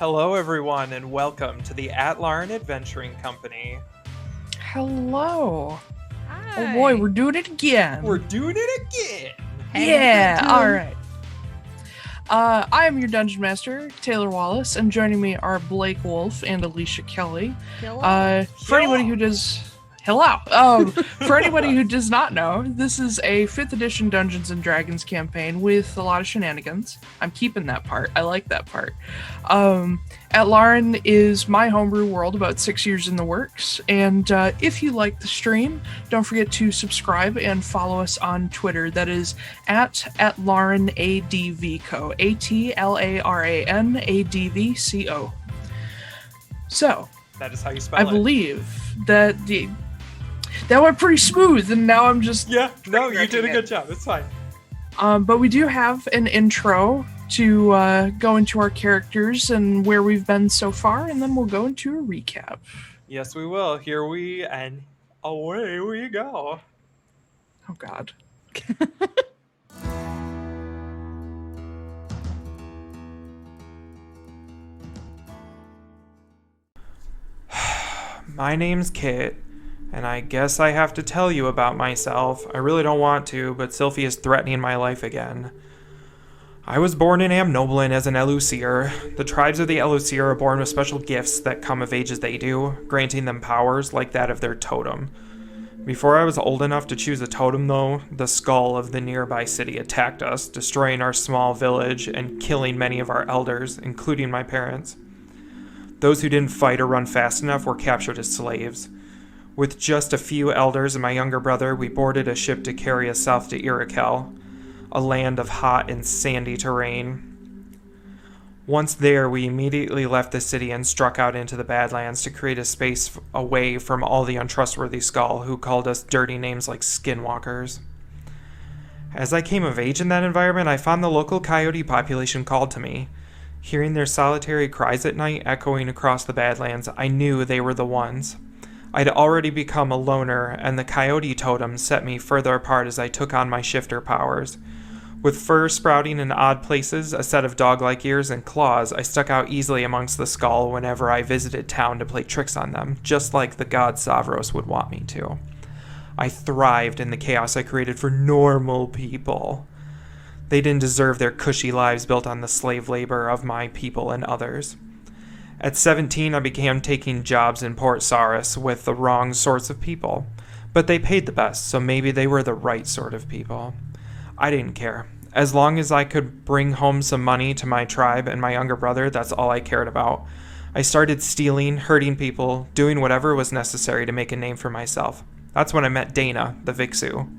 Hello everyone and welcome to the Atlaran Adventuring Company. Hello. Hi. Oh boy, we're doing it again. We're doing it again! Yeah, alright. I am your Dungeon Master, Taiylor Wallace, and joining me are Blake Wolfe and Alicia Kelley. For anybody who does... Hello! For anybody who does not know, this is a 5th edition Dungeons & Dragons campaign with a lot of shenanigans. I'm keeping that part. I like that part. Atlaran is my homebrew world, about 6 years in the works, and if you like the stream, don't forget to subscribe and follow us on Twitter. That is at AtlaranADVCo. AtlaranADVCo. So, that is how you spell it. I believe that that went pretty smooth, and now I'm just... Yeah, no, you did a good job. It's fine. But we do have an intro to go into our characters and where we've been so far, and then we'll go into a recap. Yes, we will. Here we and away we go. Oh, God. My name's Kit, and I guess I have to tell you about myself. I really don't want to, but Sylfie is threatening my life again. I was born in Amnoblin as an Elusir. The tribes of the Elusir are born with special gifts that come of age as they do, granting them powers like that of their totem. Before I was old enough to choose a totem, though, the skull of the nearby city attacked us, destroying our small village and killing many of our elders, including my parents. Those who didn't fight or run fast enough were captured as slaves. With just a few elders and my younger brother, we boarded a ship to carry us south to Erisholm, a land of hot and sandy terrain. Once there, we immediately left the city and struck out into the Badlands to create a space away from all the untrustworthy Skull who called us dirty names like skinwalkers. As I came of age in that environment, I found the local coyote population called to me. Hearing their solitary cries at night echoing across the Badlands, I knew they were the ones. I'd already become a loner, and the coyote totem set me further apart as I took on my shifter powers. With fur sprouting in odd places, a set of dog-like ears, and claws, I stuck out easily amongst the Skull whenever I visited town to play tricks on them, just like the god Savros would want me to. I thrived in the chaos I created for normal people. They didn't deserve their cushy lives built on the slave labor of my people and others. At 17, I began taking jobs in Port Saris with the wrong sorts of people, but they paid the best, so maybe they were the right sort of people. I didn't care. As long as I could bring home some money to my tribe and my younger brother, that's all I cared about. I started stealing, hurting people, doing whatever was necessary to make a name for myself. That's when I met Dana, the Vixu.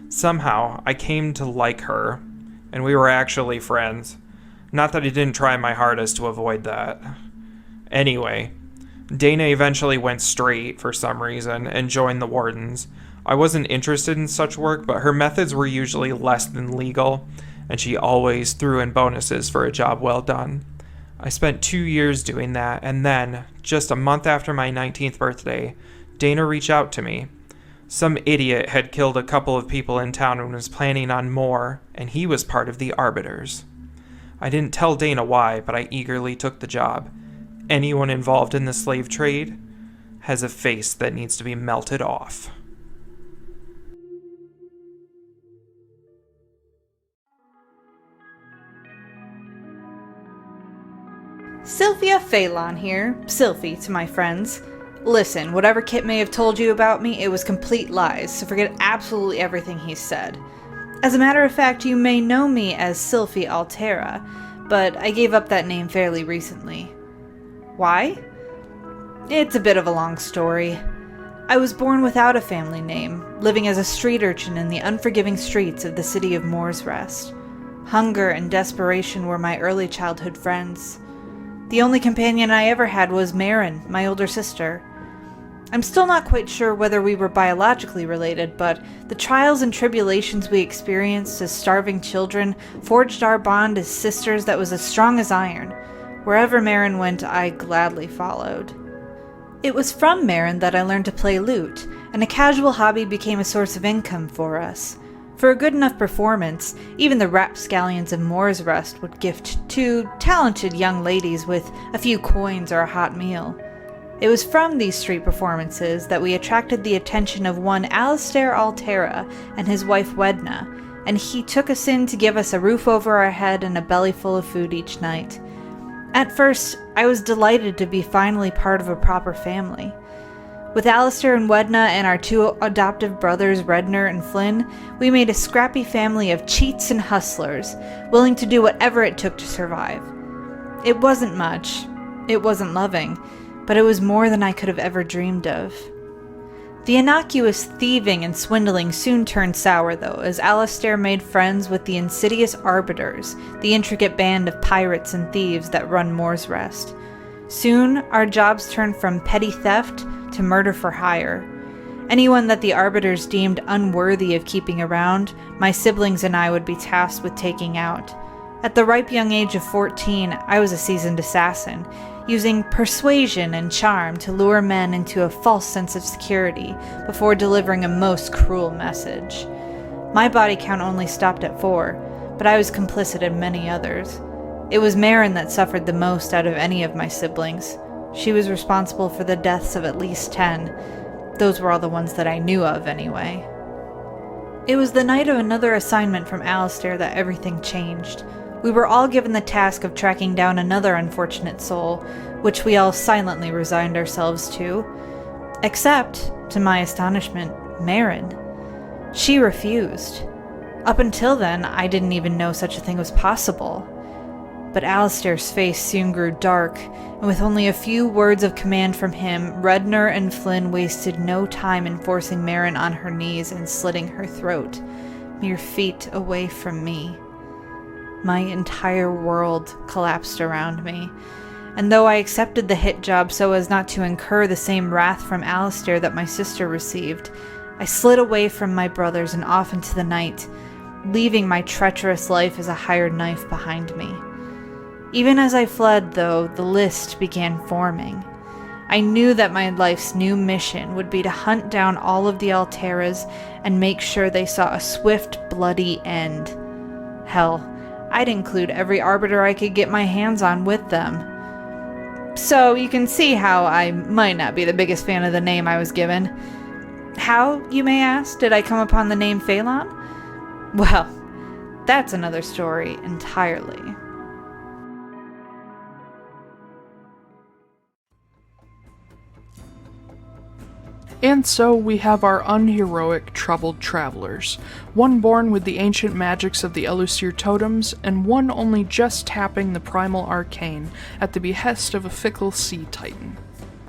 Somehow, I came to like her, and we were actually friends. Not that I didn't try my hardest to avoid that. Anyway, Dana eventually went straight for some reason and joined the Wardens. I wasn't interested in such work, but her methods were usually less than legal, and she always threw in bonuses for a job well done. I spent 2 years doing that, and then, just a month after my 19th birthday, Dana reached out to me. Some idiot had killed a couple of people in town and was planning on more, and he was part of the Arbiters. I didn't tell Dana why, but I eagerly took the job. Anyone involved in the slave trade has a face that needs to be melted off. Sylphia Phelan here, Sylfie to my friends. Listen, whatever Kit may have told you about me, it was complete lies, so forget absolutely everything he said. As a matter of fact, you may know me as Sylphie Altera, but I gave up that name fairly recently. Why? It's a bit of a long story. I was born without a family name, living as a street urchin in the unforgiving streets of the city of Moore's Rest. Hunger and desperation were my early childhood friends. The only companion I ever had was Marin, my older sister. I'm still not quite sure whether we were biologically related, but the trials and tribulations we experienced as starving children forged our bond as sisters that was as strong as iron. Wherever Marin went, I gladly followed. It was from Marin that I learned to play lute, and a casual hobby became a source of income for us. For a good enough performance, even the rapscallions of Moore's Rest would gift 2 talented young ladies with a few coins or a hot meal. It was from these street performances that we attracted the attention of one Alistair Altera and his wife Wedna, and he took us in to give us a roof over our head and a belly full of food each night. At first, I was delighted to be finally part of a proper family. With Alistair and Wedna and our 2 adoptive brothers, Redner and Flynn, we made a scrappy family of cheats and hustlers, willing to do whatever it took to survive. It wasn't much, it wasn't loving, but it was more than I could have ever dreamed of. The innocuous thieving and swindling soon turned sour, though, as Alistair made friends with the insidious Arbiters, the intricate band of pirates and thieves that run Moore's Rest. Soon, our jobs turned from petty theft to murder for hire. Anyone that the Arbiters deemed unworthy of keeping around, my siblings and I would be tasked with taking out. At the ripe young age of 14, I was a seasoned assassin, using persuasion and charm to lure men into a false sense of security before delivering a most cruel message. My body count only stopped at 4, but I was complicit in many others. It was Marin that suffered the most out of any of my siblings. She was responsible for the deaths of at least 10. Those were all the ones that I knew of, anyway. It was the night of another assignment from Alistair that everything changed. We were all given the task of tracking down another unfortunate soul, which we all silently resigned ourselves to. Except, to my astonishment, Marin. She refused. Up until then, I didn't even know such a thing was possible. But Alistair's face soon grew dark, and with only a few words of command from him, Redner and Flynn wasted no time in forcing Marin on her knees and slitting her throat, mere feet away from me. My entire world collapsed around me, and though I accepted the hit job so as not to incur the same wrath from Alistair that my sister received, I slid away from my brothers and off into the night, leaving my treacherous life as a hired knife behind me. Even as I fled, though, the list began forming. I knew that my life's new mission would be to hunt down all of the Alteras and make sure they saw a swift, bloody end. Hell, I'd include every Arbiter I could get my hands on with them. So you can see how I might not be the biggest fan of the name I was given. How, you may ask, did I come upon the name Phelan? Well, that's another story entirely. And so we have our unheroic, troubled travelers, one born with the ancient magics of the Elusir totems, and one only just tapping the primal arcane at the behest of a fickle sea titan.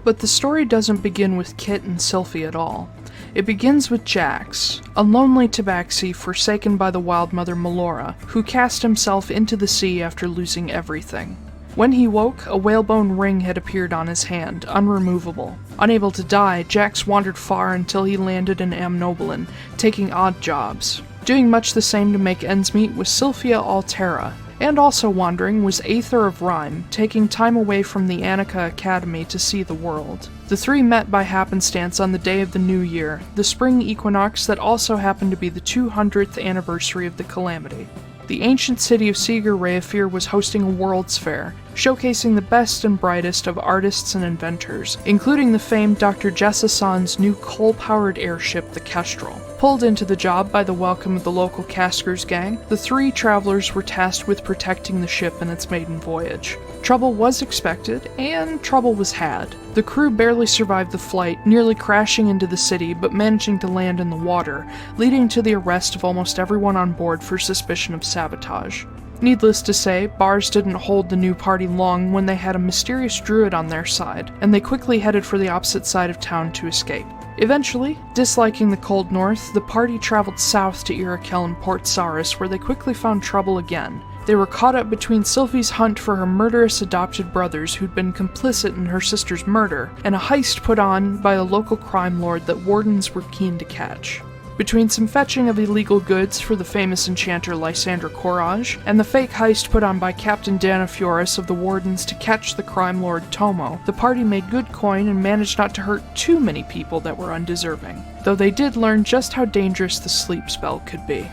But the story doesn't begin with Kit and Sylfie at all. It begins with Jax, a lonely tabaxi forsaken by the wild mother Melora, who cast himself into the sea after losing everything. When he woke, a whalebone ring had appeared on his hand, unremovable. Unable to die, Jax wandered far until he landed in Amnoblin, taking odd jobs. Doing much the same to make ends meet was Sylphia Altera, and also wandering was Aether of Rhyme, taking time away from the Annika Academy to see the world. The three met by happenstance on the day of the new year, the spring equinox that also happened to be the 200th anniversary of the Calamity. The ancient city of Seeger Reafir was hosting a World's Fair, showcasing the best and brightest of artists and inventors, including the famed Dr. Jessason's new coal-powered airship, the Kestrel. Pulled into the job by the welcome of the local Caskers gang, the three travelers were tasked with protecting the ship in its maiden voyage. Trouble was expected, and trouble was had. The crew barely survived the flight, nearly crashing into the city but managing to land in the water, leading to the arrest of almost everyone on board for suspicion of sabotage. Needless to say, Bars didn't hold the new party long when they had a mysterious druid on their side, and they quickly headed for the opposite side of town to escape. Eventually, disliking the cold north, the party traveled south to Erisholm and Port Saris, where they quickly found trouble again. They were caught up between Sylphie's hunt for her murderous adopted brothers who'd been complicit in her sister's murder, and a heist put on by a local crime lord that wardens were keen to catch. Between some fetching of illegal goods for the famous enchanter Lysandra Courage, and the fake heist put on by Captain Danafioris of the Wardens to catch the crime lord Tomo, the party made good coin and managed not to hurt too many people that were undeserving, though they did learn just how dangerous the sleep spell could be.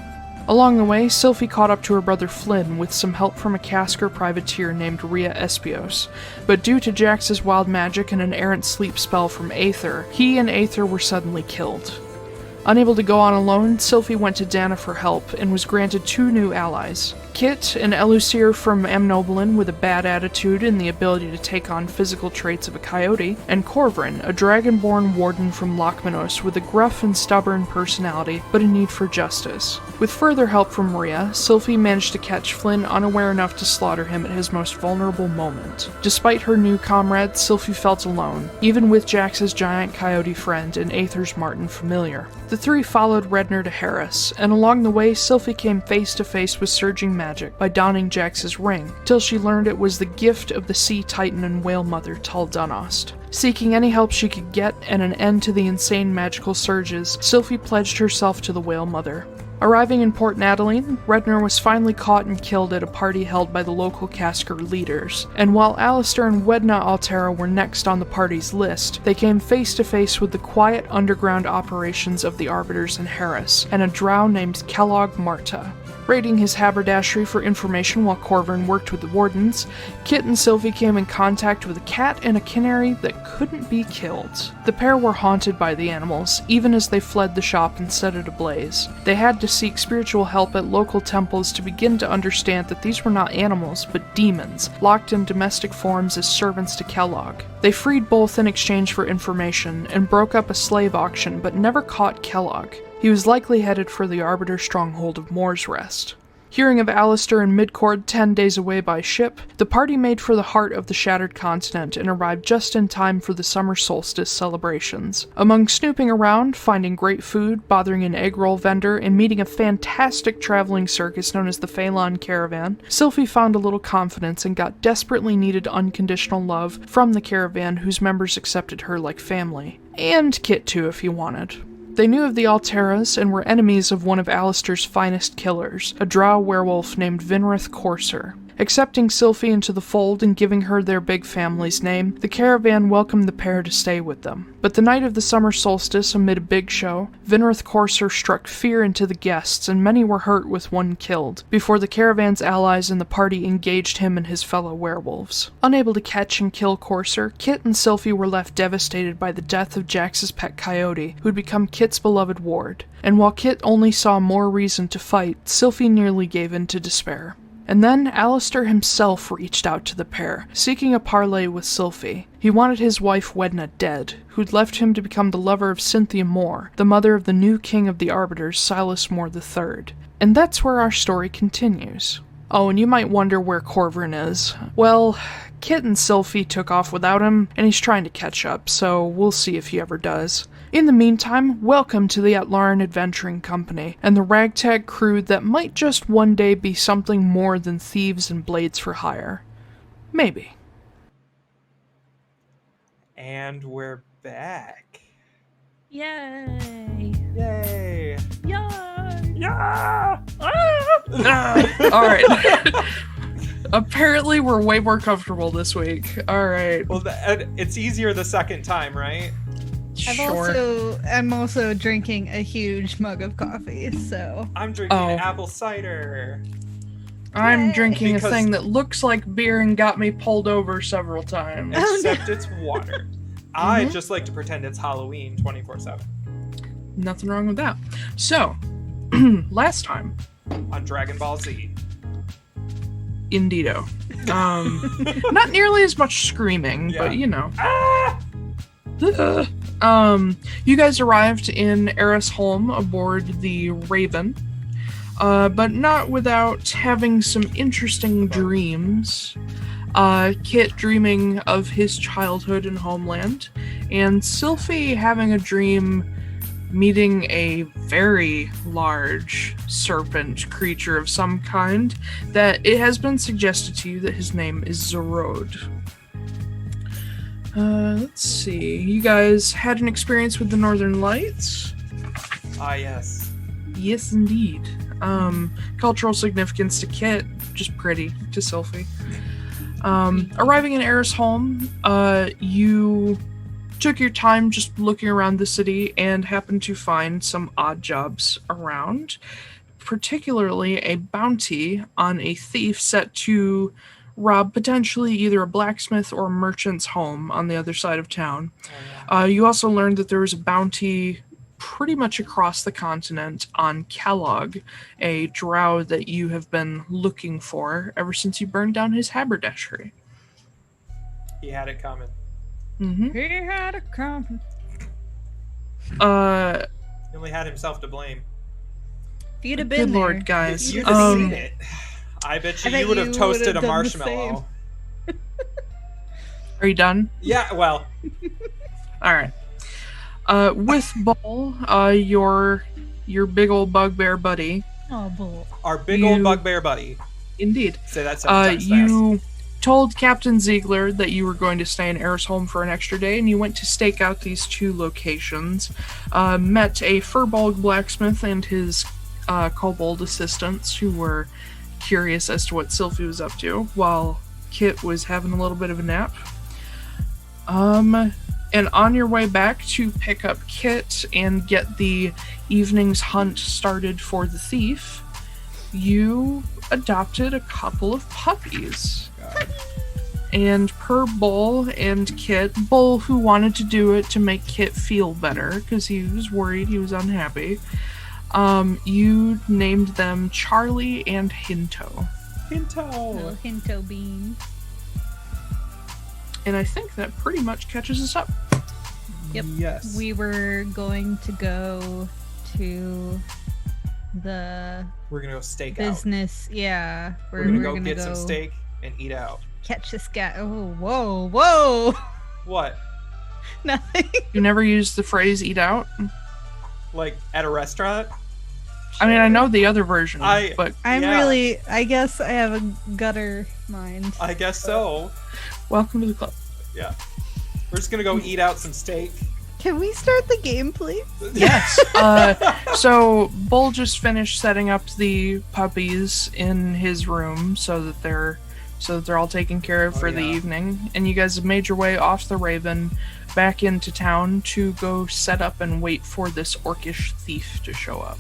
Along the way, Sylfie caught up to her brother Flynn with some help from a Casker privateer named Rhea Espios, but due to Jax's wild magic and an errant sleep spell from Aether, he and Aether were suddenly killed. Unable to go on alone, Sylfie went to Dana for help and was granted 2 new allies. Kit, an Elusir from Amnoblin with a bad attitude and the ability to take on physical traits of a coyote, and Corvrin, a dragonborn warden from Lochmanos with a gruff and stubborn personality but a need for justice. With further help from Rhea, Sylfie managed to catch Flynn unaware enough to slaughter him at his most vulnerable moment. Despite her new comrades, Sylfie felt alone, even with Jax's giant coyote friend and Aether's Martin familiar. The 3 followed Redner to Harris, and along the way, Sylfie came face to face with surging magic by donning Jax's ring, till she learned it was the gift of the Sea Titan and Whale Mother Taldanost. Seeking any help she could get and an end to the insane magical surges, Sylfie pledged herself to the Whale Mother. Arriving in Port Nataline, Redner was finally caught and killed at a party held by the local Casker leaders, and while Alistair and Wedna Altera were next on the party's list, they came face to face with the quiet underground operations of the Arbiters in Harris, and a drow named Kellogg Marta. Raiding his haberdashery for information while Corvin worked with the wardens, Kit and Sylfie came in contact with a cat and a canary that couldn't be killed. The pair were haunted by the animals, even as they fled the shop and set it ablaze. They had to seek spiritual help at local temples to begin to understand that these were not animals, but demons, locked in domestic forms as servants to Kellogg. They freed both in exchange for information, and broke up a slave auction, but never caught Kellogg. He was likely headed for the Arbiter stronghold of Moore's Rest. Hearing of Alistair in Midcord 10 days away by ship, the party made for the heart of the shattered continent and arrived just in time for the summer solstice celebrations. Among snooping around, finding great food, bothering an egg roll vendor, and meeting a fantastic traveling circus known as the Phelan Caravan, Sylfie found a little confidence and got desperately needed unconditional love from the caravan whose members accepted her like family. And Kit too, if he wanted. They knew of the Alteras and were enemies of one of Alistair's finest killers, a drow werewolf named Vinrith Courser. Accepting Sylfie into the fold and giving her their big family's name, the caravan welcomed the pair to stay with them. But the night of the summer solstice, amid a big show, Vinrith Courser struck fear into the guests, and many were hurt with 1 killed, before the caravan's allies and the party engaged him and his fellow werewolves. Unable to catch and kill Courser, Kit and Sylfie were left devastated by the death of Jax's pet coyote, who'd become Kit's beloved ward. And while Kit only saw more reason to fight, Sylfie nearly gave in to despair. And then Alistair himself reached out to the pair, seeking a parley with Sylfie. He wanted his wife Wedna dead, who'd left him to become the lover of Cynthia Moore, the mother of the new king of the Arbiters, Silas Moore III. And that's where our story continues. Oh, and you might wonder where Corvin is. Well, Kit and Sylfie took off without him, and he's trying to catch up, so we'll see if he ever does. In the meantime, welcome to the Atlaran Adventuring Company, and the ragtag crew that might just one day be something more than thieves and blades for hire. Maybe. And we're back. Yay! Yay! Yay! Yeah! Alright. Apparently we're way more comfortable this week. Alright. Well, it's easier the second time, right? I'm also drinking a huge mug of coffee, so I'm drinking apple cider. I'm drinking Because- a thing that looks like beer and got me pulled over several times. Except it's water. I just like to pretend it's Halloween 24/7. Nothing wrong with that. So, last time On Dragon Ball Z. Indeedo. Not nearly as much screaming, Yeah. but you know. Ah! You guys arrived in Erisholm aboard the Raven, but not without having some interesting dreams. Kit dreaming of his childhood and homeland, and Sylfie having a dream meeting a very large serpent creature of some kind that it has been suggested to you that his name is Zorod. Let's see. You guys had an experience with the Northern Lights? Ah, yes. Yes, indeed. Cultural significance to Kit, just pretty to Sylfie. Arriving in Erisholm, you took your time just looking around the city and happened to find some odd jobs around. particularly a bounty on a thief set to rob potentially either a blacksmith or a merchant's home on the other side of town. You also learned that there was a bounty pretty much across the continent on Kellogg, a drow that you have been looking for ever since you burned down his haberdashery. He had it coming. Mm-hmm. He had a crumb. He only had himself to blame. If you'd have been Good there, lord, guys. If you'd have seen it, I bet I bet you would have you toasted a would've done the marshmallow. Are you done? Yeah, well, All right. With Bull, your big old bugbear buddy. Oh, bull. our big old bugbear buddy. Indeed. Say that 7 times fast. You told Captain Ziegler that you were going to stay in Erisholm for an extra day, and you went to stake out these 2 locations. Met a Furbolg blacksmith and his kobold assistants, who were curious as to what Sylfie was up to, while Kit was having a little bit of a nap. And on your way back to pick up Kit and get the evening's hunt started for the thief, you adopted a couple of puppies. God. And per Bull and Kit, Bull, who wanted to do it to make Kit feel better because he was worried, he was unhappy, you named them Charlie and Hinto. Little Hinto bean. And I think that pretty much catches us up. Yep. Yes. We were going to go to the We're gonna go stake business. Yeah. out. We're gonna go get some steak and eat out. Catch this guy. Oh, whoa. What? Nothing. You never used the phrase eat out? Like at a restaurant? I mean, I know the other version, I- but I guess I have a gutter mind. I guess so. welcome to the club. Yeah. We're just gonna go eat out some steak. Can we start the game, please? Yes. So Bull just finished setting up the puppies in his room so that they're all taken care of for the yeah. evening, and you guys have made your way off the Raven back into town to go set up and wait for this orcish thief to show up.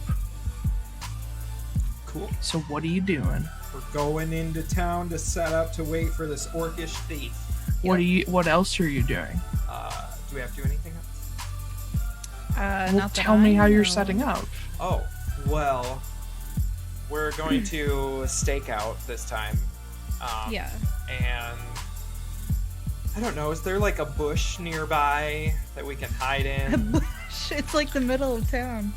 Cool. So what are you doing? We're going into town to set up to wait for this orcish thief. What else are you doing? Do we have to do anything else? Well, Not that tell me I how you're know. setting up. Oh, well, we're going to stake out this time. Yeah. And I don't know, is there like a bush nearby that we can hide A in? bush. It's like the middle of town.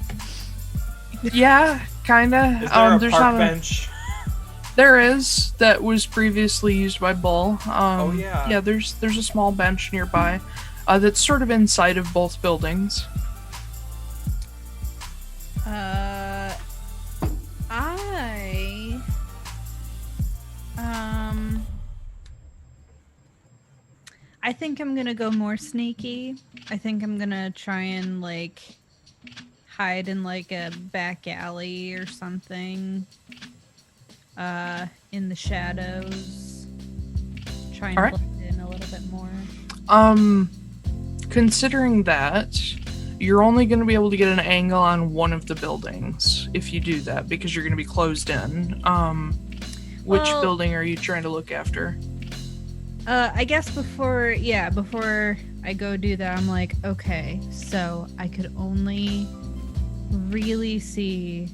Yeah, kinda. Is there a There's park not bench? There is, that was previously used by Bull. Oh, yeah. Yeah, there's a small bench nearby that's sort of inside of both buildings. I think I'm gonna go more sneaky. I think I'm gonna try and like hide in like a back alley or something. In the shadows. Try and Alright. blend in a little bit more. Considering that, you're only going to be able to get an angle on one of the buildings if you do that, because you're going to be closed in. Which Well- building are you trying to look after? I guess before I go do that, I'm like, okay, so I could only really see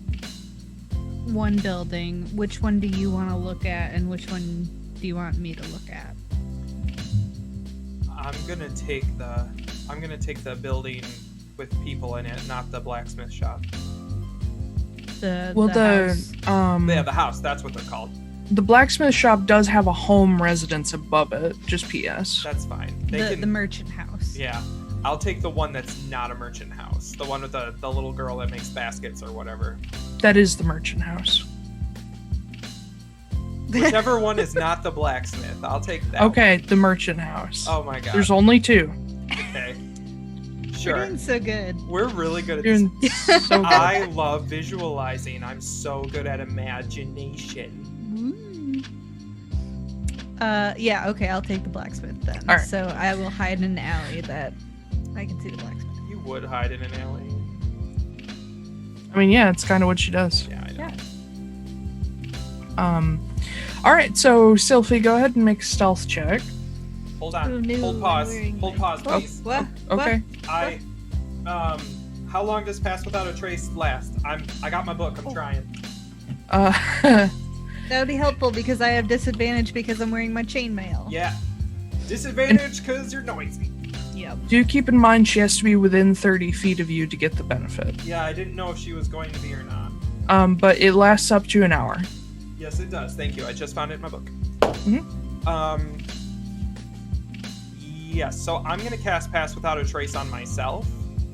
one building. Which one do you want to look at, and which one do you want me to look at? I'm gonna take the building with people in it, not the blacksmith shop. The the Yeah, the house, that's what they're called. the blacksmith shop does have a home residence above it, just PS. That's fine. the merchant house. Yeah. I'll take the one that's not a merchant house. The one with the little girl that makes baskets or whatever. That is the merchant house. Whichever one is not the blacksmith, I'll take that. Okay, the merchant house. Oh my god. There's only 2. Okay. We're Sure. doing so good. We're really good at You're this. so good. I love visualizing. I'm so good at imagination. Yeah, okay, I'll take the blacksmith then. All right. So I will hide in an alley that I can see the blacksmith. You would hide in an alley. I mean, yeah, it's kind of what she does. Yeah, I know. Yeah. All right, so Sylfie, go ahead and make a stealth check. Hold on. Oh, no, Hold pause. I'm wearing Hold my- pause, Oh, please. what? Okay. I, how long does Pass Without a Trace last? I got my book. I'm trying. What? That would be helpful because I have disadvantage because I'm wearing my chainmail. Yeah. Disadvantage because you're noisy. Yep. Do keep in mind she has to be within 30 feet of you to get the benefit. Yeah, I didn't know if she was going to be or not. But it lasts up to an hour. Yes, it does. Thank you. I just found it in my book. Mhm. Yes, so I'm going to cast Pass Without a Trace on myself.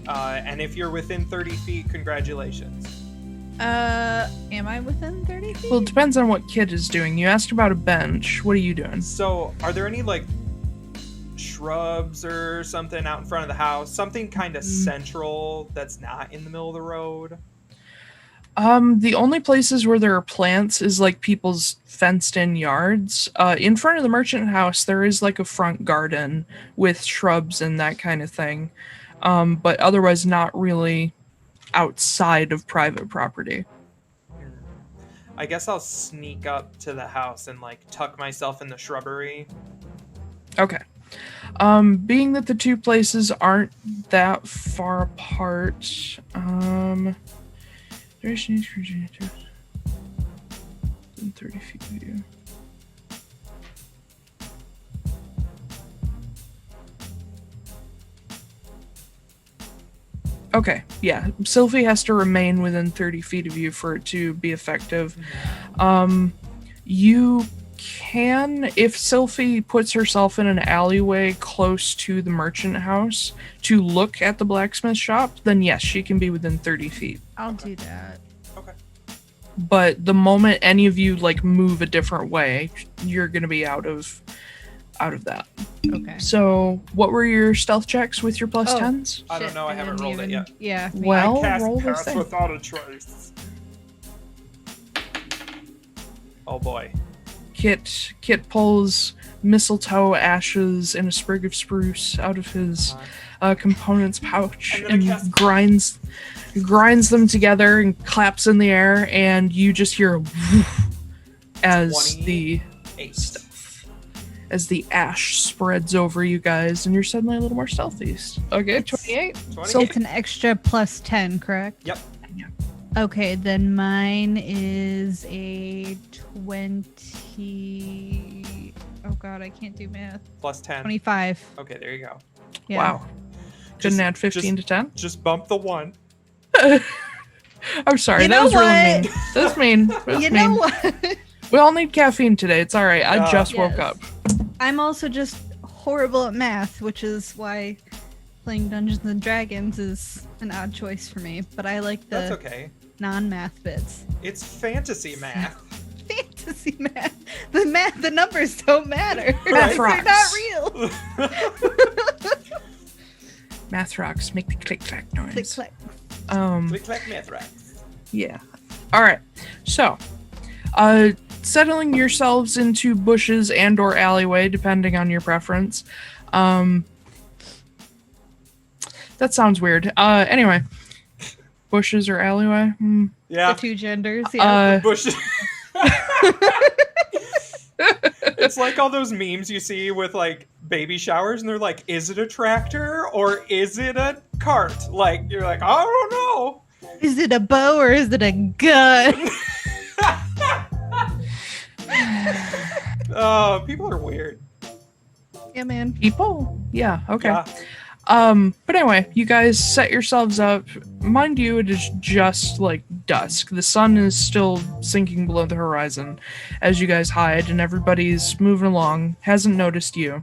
And if you're within 30 feet, congratulations. Am I within 30 feet? Well, it depends on what Kit is doing. You asked about a bench. What are you doing? So, are there any, like, shrubs or something out in front of the house? Something kind of central that's not in the middle of the road? The only places where there are plants is like people's fenced-in yards. In front of the merchant house, there is like a front garden with shrubs and that kind of thing. But otherwise not really outside of private property. I guess I'll sneak up to the house and, like, tuck myself in the shrubbery. Okay. Being that the two places aren't that far apart, duration is within 30 feet of you. Okay, yeah. Sylfie has to remain within 30 feet of you for it to be effective. You can, if Sylfie puts herself in an alleyway close to the merchant house to look at the blacksmith shop, then yes, she can be within 30 feet. I'll do that. Okay. But the moment any of you like move a different way, you're gonna be out of that. Okay. So what were your stealth checks with your plus Oh. 10s? I don't know. I haven't rolled it yet. Yeah. me. Well, I cast roll this Pass thing. Without a Trace. Oh boy. Kit pulls mistletoe ashes and a sprig of spruce out of his components pouch I'm gonna and grinds them together and claps in the air, and you just hear a woof as the 8. ash spreads over you guys, and you're suddenly a little more stealthy. Okay, 28. 28. It's an extra plus 10, correct? Yep. Okay, then mine is a 20. Oh god, I can't do math. Plus 10. 25. Okay, there you go. Yeah. Wow. Couldn't Just- add 15 to 10? Just bump the 1. I'm sorry, You that know was really what? mean. That's mean. That's You mean. know what? We all need caffeine today. It's all right. I Yeah. just woke Yes. up. I'm also just horrible at math, which is why playing Dungeons and Dragons is an odd choice for me. But I like That's the okay. non-math bits. It's fantasy math. Fantasy math. The numbers don't matter. Math They're rocks. not real. Math rocks make the click clack noise. Click clack. Click clack math racks. Yeah. All right. So, settling yourselves into bushes and or alleyway, depending on your preference. That sounds weird. Anyway, bushes or alleyway. Yeah. The two genders. Yeah. Bush. It's like all those memes you see with like baby showers, and they're like, is it a tractor or is it a cart? Like, you're like, I don't know. Is it a bow or is it a gun? People are weird. Yeah, man. People? Yeah. Okay. Yeah. But anyway, you guys set yourselves up. Mind you, it is just like dusk. The sun is still sinking below the horizon as you guys hide, and everybody's moving along, hasn't noticed you.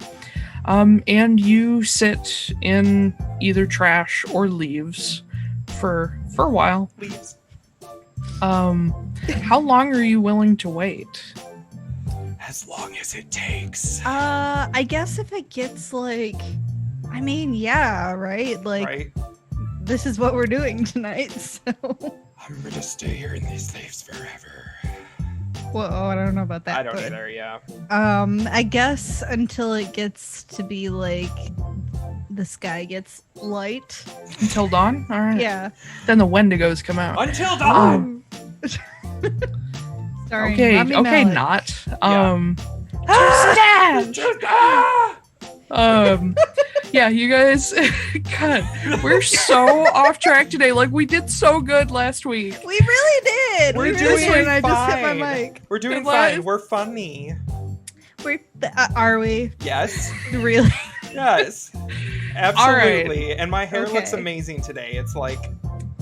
And you sit in either trash or leaves for a while. Please. How long are you willing to wait? As long as it takes. I guess if it gets like, I mean, yeah, right? Like, Right? this is what we're doing tonight, so. I'm gonna stay here in these leaves forever. Whoa, I don't know about that. I don't but, either, yeah. I guess until it gets to be like, the sky gets light. Until dawn? All right. Yeah. Then the Wendigos come out. Until dawn! Sorry, Okay, Rami okay, Malek. not. Yeah, you guys, God, we're so off track today. Like, we did so good last week. We really did. We're we really doing did, and I just hit my fine. mic. We're doing What? fine. We're funny. Are we Yes. really? Yes. Absolutely. And my hair looks Okay. amazing today. It's like,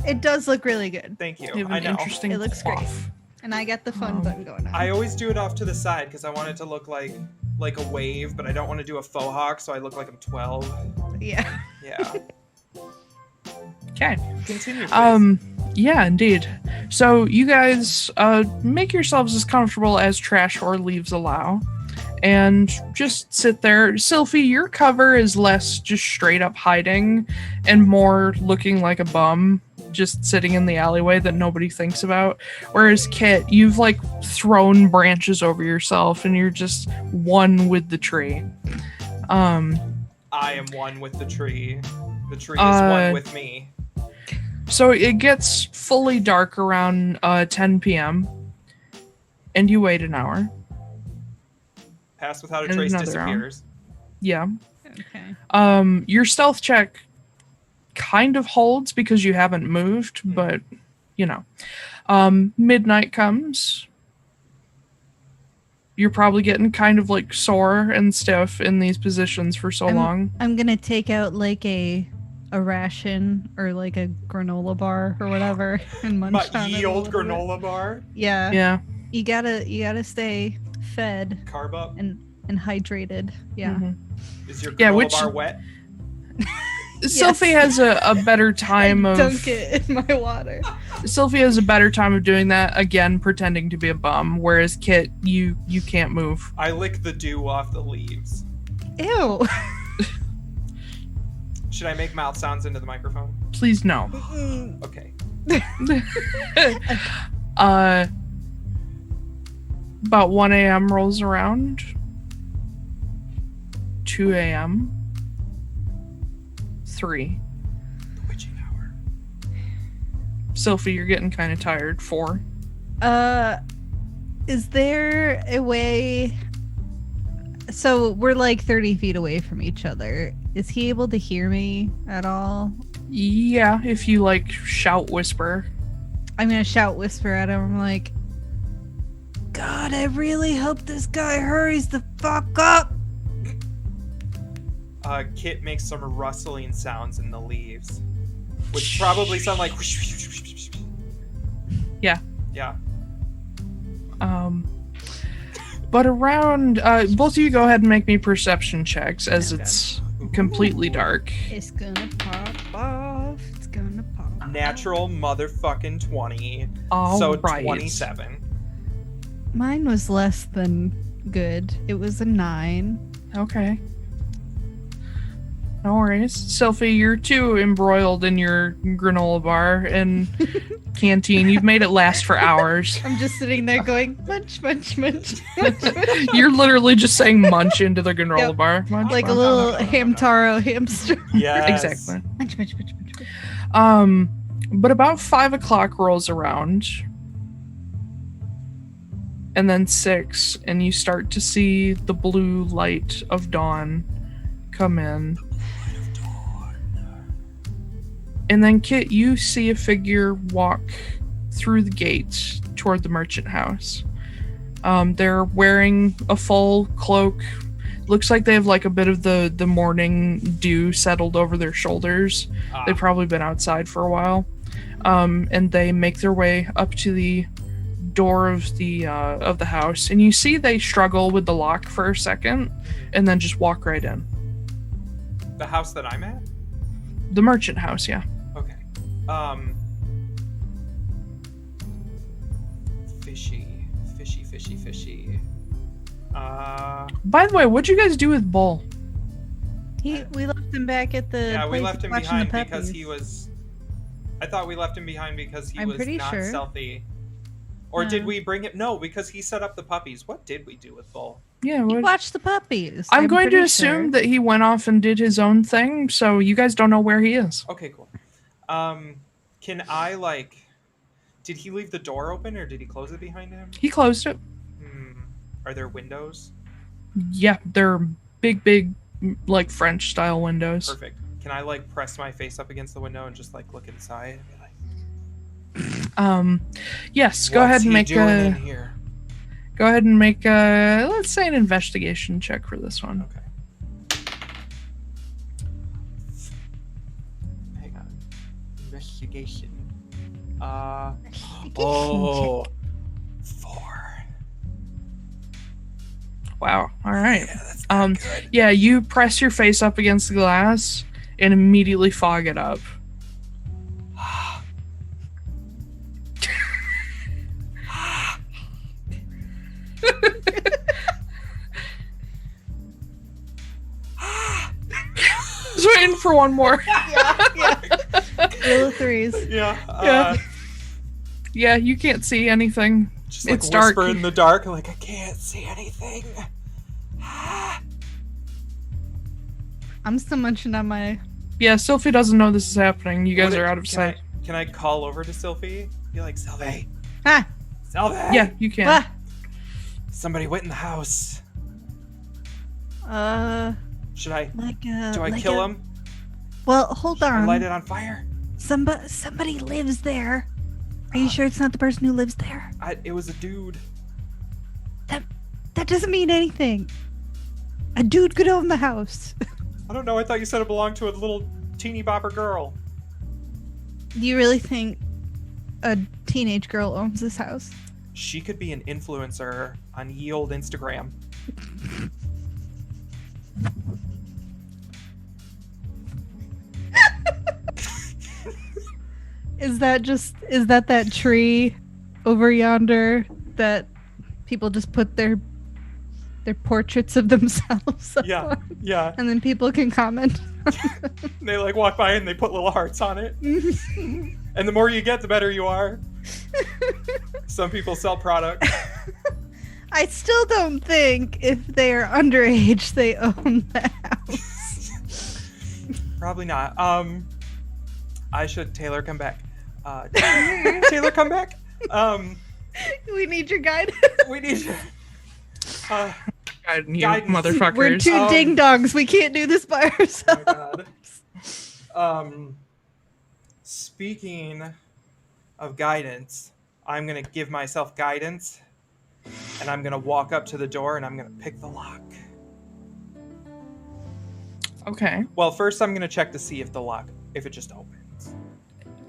It does look really good, thank you. You have I an know. interesting It looks great. coif. and I got the fun button going on. I always do it off to the side because I want it to look like a wave, but I don't want to do a faux hawk, so I look like I'm 12. Yeah. Yeah. Okay. Continue, please. Yeah, indeed. So you guys make yourselves as comfortable as trash or leaves allow, and just sit there. Sylfie, your cover is less just straight up hiding and more looking like a bum, just sitting in the alleyway that nobody thinks about. Whereas Kit, you've like thrown branches over yourself and you're just one with the tree. I am one with the tree. The tree is one with me. So it gets fully dark around 10 p.m. and you wait an hour. Pass without a And trace another disappears. Yeah. Okay. Your stealth check kind of holds because you haven't moved, but you know. Midnight comes. You're probably getting kind of like sore and stiff in these positions for so long. I'm gonna take out like a ration or like a granola bar or whatever and munch My on it ye a old little bit. granola bar. Yeah. Yeah. You gotta stay fed Carb up. and hydrated. Yeah. Mhm. Is your granola Yeah, which- bar wet? Sylfie has a better time of Dunk it in my water. Sylvia has a better time of doing that, again, pretending to be a bum, whereas Kit, you can't move. I lick the dew off the leaves. Ew. Should I make mouth sounds into the microphone? Please no. Okay. About 1 a.m. rolls around. 2 a.m. 3. The witching hour. Sylvie, you're getting kind of tired. 4. Is there a way? So we're like 30 feet away from each other. Is he able to hear me at all? Yeah, if you like shout whisper. I'm gonna shout whisper at him. I'm like, God, I really hope this guy hurries the fuck up. Kit makes some rustling sounds in the leaves, which probably sound like. Yeah. Yeah. But around, both of you go ahead and make me perception checks as it's completely dark. It's gonna pop off. It's gonna pop off. Natural motherfucking 20. All so right. 27. Mine was less than good. It was a 9. Okay. No worries. Sylvie, you're too embroiled in your granola bar and canteen. You've made it last for hours. I'm just sitting there going, munch, munch, munch, munch, munch. You're literally just saying munch into the granola Yep. bar. Munch, Like a munch. little Hamtaro hamster. Yes. Exactly. Munch, munch, munch, munch. But about 5 o'clock rolls around. And then 6, and you start to see the blue light of dawn come in. And then, Kit, you see a figure walk through the gates toward the merchant house. They're wearing a full cloak. Looks like they have like a bit of the morning dew settled over their shoulders. They've probably been outside for a while. And they make their way up to the door of the house. And you see they struggle with the lock for a second and then just walk right in. The house that I'm at? The merchant house, yeah. Okay. Fishy. By the way, what'd you guys do with Bull? We left him back at the Yeah, we place left him watching behind the because puppies. he was. I thought we left him behind because he I'm was pretty not sure. stealthy. Or Yeah. did we bring him? No, because he set up the puppies. What did we do with Bull? Yeah, He what? watched the puppies. I'm going to pretty assume sure. that he went off and did his own thing, so you guys don't know where he is. Okay, cool. Can I Did he leave the door open or did he close it behind him? He closed it. Are there windows? Yeah, they're big, like French style windows. Perfect. Can I like press my face up against the window and just like look inside and be like, yes, go ahead and make in here? Go ahead and make let's say an investigation check for this one. Okay. Hang on. Investigation. Oh, 4. Wow. All right. Yeah, that's not good. Yeah, you press your face up against the glass and immediately fog it up. Just waiting for one more. Yeah. Rule of threes. Yeah. Yeah, you can't see anything. Just like It's dark. whisper in the dark, like I can't see anything. I'm still munching on my. Yeah, Sylfie doesn't know this is happening. You guys What are if- out of sight. Can I call over to Sylfie? Be like, Sylvie. Ah! Sylvie. Yeah, you can. Ah! Somebody went in the house. Should I? Do I kill him? Well, hold Should I on. light it on fire? Somebody lives there. Are you sure it's not the person who lives there? It was a dude. That doesn't mean anything. A dude could own the house. I don't know. I thought you said it belonged to a little teeny bopper girl. Do you really think a teenage girl owns this house? She could be an influencer on ye old Instagram. Is that that tree over yonder that people just put their portraits of themselves up Yeah, on, yeah. and then people can comment? They like walk by and they put little hearts on it. And the more you get, the better you are. Some people sell product. I still don't think if they are underage they own the house. Probably not. Taiylor, come back. Taiylor, come back. We need your guidance. We need you. Guiding you, Guidance. motherfuckers. We're two ding dongs. We can't do this by ourselves. Oh my god. Speaking of guidance, I'm gonna give myself guidance, and I'm gonna walk up to the door and I'm gonna pick the lock. Okay, Well, first I'm gonna check to see if it just opens.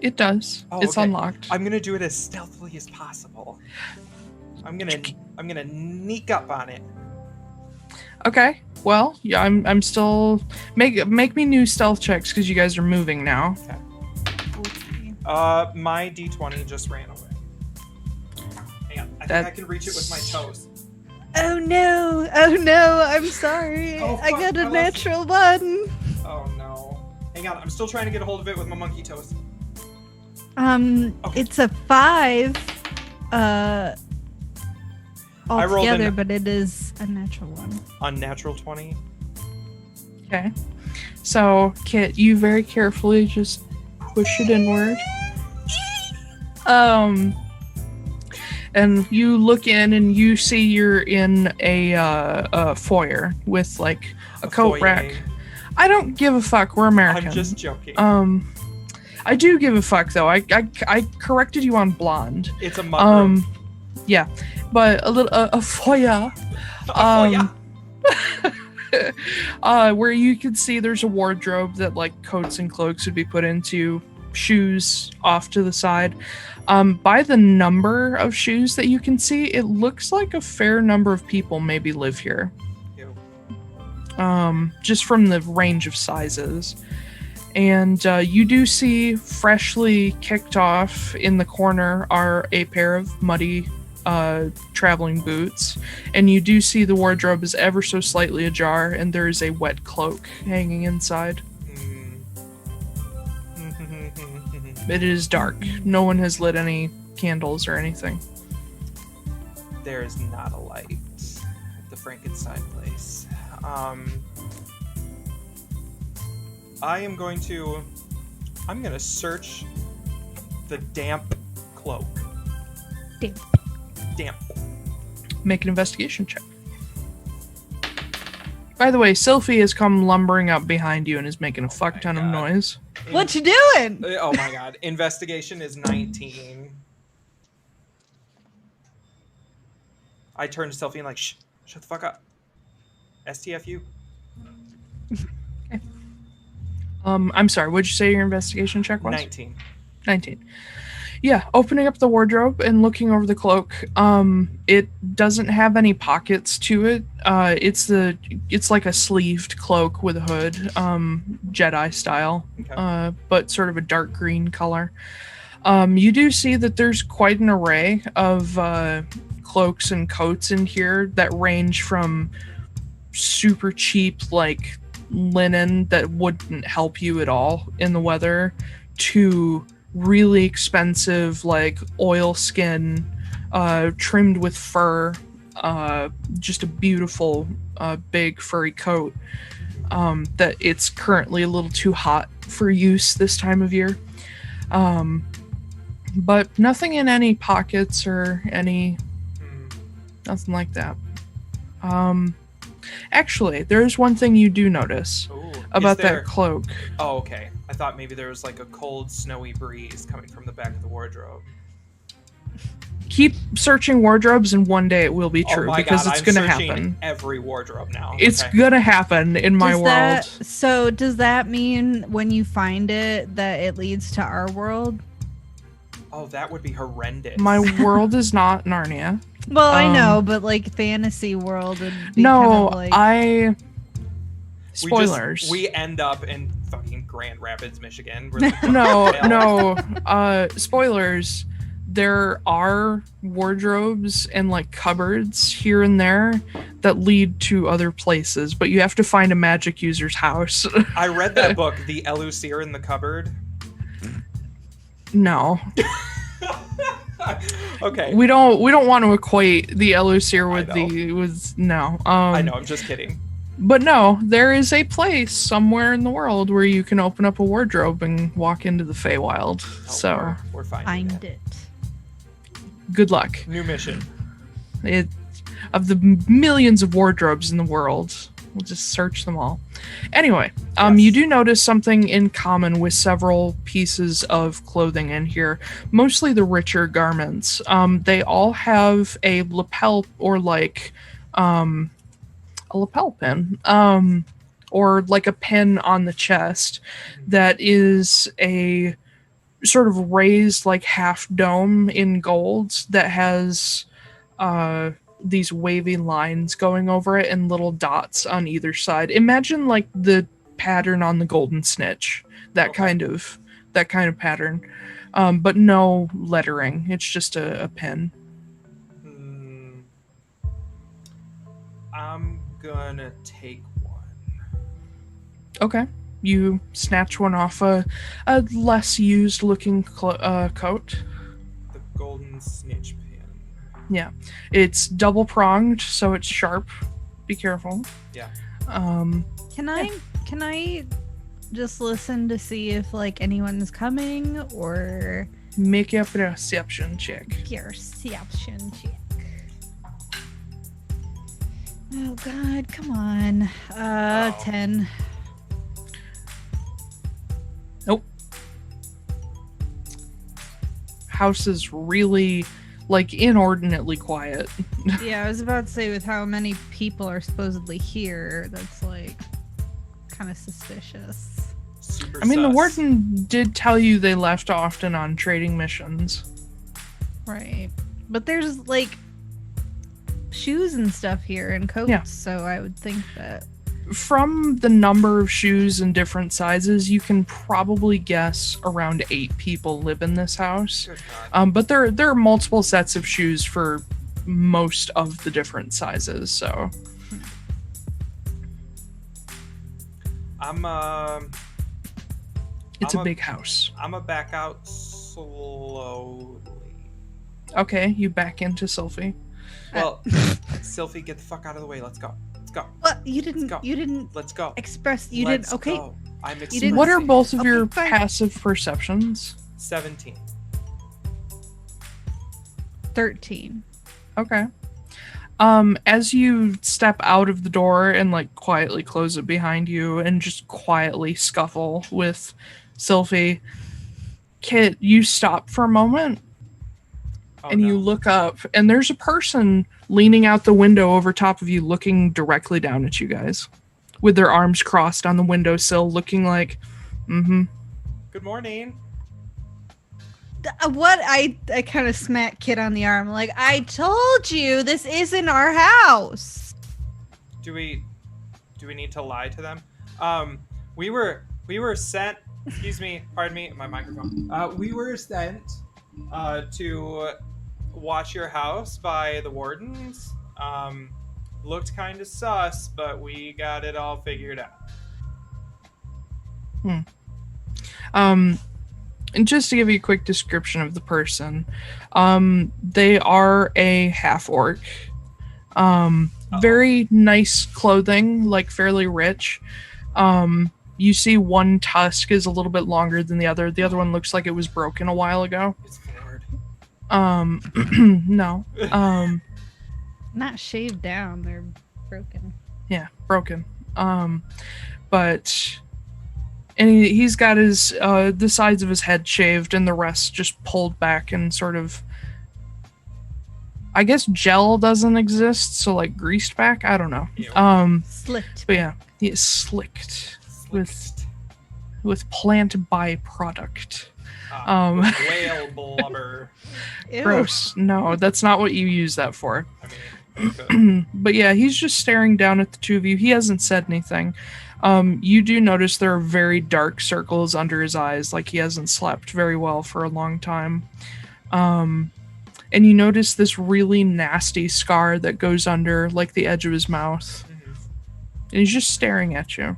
it does. Oh, It's okay. unlocked. I'm gonna do it as stealthily as possible. I'm gonna sneak up on it. Okay. Well, yeah, I'm still make me new stealth checks because you guys are moving now. My D20 just ran away. Hang on, I think I can reach it with my toes. Oh no! I'm sorry. Oh, I fuck, got I a lost natural one. Oh no. Hang on, I'm still trying to get a hold of it with my monkey toes. Okay. It's a 5. I rolled Altogether, an- but it is a natural one. Unnatural 20. Okay. So, Kit, you very carefully just push it inward. And you look in and you see you're in a foyer with like a coat foyer. rack. I don't give a fuck. We're American. I'm just joking. I do give a fuck though. I corrected you on blonde. It's a mudroom. Yeah, but a foyer. Where you can see there's a wardrobe that like coats and cloaks would be put into, shoes off to the side. By the number of shoes that you can see, it looks like a fair number of people maybe live here. Ew. Just from the range of sizes. And you do see freshly kicked off in the corner are a pair of muddy traveling boots, and you do see the wardrobe is ever so slightly ajar, and there is a wet cloak hanging inside. It is dark. No one has lit any candles or anything. There is not a light at the Frankenstein place. I'm gonna search the damp cloak. Damn. Make an investigation check. By the way, Sylfie has come lumbering up behind you and is making a fuck ton of noise. What you doing? Oh my god. Investigation is 19. I turn to Sylfie and like, shh, shut the fuck up. STFU. Okay. I'm sorry, what'd you say your investigation check was? 19. 19. Yeah, opening up the wardrobe and looking over the cloak. It doesn't have any pockets to it. It's like a sleeved cloak with a hood, Jedi style, Okay. but sort of a dark green color. You do see that there's quite an array of cloaks and coats in here that range from super cheap, like linen that wouldn't help you at all in the weather, to really expensive, like oilskin, trimmed with fur, just a beautiful, big furry coat that it's currently a little too hot for use this time of year. But nothing in any pockets or nothing like that. Actually, there's one thing you do notice about that cloak. Oh, okay. I thought maybe there was like a cold, snowy breeze coming from the back of the wardrobe. Keep searching wardrobes, and one day it will be true, because it's going to happen. Every wardrobe now. It's going to happen in my world. So does that mean when you find it that it leads to our world? Oh, that would be horrendous. My world is not Narnia. Well, I know, but like fantasy world would be no, kind of like... Spoilers. We end up in fucking Grand Rapids, Michigan. No. Spoilers. There are wardrobes and like cupboards here and there that lead to other places, but you have to find a magic user's house. I read that book, The Elusir in the Cupboard. No. Okay. We don't want to equate the Elusir with no. I know, I'm just kidding. But no, there is a place somewhere in the world where you can open up a wardrobe and walk into the Feywild. So we're finding it. Good luck. New mission. Of the millions of wardrobes in the world, we'll just search them all. Anyway, you do notice something in common with several pieces of clothing in here, mostly the richer garments. They all have a lapel or like a lapel pin, or like a pin on the chest that is a sort of raised like half dome in gold that has these wavy lines going over it and little dots on either side. Imagine like the pattern on the golden snitch, that kind of pattern, but no lettering. It's just a pin. I'm gonna take one. Okay. You snatch one off a less used looking coat. The golden snitch pin. Yeah. It's double pronged, so it's sharp. Be careful. Yeah. Can I just listen to see if like anyone's coming, or make a perception check. Perception check. Oh god, come on. 10. Nope. House is really like inordinately quiet. Yeah, I was about to say, with how many people are supposedly here, that's like kind of suspicious. Super I mean, the sus. warden did tell you they left often on trading missions. Right. But there's like shoes and stuff here and coats, so I would think that from the number of shoes in different sizes, you can probably guess around 8 people live in this house. But there are multiple sets of shoes for most of the different sizes, so it's a big house. I'm gonna back out slowly. Okay, you back into Sylfie. Well, Sylfie, get the fuck out of the way. Let's go. Let's go. What? You didn't Let's go. express you Let's didn't okay. Go. I'm didn't- What are both of Okay, your fine. passive perceptions? 17. 13. Okay. As you step out of the door and like quietly close it behind you and just quietly scuffle with Sylfie, Kit, you stop for a moment and you look up and there's a person leaning out the window over top of you looking directly down at you guys with their arms crossed on the windowsill looking like, Good morning. What? I kind of smack Kit on the arm. Like, I told you this isn't our house. Do we need to lie to them? We were sent. Excuse me. Pardon me. My microphone. We were sent to watch your house by the wardens. Looked kind of sus, but we got it all figured out. And just to give you a quick description of the person, they are a half-orc. Very nice clothing, like fairly rich. You see one tusk is a little bit longer than the other. The other one looks like it was broken a while ago. It's forward. No. Not shaved down, they're broken. Yeah, broken. But... And he's got his the sides of his head shaved and the rest just pulled back and sort of... I guess gel doesn't exist, so like greased back? I don't know. Slicked. But yeah, he is slicked. With plant byproduct. Whale blubber. Gross. No, that's not what you use that for. I mean, But yeah, he's just staring down at the two of you. He hasn't said anything. You do notice there are very dark circles under his eyes, like he hasn't slept very well for a long time. And you notice this really nasty scar that goes under, like, the edge of his mouth. Mm-hmm. And he's just staring at you.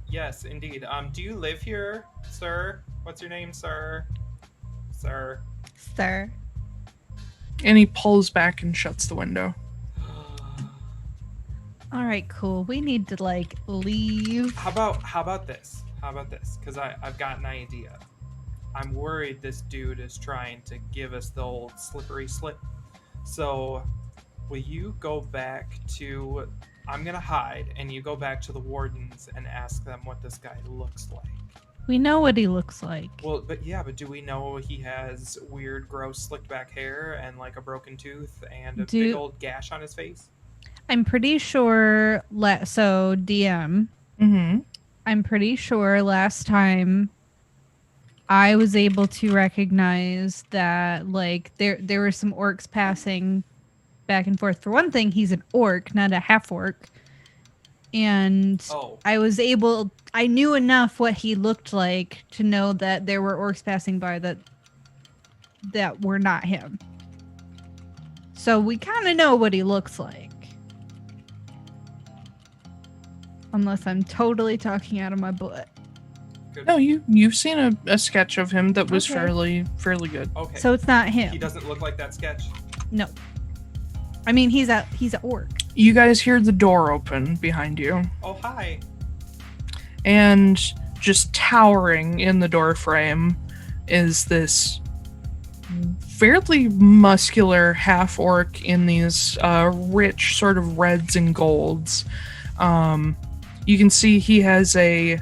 Yes, indeed. Do you live here, sir? What's your name, sir? Sir. Sir. And he pulls back and shuts the window. All right, cool. We need to like leave. How about this? Because I've got an idea. I'm worried this dude is trying to give us the old slippery slip. So, will you go back to... I'm gonna hide, and you go back to the wardens and ask them what this guy looks like. We know what he looks like. Well, but do we know he has weird, gross, slicked back hair and like a broken tooth and a big old gash on his face? I'm pretty sure. So DM. Mm-hmm. I'm pretty sure last time I was able to recognize that like there were some orcs passing back and forth. For one thing, he's an orc, not a half orc. And I knew enough what he looked like to know that there were orcs passing by that were not him. So we kind of know what he looks like. Unless I'm totally talking out of my butt. Good. No, you've seen a sketch of him that was fairly good. Okay. So it's not him. He doesn't look like that sketch? No. I mean, he's a orc. You guys hear the door open behind you. Oh, hi. And just towering in the door frame is this fairly muscular half-orc in these rich sort of reds and golds. You can see he has a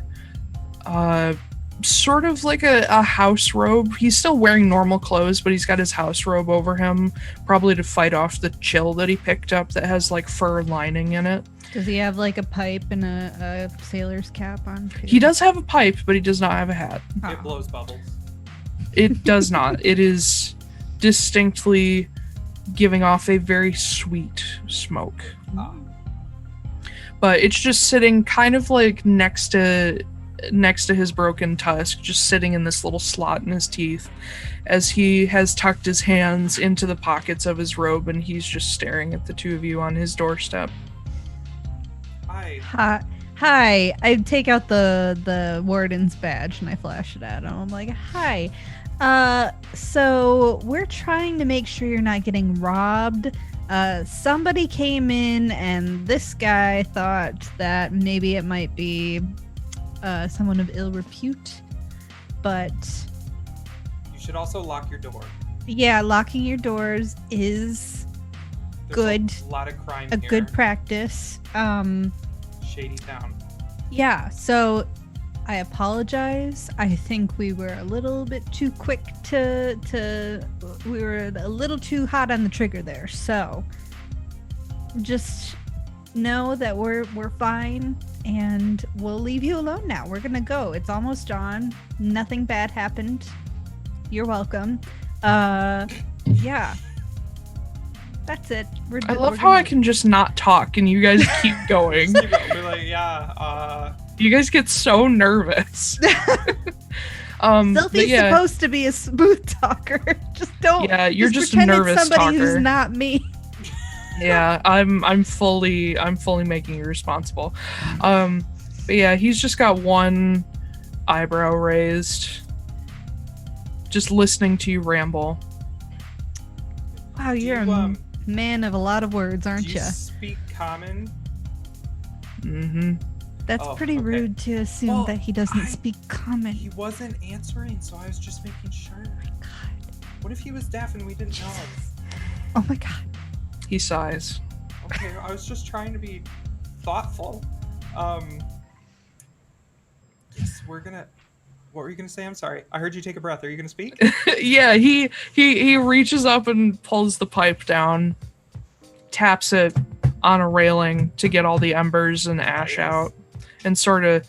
sort of like a house robe. He's still wearing normal clothes, but he's got his house robe over him, probably to fight off the chill that he picked up that has like fur lining in it. Does he have like a pipe and a sailor's cap on too? He does have a pipe, but he does not have a hat. It blows bubbles. It does not. It is distinctly giving off a very sweet smoke. But it's just sitting kind of like next to his broken tusk, just sitting in this little slot in his teeth as he has tucked his hands into the pockets of his robe and he's just staring at the two of you on his doorstep. Hi. Hi. I take out the warden's badge and I flash it at him. I'm like, hi. So we're trying to make sure you're not getting robbed. Somebody came in and this guy thought that maybe it might be someone of ill repute, but You should also lock your door. Yeah, locking your doors is good. A lot of crime A here. good practice. Shady town. Yeah, so I apologize. I think we were a little bit too quick we were a little too hot on the trigger there. So just know that we're fine and we'll leave you alone now. We're going to go. It's almost dawn. Nothing bad happened. You're welcome. Yeah. That's it. I love how I can just not talk and you guys keep going. We're like, yeah, You guys get so nervous. Sylphie's supposed to be a smooth talker. Just don't. Yeah, you're just a pretend nervous it's somebody talker. who's not me. Yeah, I'm fully making you responsible. But yeah, he's just got one eyebrow raised, just listening to you ramble. Wow, you're a man of a lot of words, aren't do you speak common? Mm-hmm. That's pretty okay. rude to assume that he doesn't speak common. He wasn't answering, so I was just making sure. Oh my god. What if he was deaf and we didn't know? Oh my god. He sighs. Okay, I was just trying to be thoughtful. Yes, we're gonna. What were you gonna say? I'm sorry. I heard you take a breath. Are you gonna speak? Yeah, he reaches up and pulls the pipe down, taps it on a railing to get all the embers and ash out, and sort of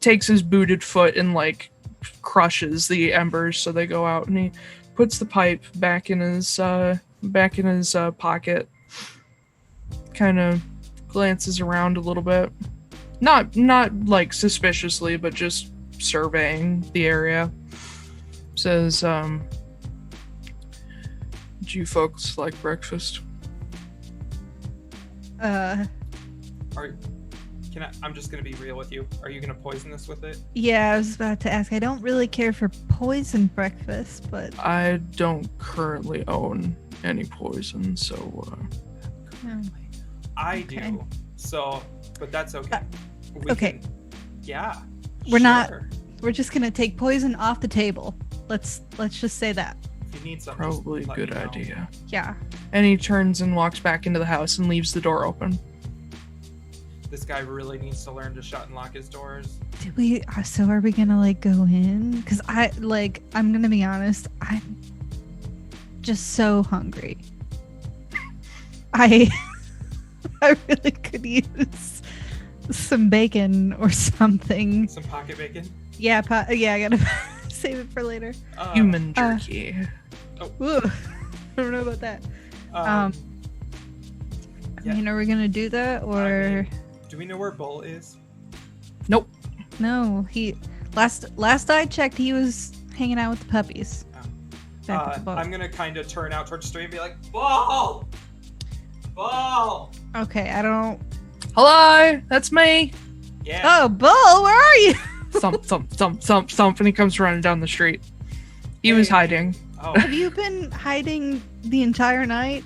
takes his booted foot and like crushes the embers so they go out, and he puts the pipe back in his pocket, kind of glances around a little bit, not like suspiciously, but just surveying the area. Says, do you folks like breakfast? I'm just gonna be real with you. Are you gonna poison us with it? Yeah, I was about to ask. I don't really care for poison breakfast, but I don't currently own any poison, so I Okay. do. So, but that's okay. We okay. can- yeah. We're not- sure. we're just gonna take poison off the table. Let's just say that. If you need something, probably a just good let me know. idea. Yeah. And he turns and walks back into the house and leaves the door open. This guy really needs to learn to shut and lock his doors. Did we? So are we gonna like go in? Cause I'm gonna be honest. I'm just so hungry. I really could use some bacon or something. Some pocket bacon. Yeah, I gotta save it for later. Human jerky. Ooh, I don't know about that. yeah. I mean, are we gonna do that or I mean, do we know where Bull is? Nope. no? He last I checked, he was hanging out with the puppies. Back at the boat. I'm gonna kind of turn out towards the street and be like, Bull! Bull! Okay, I don't. Hello, that's me. Yeah. Oh, Bull, where are you? Thump, thump, thump, thump, thump, and he comes running down the street. He was Hey. hiding. Oh, Have you been hiding the entire night?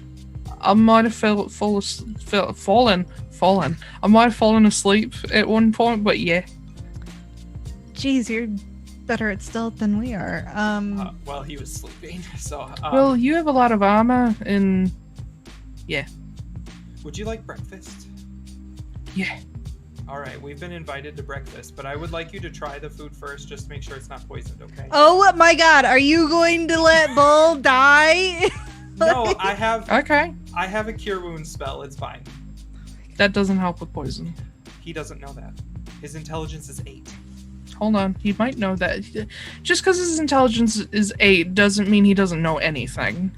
I might have fallen. I might have fallen asleep at one point, but yeah. Jeez, you're better at stealth than we are. well, he was sleeping, so. Well, you have a lot of armor, and yeah. Would you like breakfast? Yeah. All right, we've been invited to breakfast, but I would like you to try the food first, just to make sure it's not poisoned. Okay? Oh my God, are you going to let Bull die? No, I have Okay. a cure wounds spell. It's fine. That doesn't help with poison. He doesn't know that. His intelligence is 8. Hold on. He might know that. Just because his intelligence is 8 doesn't mean he doesn't know anything.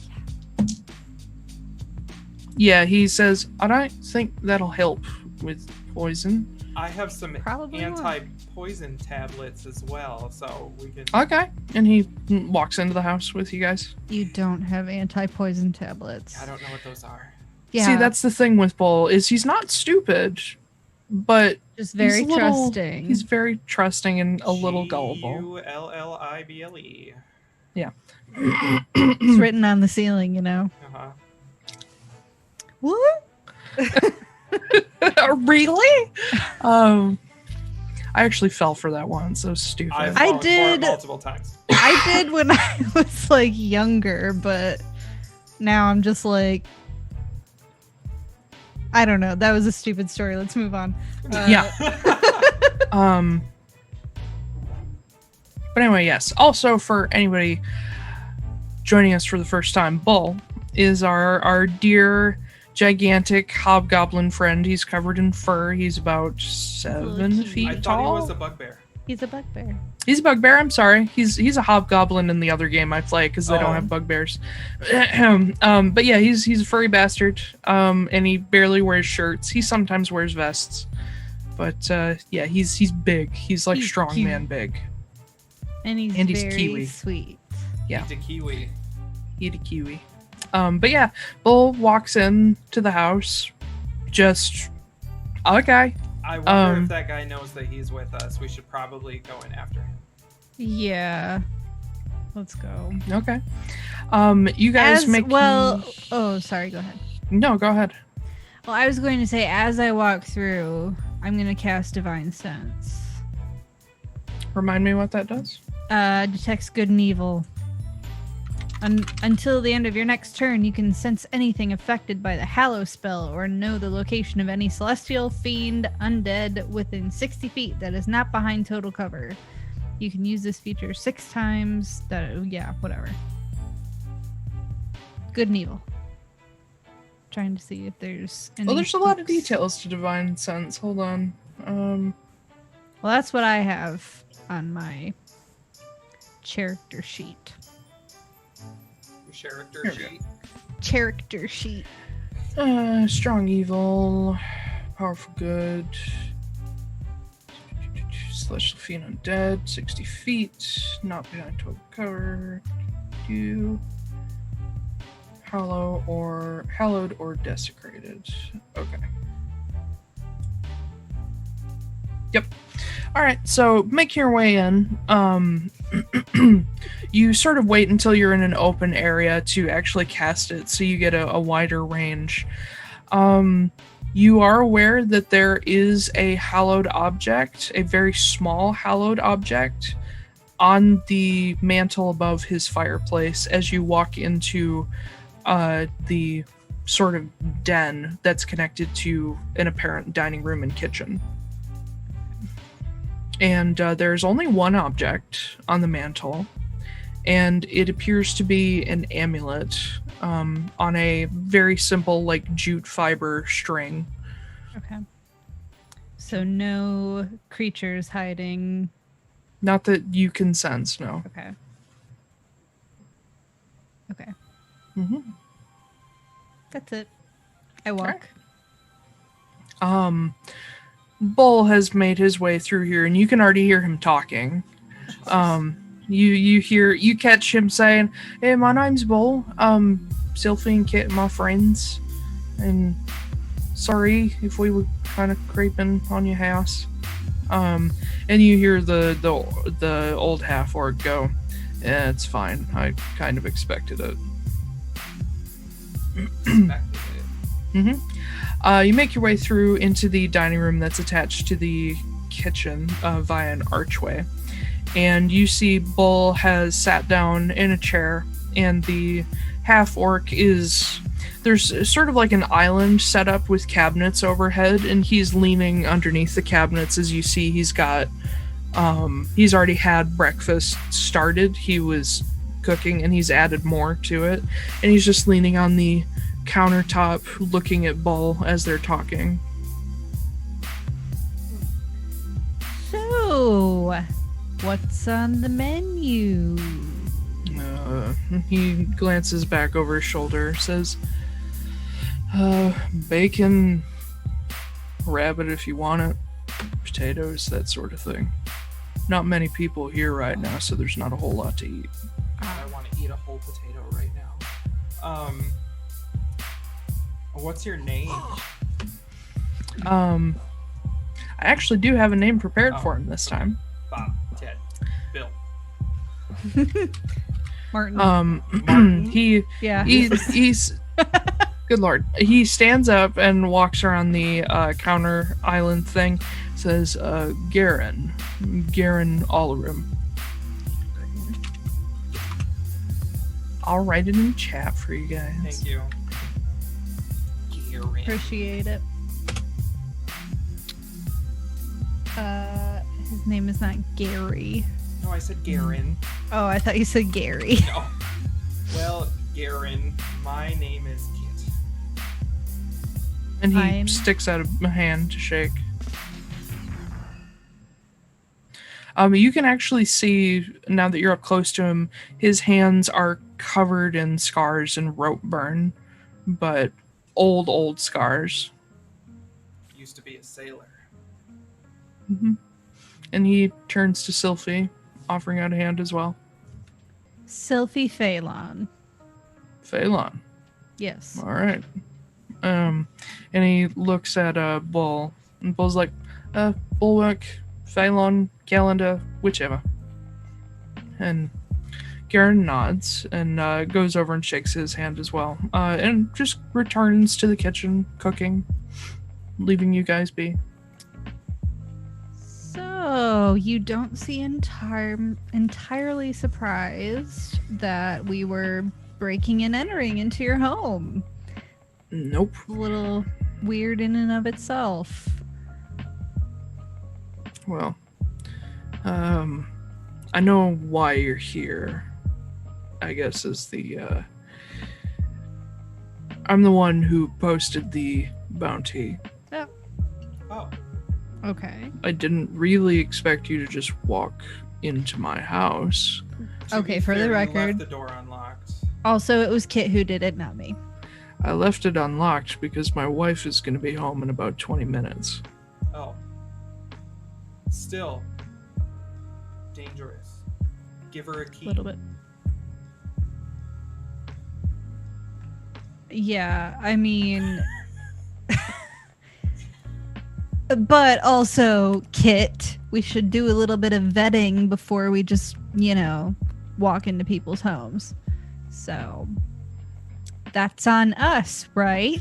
Yeah, he says, I don't think that'll help with poison. I have some Probably not. anti-poison tablets as well, so we can. Okay. And he walks into the house with you guys. You don't have anti-poison tablets. I don't know what those are. Yeah, See, that's the thing with Bull, is he's not stupid, but just very he's a little- trusting. He's very trusting and a little gullible. Gullible. Yeah. It's written on the ceiling, you know. Uh-huh. What? Really? I actually fell for that once. So stupid. I've fallen for it did- multiple times. I did when I was like younger, but now I'm just like, I don't know. That was a stupid story. Let's move on. Yeah. But anyway, yes. Also, for anybody joining us for the first time, Bull is our dear, gigantic hobgoblin friend. He's covered in fur. He's about 7 feet I tall. thought he was a bugbear. He's a bugbear. He's a bugbear. I'm sorry. He's a hobgoblin in the other game I play because they Oh. don't have bugbears. But yeah, he's a furry bastard. And he barely wears shirts. He sometimes wears vests. But yeah, he's big. He's like He's strong cute. man big. And he's very very sweet. Yeah. He's a kiwi. Eat a kiwi. But yeah, Bull walks in to the house. Just okay. I wonder if that guy knows that he's with us. We should probably go in after him. Yeah. Let's go. Okay. You guys make Oh, sorry. Go ahead. No, go ahead. Well, I was going to say, as I walk through, I'm going to cast Divine Sense. Remind me what that does. Detects good and evil. Until the end of your next turn, you can sense anything affected by the Hallow spell or know the location of any celestial, fiend, undead within 60 feet that is not behind total cover. You can use this feature 6 times. Yeah, whatever. Good and evil. Trying to see if there's any. Well, there's a lot of hooks. details to Divine Sense. Hold on. Well, that's what I have on my character sheet. Character Here we sheet. Character sheet. Strong evil, powerful good, celestial fiend undead, 60 feet, not behind total cover, hallowed or desecrated. Okay. Yep. All right. So make your way in. You sort of wait until you're in an open area to actually cast it, so you get a wider range. You are aware that there is a hallowed object, a very small hallowed object, on the mantle above his fireplace as you walk into the sort of den that's connected to an apparent dining room and kitchen. And there's only one object on the mantle, and it appears to be an amulet on a very simple, like, jute fiber string. Okay. So no creatures hiding. Not that you can sense, no. Okay. Okay. Mm-hmm. That's it. I walk. Bull has made his way through here, and you can already hear him talking. You catch him saying, "Hey, my name's Bull. Sylfie and Kit are my friends, and sorry if we were kind of creeping on your house." And you hear the old half orc go, "Yeah, it's fine. I kind of expected it." Mm-hmm. You make your way through into the dining room that's attached to the kitchen via an archway. And you see Bull has sat down in a chair, and the half-orc is... There's sort of like an island set up with cabinets overhead, and he's leaning underneath the cabinets. As you see, he's got... he's already had breakfast started. He was cooking, and he's added more to it. And he's just leaning on the countertop looking at Bull as they're talking. So, what's on the menu? He glances back over his shoulder, says, bacon, rabbit if you want it, potatoes, that sort of thing. Not many people here right now, so there's not a whole lot to eat. I want to eat a whole potato right now. What's your name? I actually do have a name prepared for him this time. Bob, Ted, Bill. Martin. Martin? He's good lord. He stands up and walks around the counter island thing, says, Garen Allarim. I'll write it in chat for you guys. Thank you. Garen. Appreciate it. His name is not Gary. No, I said Garen. Oh, I thought you said Gary. No. Well, Garen, my name is Kit. And he sticks out a hand to shake. You can actually see, now that you're up close to him, his hands are covered in scars and rope burn, but old scars. Used to be a sailor. Mm-hmm. And he turns to Sylfie, offering out a hand as well. Sylfie Phelan. Phelan. Yes. All right. And he looks at Bull, and Bull's like, Bulwark, Phelan, Calendar, whichever. And Garen nods and goes over and shakes his hand as well, and just returns to the kitchen cooking, leaving you guys be. So you don't seem entirely surprised that we were breaking and entering into your home. Nope. A little weird in and of itself. Well, I know why you're here, I guess, is I'm the one who posted the bounty. Oh. Okay. I didn't really expect you to just walk into my house. Okay, for the You record. left the door unlocked. Also, it was Kit who did it, not me. I left it unlocked because my wife is going to be home in about 20 minutes. Oh. Still. Dangerous. Give her a key. A little bit. Yeah, I mean... But also, Kit, we should do a little bit of vetting before we just, walk into people's homes. So, that's on us, right?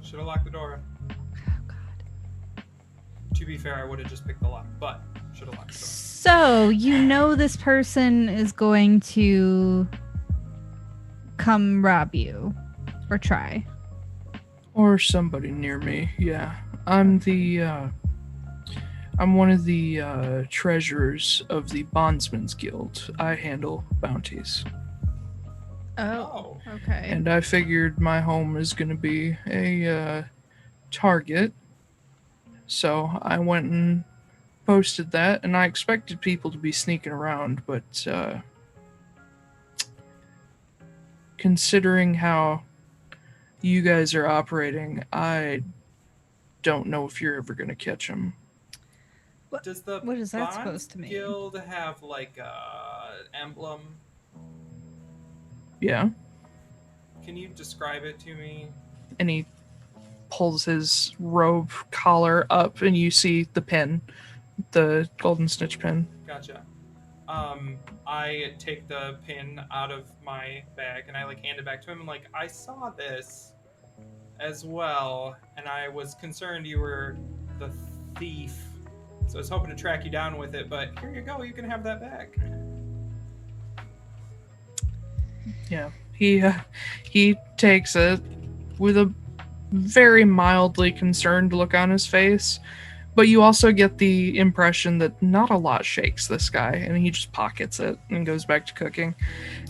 Should have locked the door. Oh, God. To be fair, I would have just picked the lock, but should have locked the door. So, this person is going to come rob you. Or try. Or somebody near me, yeah. I'm one of the treasurers of the Bondsman's Guild. I handle bounties. Oh, okay. And I figured my home is going to be a target. So I went and posted that, and I expected people to be sneaking around, but considering how you guys are operating, I don't know if you're ever going to catch them. Does the What is that Bonds supposed to mean? Guild have like a emblem? Yeah. Can you describe it to me? And he pulls his robe collar up, and you see the pin, the golden snitch pin. Gotcha. I take the pin out of my bag and I hand it back to him. I'm like, I saw this as well, and I was concerned you were the thief, so I was hoping to track you down with it. But here you go, you can have that back. Yeah, he takes it with a very mildly concerned look on his face, but you also get the impression that not a lot shakes this guy, and he just pockets it and goes back to cooking.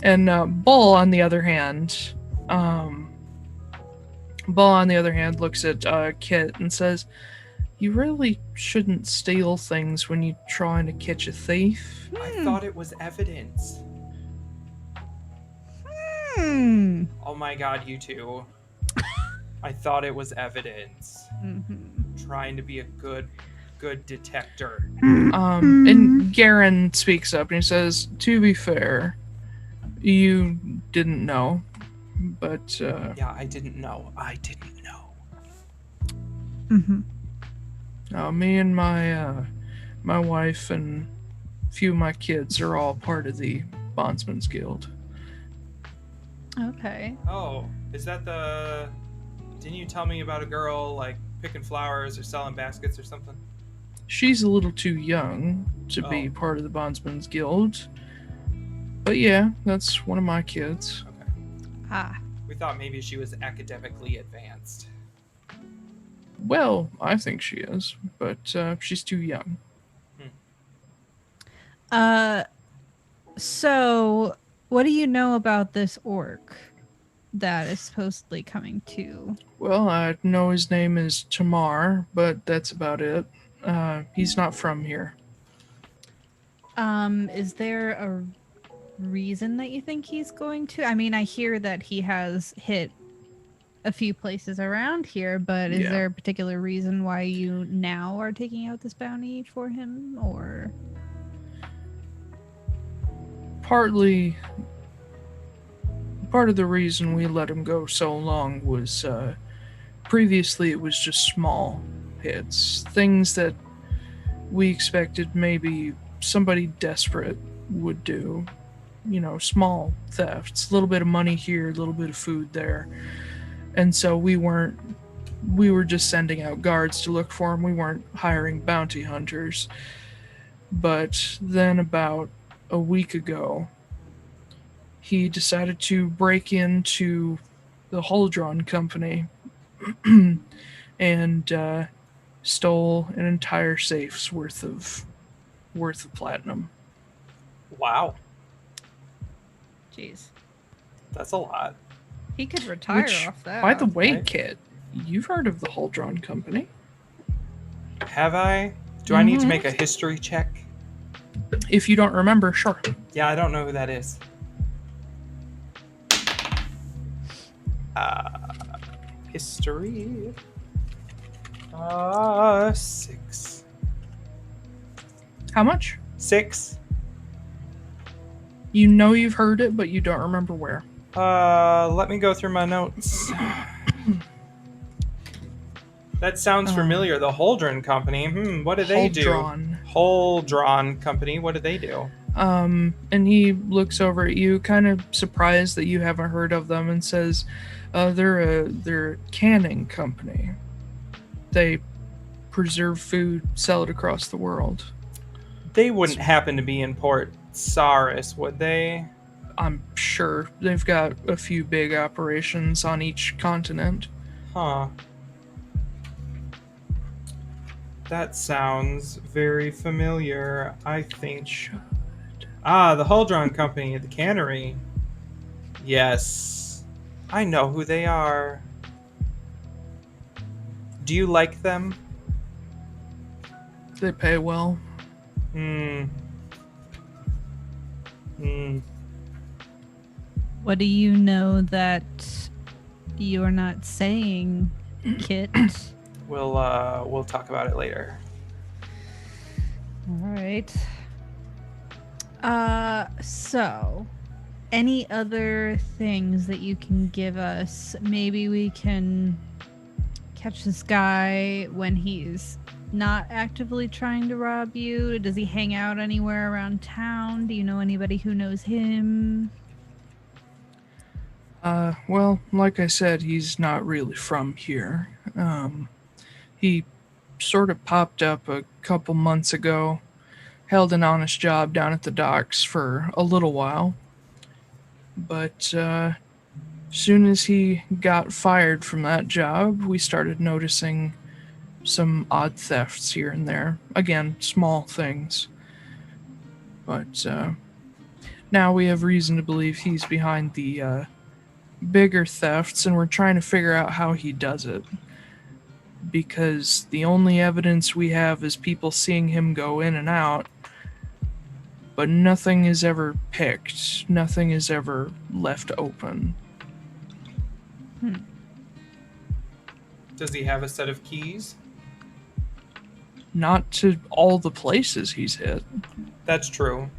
And Bull, on the other hand, looks at Kit and says, "You really shouldn't steal things when you're trying to catch a thief." I thought it was evidence. Oh my god, you two. I thought it was evidence. Mm-hmm. Trying to be a good detector. And Garen speaks up and he says, "To be fair, you didn't know, but Yeah, I didn't know. Mm-hmm. Me and my wife and a few of my kids are all part of the Bondsman's Guild." Okay. Oh, is that the... Didn't you tell me about a girl, picking flowers or selling baskets or something? She's a little too young to be part of the Bondsman's Guild. But yeah, that's one of my kids. Okay. Ah. We thought maybe she was academically advanced. Well, I think she is, but she's too young. So what do you know about this orc that is supposedly coming to? Well, I know his name is Tamar, but that's about it. He's not from here. Is there a reason that you think he's going to? I mean, I hear that he has hit a few places around here, but is there a particular reason why you now are taking out this bounty for him, or? Part of the reason we let him go so long was previously it was just small hits, things that we expected maybe somebody desperate would do. You know, small thefts, a little bit of money here, a little bit of food there. And so we were just sending out guards to look for him. We weren't hiring bounty hunters. But then about a week ago, he decided to break into the Huldron company and stole an entire safe's worth of platinum. Wow. Jeez. That's a lot. He could retire off that. By the way, right? Kit, you've heard of the Huldron company? Have I? Do I need to make a history check? If you don't remember, sure. Yeah, I don't know who that is. History. 6. How much? 6. You know you've heard it, but you don't remember where. Let me go through my notes. That sounds familiar. The Huldron Company. What do they do? Huldron Company. What do they do? And he looks over at you, kind of surprised that you haven't heard of them, and says, they're a canning company. They preserve food, sell it across the world. They wouldn't happen to be in Port Saris, would they? I'm sure. They've got a few big operations on each continent. Huh. That sounds very familiar, I think. The Huldron Company, the cannery. Yes. I know who they are. Do you like them? They pay well. What do you know that you're not saying, Kit? We'll talk about it later. All right. So, any other things that you can give us? Maybe we can catch this guy when he's not actively trying to rob you. Does he hang out anywhere around town? Do you know anybody who knows him? Well, like I said, he's not really from here. He sort of popped up a couple months ago, held an honest job down at the docks for a little while. But, soon as he got fired from that job, we started noticing some odd thefts here and there. Again, small things. But, now we have reason to believe he's behind the, bigger thefts, and we're trying to figure out how he does it. Because the only evidence we have is people seeing him go in and out, but nothing is ever picked. Nothing is ever left open. Does he have a set of keys? Not to all the places he's hit. That's true.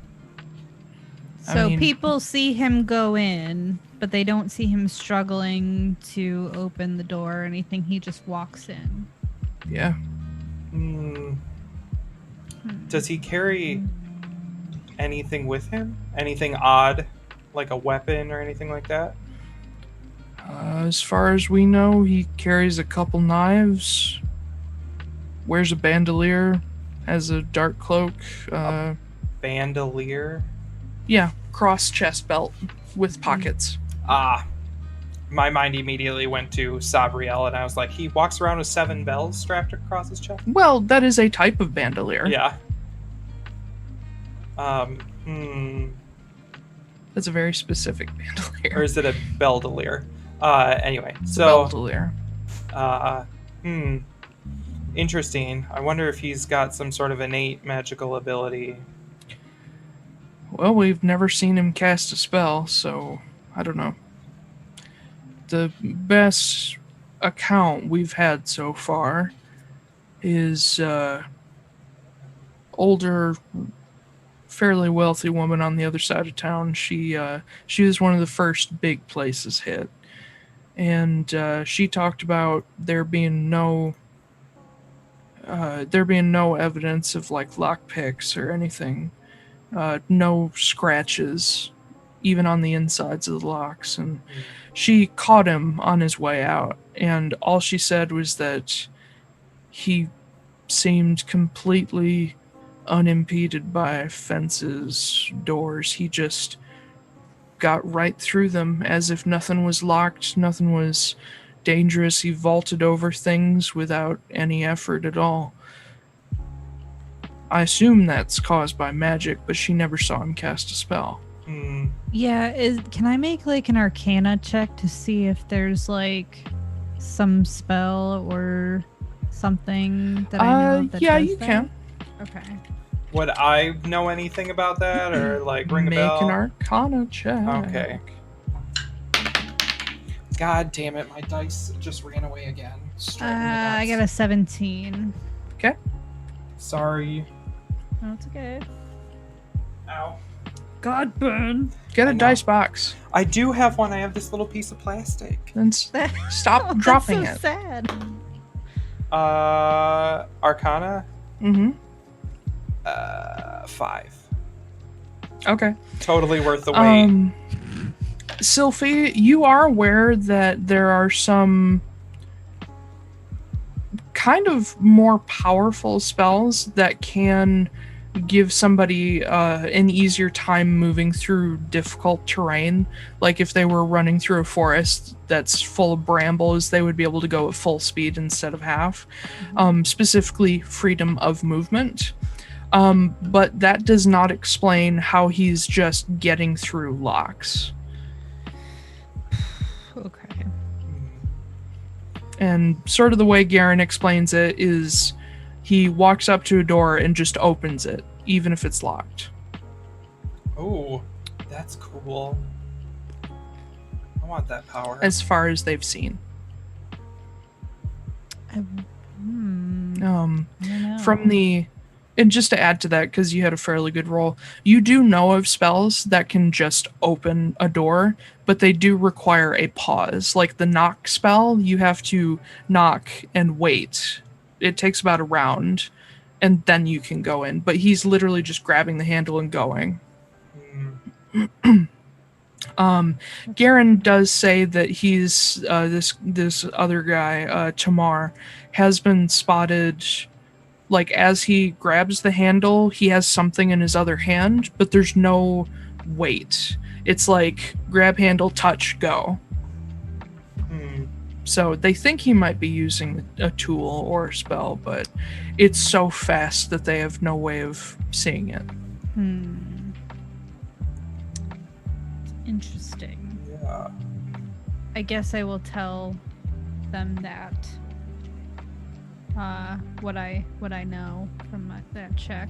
So I mean, people see him go in, but they don't see him struggling to open the door or anything. He just walks in. Yeah. Does he carry anything with him? Anything odd? Like a weapon or anything like that? As far as we know, he carries a couple knives, wears a bandolier, has a dark cloak. Bandolier? Yeah, cross chest belt with pockets. My mind immediately went to Sabriel, and I was like, he walks around with 7 bells strapped across his chest? Well, that is a type of bandolier. Yeah. That's a very specific bandolier. Or is it a beldelier? Anyway, It's so... a bandolier. Interesting. I wonder if he's got some sort of innate magical ability. Well, we've never seen him cast a spell, so I don't know. The best account we've had so far is older, fairly wealthy woman on the other side of town. She was one of the first big places hit, and she talked about there being no evidence of like lockpicks or anything, no scratches, even on the insides of the locks. And she caught him on his way out, and all she said was that he seemed completely unimpeded by fences, doors. He just got right through them as if nothing was locked, nothing was dangerous. He vaulted over things without any effort at all. I assume that's caused by magic, but she never saw him cast a spell. Yeah, can I make like an Arcana check to see if there's like some spell or something that I know that yeah, does you that? can. Okay. Would I know anything about that, or like ring a bell? Make an Arcana check. Okay. God damn it, my dice just ran away again. I got a 17. Okay. Sorry. No, it's okay. Ow. God burn. Get I a know. dice box. I do have one. I have this little piece of plastic. Then stop dropping That's it. so sad. Arcana? Mm-hmm. 5. Okay. Totally worth the wait. Sylfie, you are aware that there are some kind of more powerful spells that can give somebody an easier time moving through difficult terrain. Like if they were running through a forest that's full of brambles, they would be able to go at full speed instead of half. Specifically, freedom of movement. But that does not explain how he's just getting through locks. Okay. And sort of the way Garen explains it is he walks up to a door and just opens it, even if it's locked. Oh, that's cool. I want that power. As far as they've seen. I don't know. And just to add to that, because you had a fairly good roll, you do know of spells that can just open a door, but they do require a pause. Like the knock spell, you have to knock and wait. It takes about a round, and then you can go in. But he's literally just grabbing the handle and going. Garen does say that he's this other guy, Tamar, has been spotted. Like, as he grabs the handle, he has something in his other hand, but there's no weight. It's like, grab handle, touch, go. So they think he might be using a tool or a spell, but it's so fast that they have no way of seeing it. Interesting. Yeah. I guess I will tell them that. What I know from that check.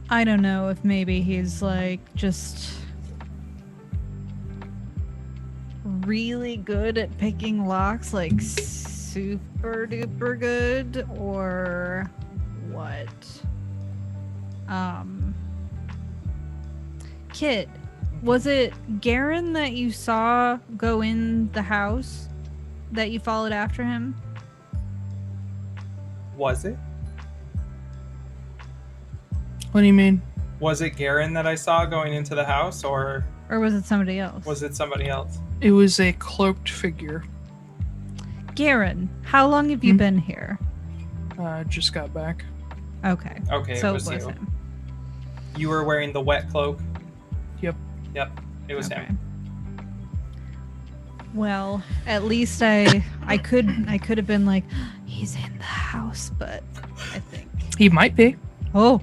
I don't know if maybe he's like just really good at picking locks, like super duper good, or what. Kit, was it Garen that you saw go in the house? That you followed after him? Was it? What do you mean? Was it Garen that I saw going into the house, or Or was it somebody else? was it somebody else? It was a cloaked figure. Garen, how long have you been here? Just got back. Okay. Okay, So it was you. him. You were wearing the wet cloak? Yep. Yep, it was him. Well, at least I could have been like, he's in the house, but I think He might be. oh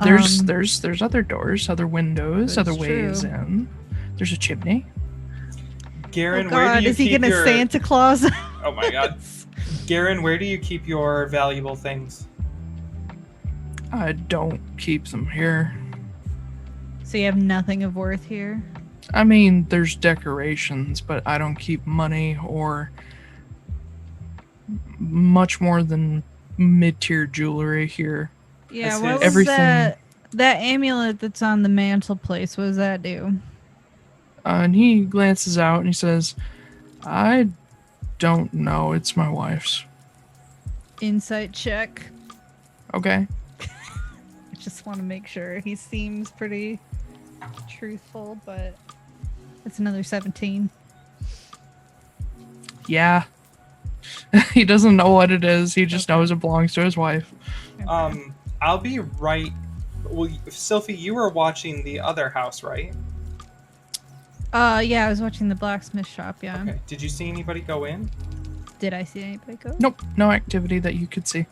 There's other doors, other windows, That's other ways true. in. There's a chimney. Garen, oh where God, do you is he keep gonna your... Santa Claus? Oh my god. Garen, where do you keep your valuable things? I don't keep them here. So you have nothing of worth here? I mean, there's decorations, but I don't keep money or much more than mid-tier jewelry here. Yeah, This what is- was Everything- that amulet that's on the mantelpiece? What does that do? And he glances out and he says, I don't know. It's my wife's. Insight check. Okay. I just want to make sure. He seems pretty truthful, but it's another 17. Yeah. He doesn't know what it is. He just knows it belongs to his wife. Okay. I'll be right... Well, Sylfie, you were watching the other house, right? Yeah, I was watching the blacksmith shop, yeah. Okay. Did you see anybody go in? Did I see anybody go? Nope. No activity that you could see.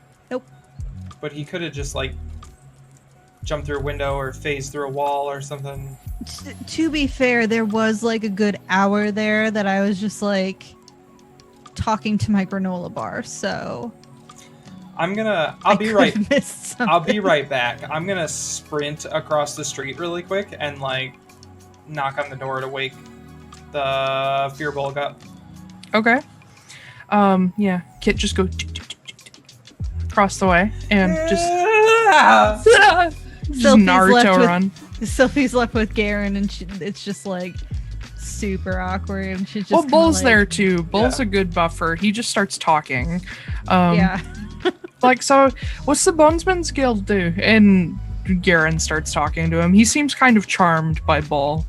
But he could have just, like, jumped through a window or phased through a wall or something. To be fair, there was like a good hour there that I was just like talking to my granola bar, so I'll be right missed I'll be something. right back. I'm gonna sprint across the street really quick and like knock on the door to wake the Fearbulk up. Okay. Yeah. Kit just go across the way and just Sylphie's Naruto left with- run. Sophie's left with Garen, and it's just like super awkward. And she's just Well, kinda Bull's like, there too. Bull's Yeah. a good buffer. He just starts talking. Yeah. Like, so what's the Bonesman's Guild do? And Garen starts talking to him. He seems kind of charmed by Bull.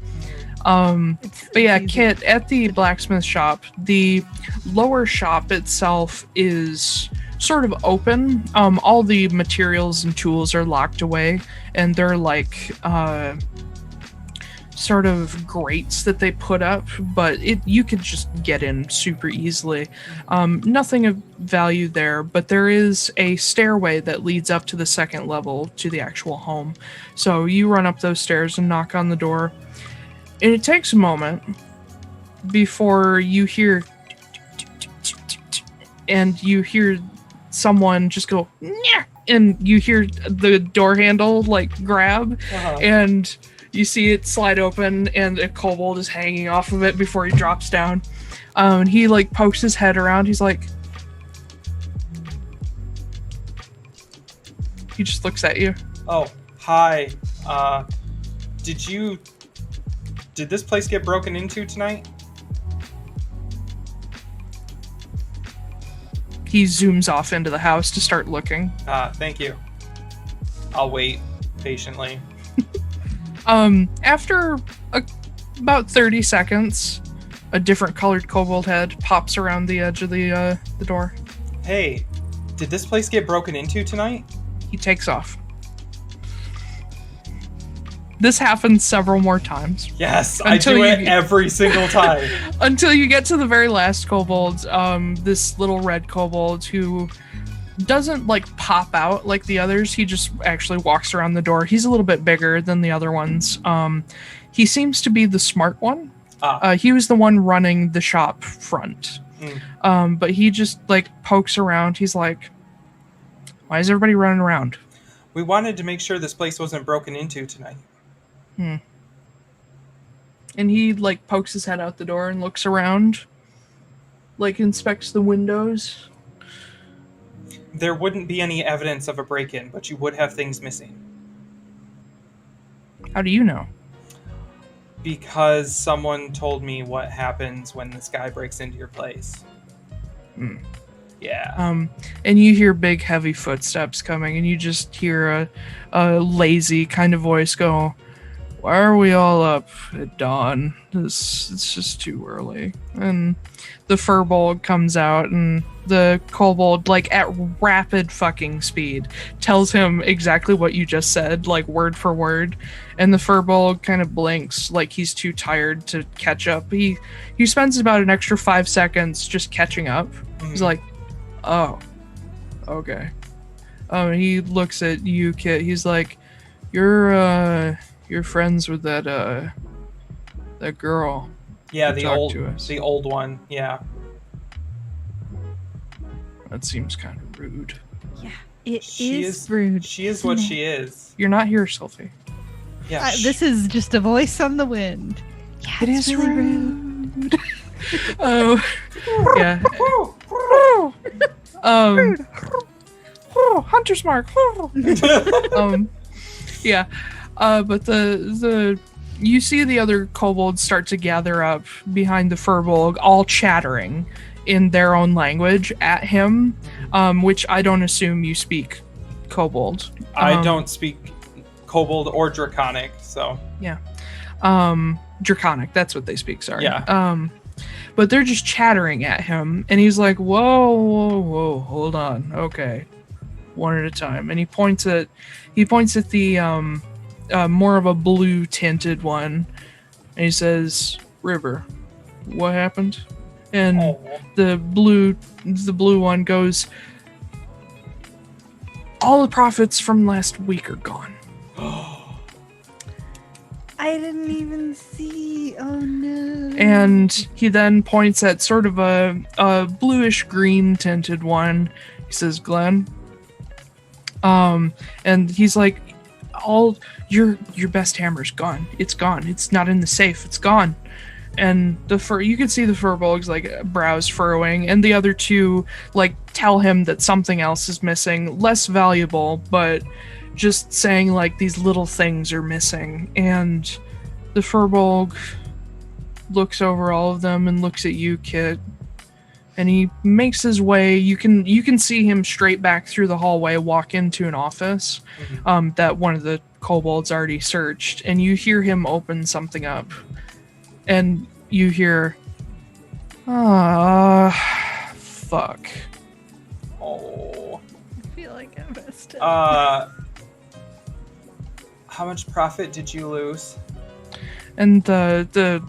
But yeah, It's easy. Kit, at the blacksmith shop, the lower shop itself is sort of open. All the materials and tools are locked away, and they're like sort of grates that they put up, but you could just get in super easily. Nothing of value there, but there is a stairway that leads up to the second level to the actual home. So you run up those stairs and knock on the door, and it takes a moment before you hear, and you hear someone just go, "Nyah!" and you hear the door handle like grab, and you see it slide open, and a kobold is hanging off of it before he drops down. And he like pokes his head around. He's like, he just looks at you. Oh, hi. Did this place get broken into tonight? He zooms off into the house to start looking. Thank you. I'll wait patiently. After about 30 seconds, a different colored kobold head pops around the edge of the door. Hey, did this place get broken into tonight? He takes off. This happens several more times. Yes, Until I do you- it every single time. Until you get to the very last kobold, this little red kobold who doesn't like pop out like the others. He just actually walks around the door. He's a little bit bigger than the other ones. He seems to be the smart one. He was the one running the shop front. But he just like pokes around. He's like, why is everybody running around? We wanted to make sure this place wasn't broken into tonight. And he like pokes his head out the door and looks around, like inspects the windows. There wouldn't be any evidence of a break-in, but you would have things missing. How do you know? Because someone told me what happens when this guy breaks into your place. Yeah. And you hear big heavy footsteps coming, and you just hear a lazy kind of voice go, why are we all up at dawn? It's just too early. And the Furbolg comes out, and the kobold, like at rapid fucking speed, tells him exactly what you just said, like word for word. And the Furbolg kind of blinks, like he's too tired to catch up. He spends about an extra 5 seconds just catching up. He's like, oh, okay. He looks at you, Kit. He's like, you're friends with that girl. Yeah, who the old one. Yeah. That seems kind of rude. Yeah, she is rude. She is what she is. You're not here, Sylfie. Yeah. This is just a voice on the wind. Yeah, It it's is really rude. Oh, yeah. Rude. Hunter's mark. Yeah. But the you see the other kobolds start to gather up behind the Furbolg, all chattering in their own language at him, which I don't assume you speak kobold. I don't speak kobold or draconic, so yeah. Draconic, that's what they speak, sorry. Yeah. But they're just chattering at him, and he's like, whoa, hold on, okay, one at a time. And he points at the more of a blue tinted one, and he says, River, what happened? And the blue one goes, all the profits from last week are gone. I didn't even see. Oh no. And he then points at sort of a bluish green tinted one. He says, Glenn. And he's like, all your best hammer's gone. It's gone. It's not in the safe. It's gone. And you can see the Furbolg's like brows furrowing, and the other two like tell him that something else is missing, less valuable, but just saying like these little things are missing. And the Furbolg looks over all of them and looks at you, Kit, and he makes his way. You can see him straight back through the hallway, walk into an office that one of the kobolds already searched, and you hear him open something up. And you hear, fuck. Oh. I feel like I messed up. How much profit did you lose? And the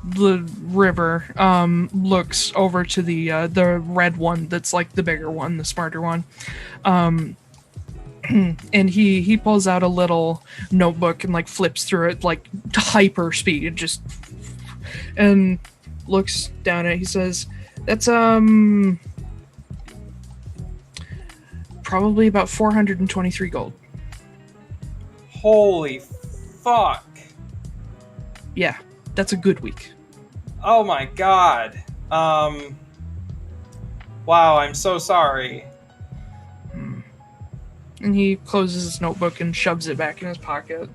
river looks over to the red one that's like the bigger one, the smarter one. And he pulls out a little notebook and like flips through it like hyper speed, just, and looks down at it. He says, that's probably about 423 gold. Holy fuck. Yeah, that's a good week. Oh my god. Wow, I'm so sorry. And he closes his notebook and shoves it back in his pocket.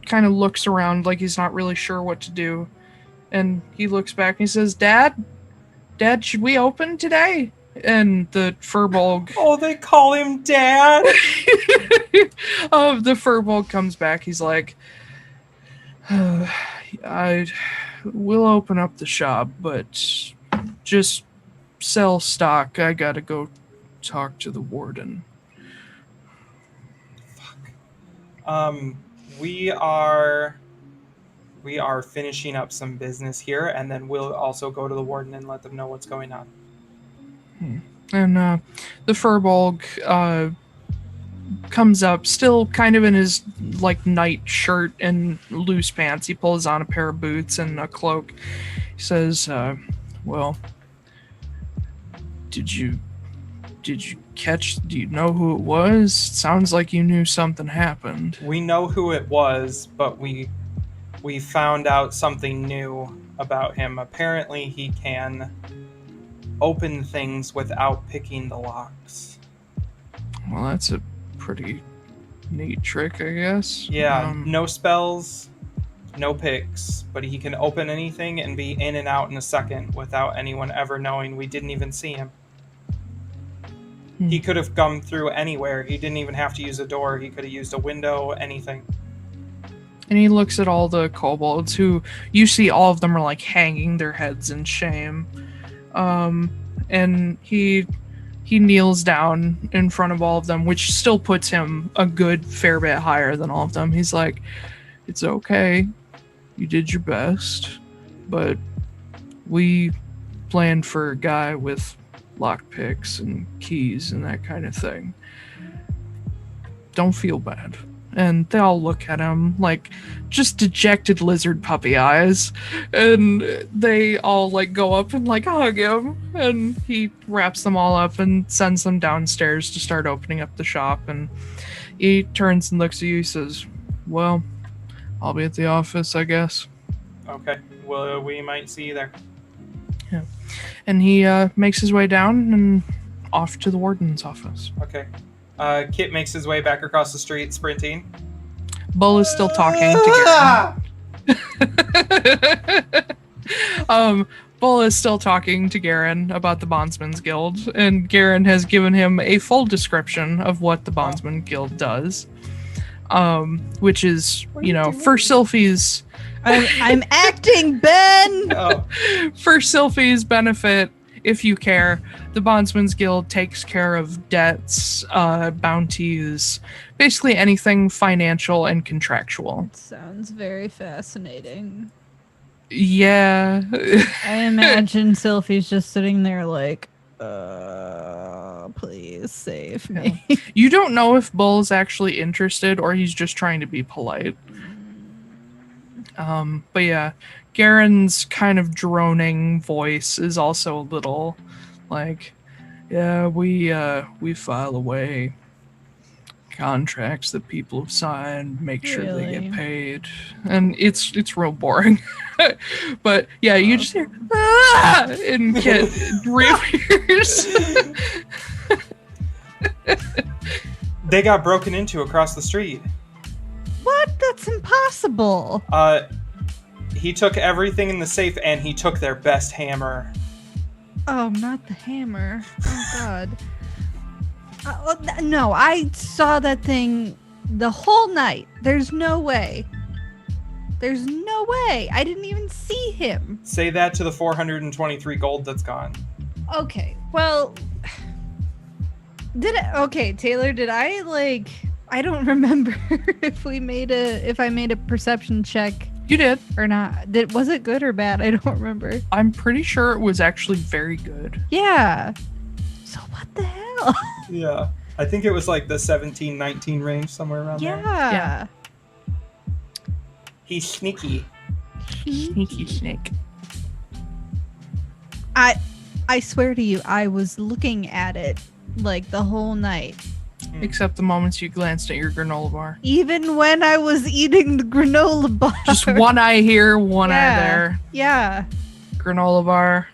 Kind of looks around like he's not really sure what to do. And he looks back and he says, Dad, should we open today? And the Furbolg... Oh, they call him Dad? The Furbolg comes back. He's like, I will open up the shop, but just sell stock. I gotta go talk to the warden. We are finishing up some business here, and then we'll also go to the warden and let them know what's going on. And the Furbolg comes up, still kind of in his like night shirt and loose pants. He pulls on a pair of boots and a cloak. He says, well, do you know who it was? Sounds like you knew something happened. We know who it was, but we found out something new about him. Apparently he can open things without picking the locks. Well, that's a pretty neat trick, I guess. Yeah, no spells, no picks, but he can open anything and be in and out in a second without anyone ever knowing we didn't even see him. He could have come through anywhere. He didn't even have to use a door. He could have used a window, anything. And he looks at all the kobolds who you see all of them are like hanging their heads in shame. And he kneels down in front of all of them, which still puts him a good fair bit higher than all of them. He's like, it's okay. You did your best. But we planned for a guy with lockpicks and keys and that kind of thing. Don't feel bad. And they all look at him like just dejected lizard puppy eyes. And they all like go up and like hug him. And he wraps them all up and sends them downstairs to start opening up the shop. And he turns and looks at you. He says, well, I'll be at the office, I guess. Okay. Well, we might see you there. Yeah. And he makes his way down and off to the warden's office. Okay. Kit makes his way back across the street, sprinting. Bull is still talking to Garen. Bull is still talking to Garen about the Bondsman's Guild, and Garen has given him a full description of what the Bondsman Guild does. Which is, for Sylfie's... I'm acting, Ben! Oh. For Sylfie's benefit, if you care, the Bondsman's Guild takes care of debts, bounties, basically anything financial and contractual. It sounds very fascinating. Yeah. I imagine Sylphie's just sitting there like, please save me. Yeah. You don't know if Bull's actually interested or he's just trying to be polite. But yeah, Garen's kind of droning voice is also a little like, yeah, we file away contracts that people have signed, make sure they get paid, and it's real boring. But yeah, you just hear and Kit reappears. They got broken into across the street. What? That's impossible. He took everything in the safe and he took their best hammer. Oh, not the hammer. Oh, God. No, I saw that thing the whole night. There's no way. There's no way. I didn't even see him. Say that to the 423 gold that's gone. Okay, well... Okay, Taiylor, did I, I don't remember if I made a perception check. You did. Or not. Was it good or bad? I don't remember. I'm pretty sure it was actually very good. Yeah. So what the hell? Yeah. I think it was like the 17-19 range, somewhere around there. Yeah. He's sneaky. Sneaky snake. I swear to you, I was looking at it the whole night. Except the moments you glanced at your granola bar. Even when I was eating the granola bar. Just one eye here, one eye there. Yeah. Granola bar.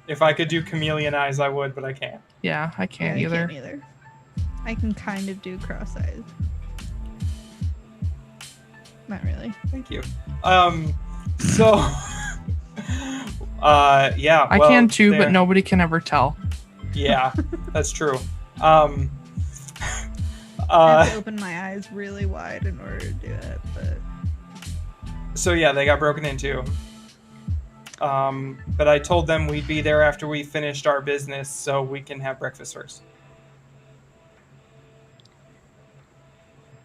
If I could do chameleon eyes, I would, but I can't. Yeah, I can't either. I can't either. I can kind of do cross eyes. Not really. Thank you. So... yeah. I can too, but nobody can ever tell. Yeah, that's true. I have to open my eyes really wide in order to do it, but... So yeah, they got broken into. But I told them we'd be there after we finished our business so we can have breakfast first.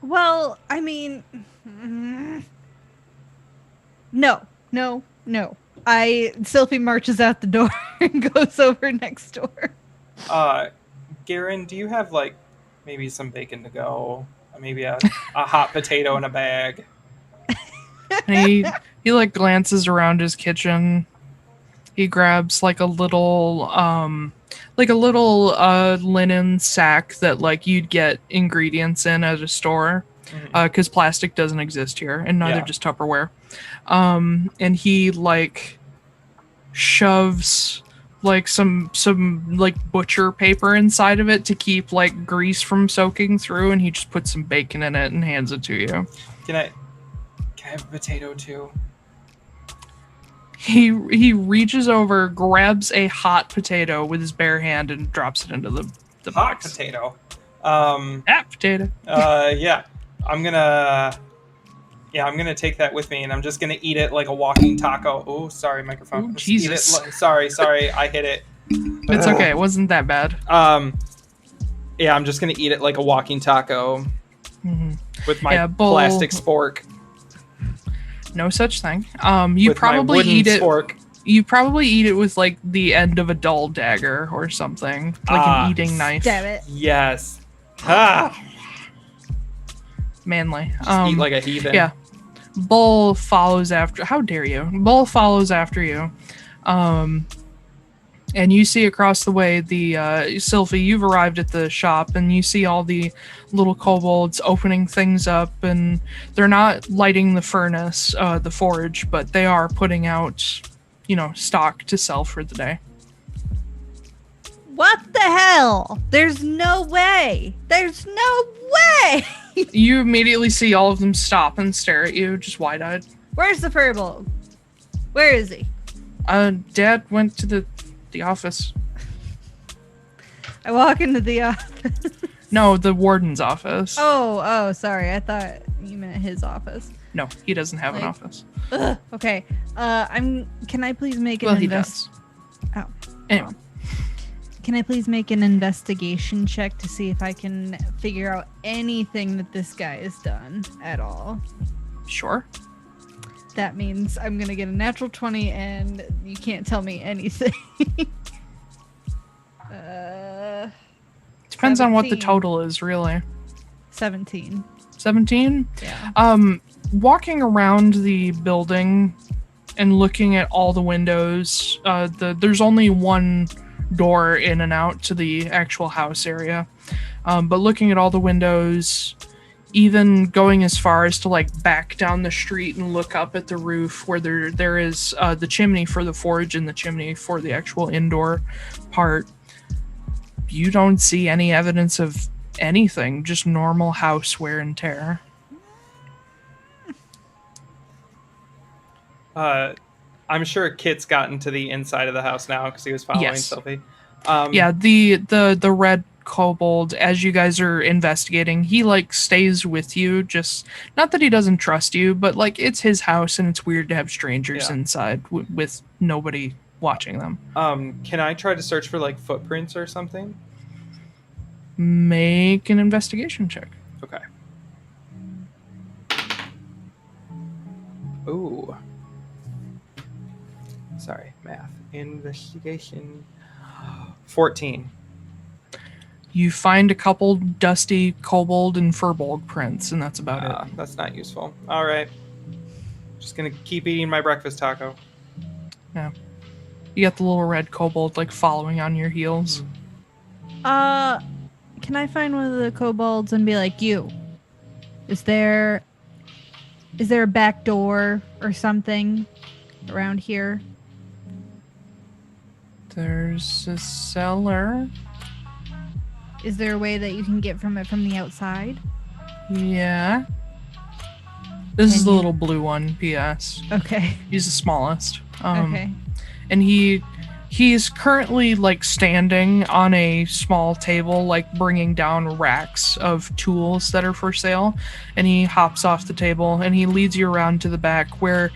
Well, I mean... No. Sylphie marches out the door and goes over next door. Garen, do you have maybe some bacon to go? Maybe a hot potato in a bag? And he glances around his kitchen. He grabs a little linen sack that you'd get ingredients in at a store, because plastic doesn't exist here, and neither does Tupperware. And he shoves some butcher paper inside of it to keep grease from soaking through, and he just puts some bacon in it and hands it to you. Can I have a potato too? He reaches over, grabs a hot potato with his bare hand, and drops it into the hot box. Potato. Hot potato. Yeah. I'm gonna Yeah, I'm gonna take that with me, and I'm just gonna eat it like a walking taco. Oh, sorry, microphone. Ooh, Just Jesus. Eat it sorry, I hit it. It's okay. It wasn't that bad. Yeah, I'm just gonna eat it like a walking taco with my plastic spork. No such thing. You with probably my wooden eat it. Spork. You probably eat it with like the end of a dull dagger or something, like an eating knife. Damn it. Yes. Ah. Manly. Just eat like a heathen. Yeah. Bull follows after. How dare you? Bull follows after you. And you see across the way the Sylfie, you've arrived at the shop, and you see all the little kobolds opening things up, and they're not lighting the furnace, the forge, but they are putting out, stock to sell for the day. What the hell? There's no way. There's no way. You immediately see all of them stop and stare at you, just wide-eyed. Where's the furbolg? Where is he? Dad went to the office. I walk into the office. No, the warden's office. Oh, sorry. I thought you meant his office. No, he doesn't have an office. Okay. Can I please make an Well, he does. Oh. Anyway. Can I please make an investigation check to see if I can figure out anything that this guy has done at all? Sure. That means I'm gonna get a natural 20 and you can't tell me anything. Depends on what the 17. total is, really. 17. 17? Yeah. Walking around the building and looking at all the windows, there's only one door in and out to the actual house area. But looking at all the windows, even going as far as to back down the street and look up at the roof where there is the chimney for the forge and the chimney for the actual indoor part, you don't see any evidence of anything, just normal house wear and tear. I'm sure Kit's gotten to the inside of the house now because he was following Sylfie. Yeah, the red kobold, as you guys are investigating, he stays with you, just not that he doesn't trust you, but it's his house and it's weird to have strangers inside with nobody watching them. Can I try to search for footprints or something? Make an investigation check. Okay. Ooh. Sorry, math. Investigation. 14. You find a couple dusty kobold and furbolg prints, and that's about it. That's not useful. All right. Just gonna keep eating my breakfast taco. Yeah. You got the little red kobold following on your heels. Can I find one of the kobolds and be like, you? Is there a back door or something around here? There's a cellar. Is there a way that you can get from it from the outside? Yeah. This is the little blue one, P.S. Okay. He's the smallest. Okay. And he's currently standing on a small table, bringing down racks of tools that are for sale. And he hops off the table and he leads you around to the back where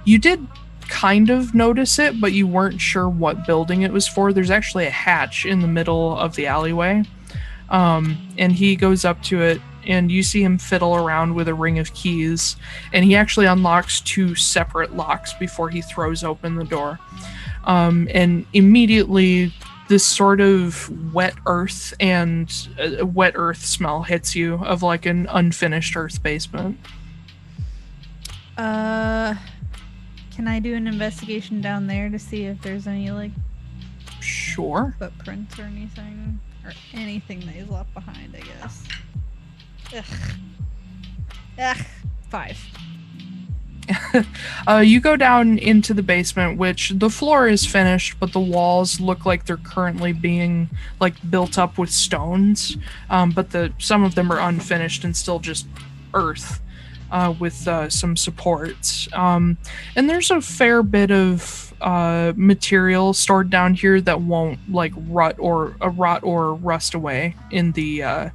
you did kind of notice it, but you weren't sure what building it was for. There's actually a hatch in the middle of the alleyway. And he goes up to it and you see him fiddle around with a ring of keys, and he actually unlocks 2 separate locks before he throws open the door. And immediately this sort of wet earth smell hits you of an unfinished earth basement. Can I do an investigation down there to see if there's any Sure. footprints or anything? Or anything that he's left behind, I guess. Ugh. 5. You go down into the basement, which the floor is finished, but the walls look like they're currently being built up with stones. But some of them are unfinished and still just earth with some supports. And there's a fair bit of material stored down here that won't rot or rust away in the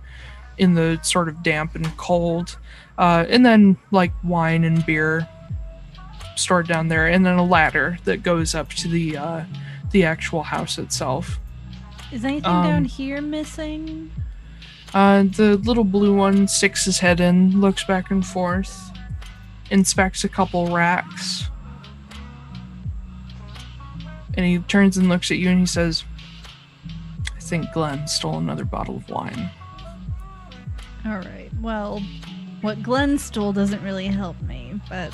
in the sort of damp and cold. And then like wine and beer stored down there, and then a ladder that goes up to the actual house itself. Is anything down here missing? The little blue one sticks his head in, looks back and forth, inspects a couple racks, and he turns and looks at you and he says, I think Glenn stole another bottle of wine. All right. Well, what Glenn stole doesn't really help me, but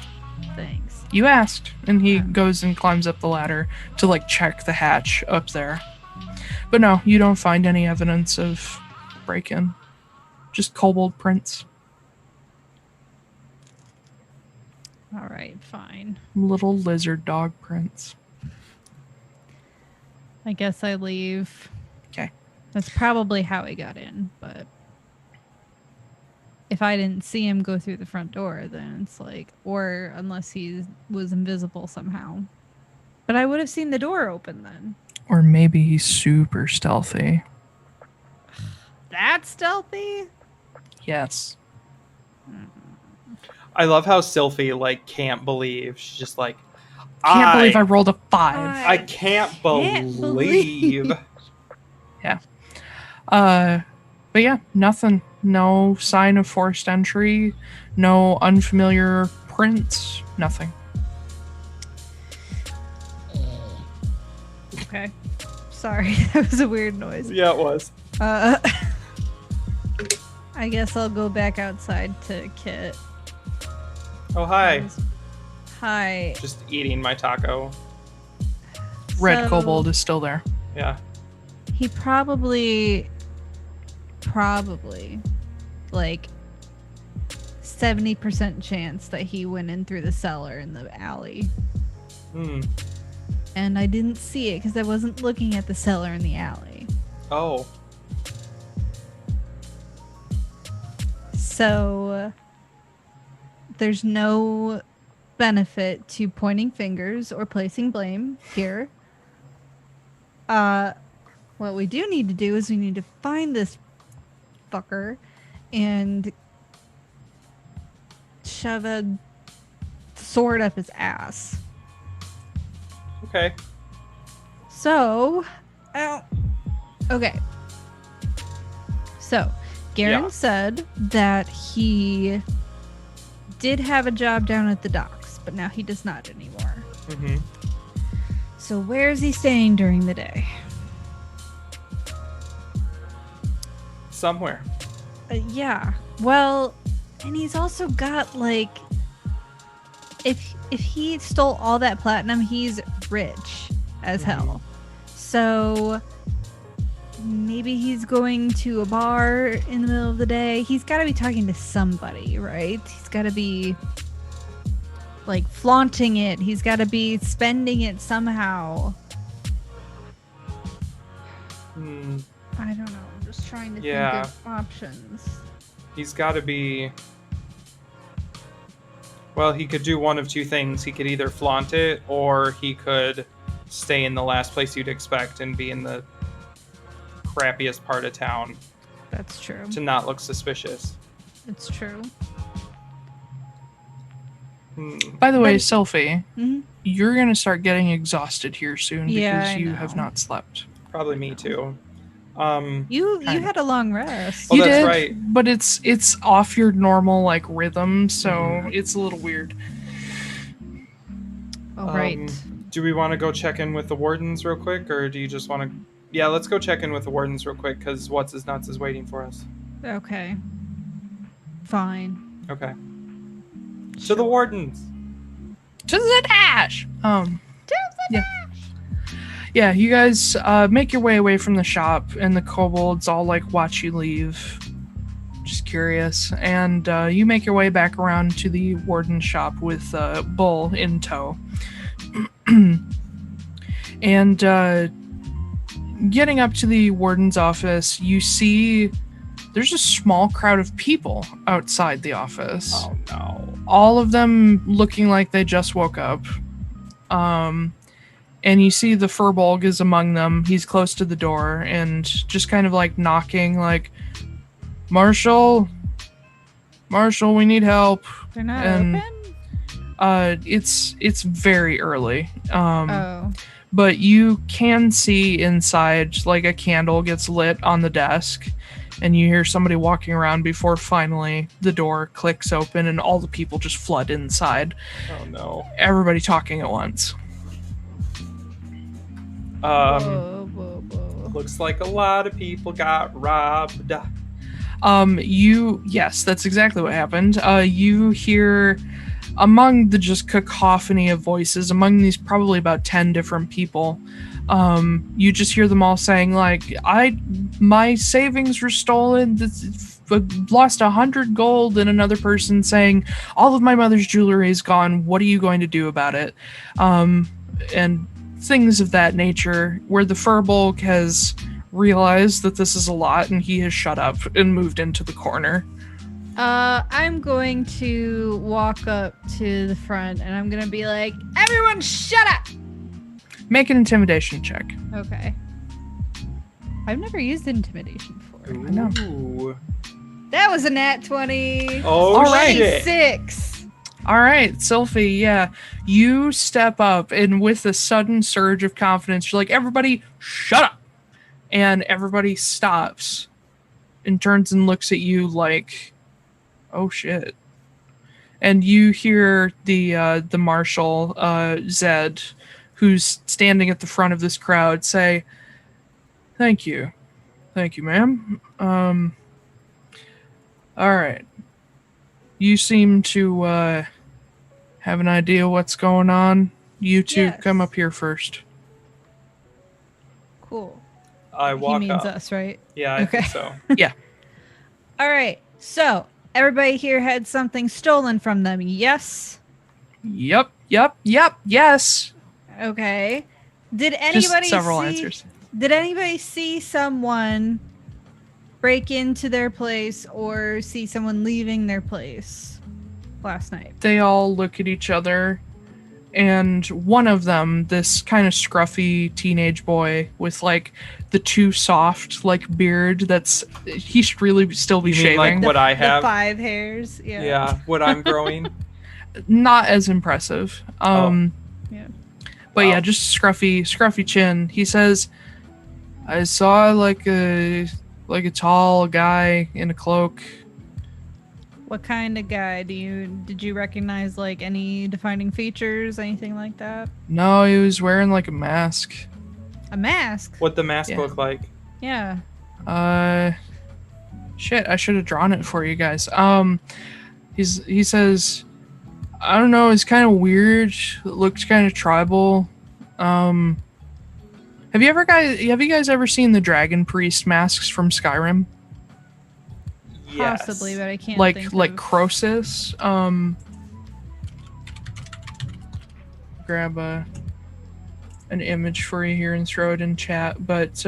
thanks. You asked. And he goes and climbs up the ladder to like check the hatch up there. But no, you don't find any evidence of break-in. Just kobold prints. All right, fine. Little lizard dog prints. I guess I leave. Okay. That's probably how he got in, but if I didn't see him go through the front door, then it's like, or unless he was invisible somehow. But I would have seen the door open then. Or maybe he's super stealthy. That's stealthy? Yes. I love how Sylfie like can't believe. She's just like, Can't believe I rolled a 5. I can't believe. Yeah. But yeah, nothing. No sign of forced entry. No unfamiliar prints. Nothing. Okay. Sorry, that was a weird noise. Yeah, it was. I guess I'll go back outside to Kit. Oh, hi. Hi. Just eating my taco. Red So, kobold is still there. Yeah. He probably, like, 70% chance that he went in through the cellar in the alley. Hmm. And I didn't see it because I wasn't looking at the cellar in the alley. Oh. So there's no benefit to pointing fingers or placing blame here. What we do need to do is we need to find this fucker and shove a sword up his ass. Okay. So, okay. So, Garen Yeah. said that he did have a job down at the docks, but now he does not anymore. Mm-hmm. So, where is he staying during the day? Somewhere. Yeah. Well, and he's also got like, if he stole all that platinum, he's rich as hell. So maybe he's going to a bar in the middle of the day. He's got to be talking to somebody, right? He's got to be like flaunting it. He's got to be spending it somehow. Hmm. I don't know. I'm just trying to Yeah. think of options. He's got to be... Well, he could do one of two things. He could either flaunt it, or he could stay in the last place you'd expect and be in the crappiest part of town That's true. to not look suspicious. It's true. By the way, But- Sylfie, Mhm. you're going to start getting exhausted here soon Yeah, because I you know. have not slept. Probably me too. You Kinda. had a long rest. Oh, You that's did, right. but it's off your normal like rhythm, so Mhm. it's a little weird. All right. Do we want to go check in with the wardens real quick, or do you just want to... Yeah, let's go check in with the wardens real quick, because What's His Nuts is waiting for us. Okay. Fine. Okay. To the wardens! To the dash. Yeah. Yeah, you guys make your way away from the shop, and the kobolds all like watch you leave. Just curious, and you make your way back around to the warden's shop with Bull in tow. And getting up to the warden's office, you see there's a small crowd of people outside the office. Oh no. All of them looking like they just woke up. And you see the Furbolg is among them. He's close to the door and just kind of like knocking, like, Marshall, we need help. They're not And, open? It's very early. Oh. But you can see inside, like a candle gets lit on the desk, and you hear somebody walking around before finally the door clicks open and all the people just flood inside. Oh no. Everybody talking at once. Whoa, whoa, whoa. Looks like a lot of people got robbed. Yes, that's exactly what happened. You hear among the just cacophony of voices, among these probably about 10 different people, you just hear them all saying like, my savings were stolen, lost 100 gold, and another person saying, all of my mother's jewelry is gone, what are you going to do about it? And things of that nature, where the Furbolg has realized that this is a lot and he has shut up and moved into the corner. I'm going to walk up to the front and I'm gonna be like, everyone shut up! Make an intimidation check. Okay. I've never used intimidation before. I know. Ooh. That was a nat 20. Oh, All right. shit. 6. All right, Sylfie, yeah. You step up and with a sudden surge of confidence, you're like, everybody shut up. And everybody stops and turns and looks at you like, oh shit. And you hear the marshal, Zed, who's standing at the front of this crowd, say, thank you, ma'am. All right. You seem to have an idea what's going on. You two Yes. come up here first. Cool. I walk He means up. us, right? Yeah, I Okay. think so. Yeah. All right. So, everybody here had something stolen from them, yes? Yep. Yes. Okay. Did Just anybody several see, answers. Did anybody see someone break into their place or see someone leaving their place last night? They all look at each other, and one of them, this kind of scruffy teenage boy with like the too soft like beard, he should really still be You mean shaving. like what I The have? 5 hairs. Yeah. Yeah, what I'm growing. Not as impressive. Yeah. But Wow. yeah, just scruffy chin. He says, I saw like a tall guy in a cloak. What kind of guy did you recognize, like any defining features, anything like that? No, he was wearing like a mask. A mask? What the mask Yeah. look like? Yeah. Shit, I should have drawn it for you guys. He says, I don't know, it's kind of weird. It looks kind of tribal. Have you guys ever seen the Dragon Priest masks from Skyrim? Yes. Possibly, but I can't Like think of... Croesus. Grab an image for you here and throw it in chat. But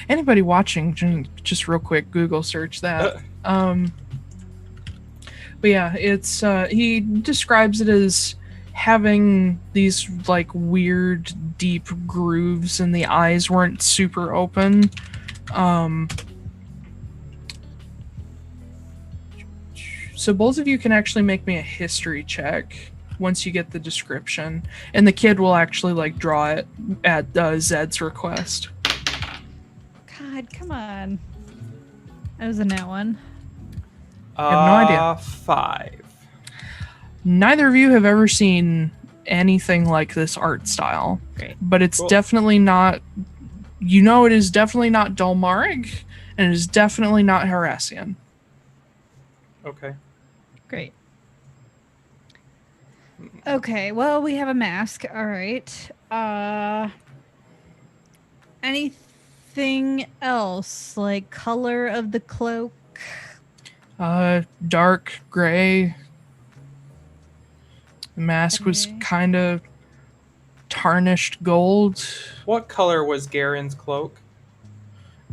anybody watching, just real quick, Google search that. But yeah, it's he describes it as having these like weird deep grooves and the eyes weren't super open. So both of you can actually make me a history check once you get the description, and the kid will actually like draw it at Zed's request. God, come on. That was a nat 1. I have no idea. 5. Neither of you have ever seen anything like this art style. Great. But it's Cool. definitely not, it is definitely not Dolmarig, and it is definitely not Harassian. Okay. Great. Okay, well, we have a mask. All right. Anything else? Like color of the cloak? Dark gray. The mask was Okay. kind of tarnished gold. What color was Garen's cloak?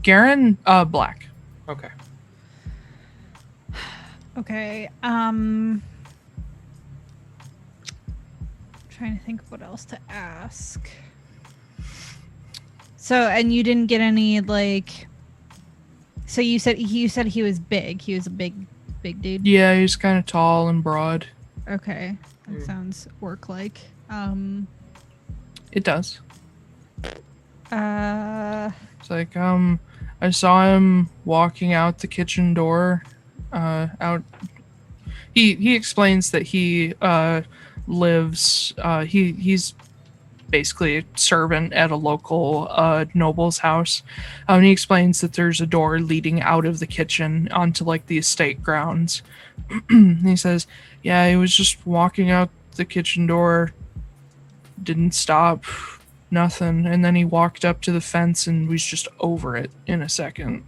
Garen, black. Okay. Okay. Trying to think of what else to ask. So, and you didn't get any like So you said he was big. He was a big dude. Yeah, he's kind of tall and broad. Okay, that sounds orc-like. It does. Uh, It's like, I saw him walking out the kitchen door, out. He explains that he lives. He's basically a servant at a local noble's house. And he explains that there's a door leading out of the kitchen onto like the estate grounds. He says, "Yeah, he was just walking out the kitchen door, didn't stop, nothing, and then he walked up to the fence and was just over it in a second."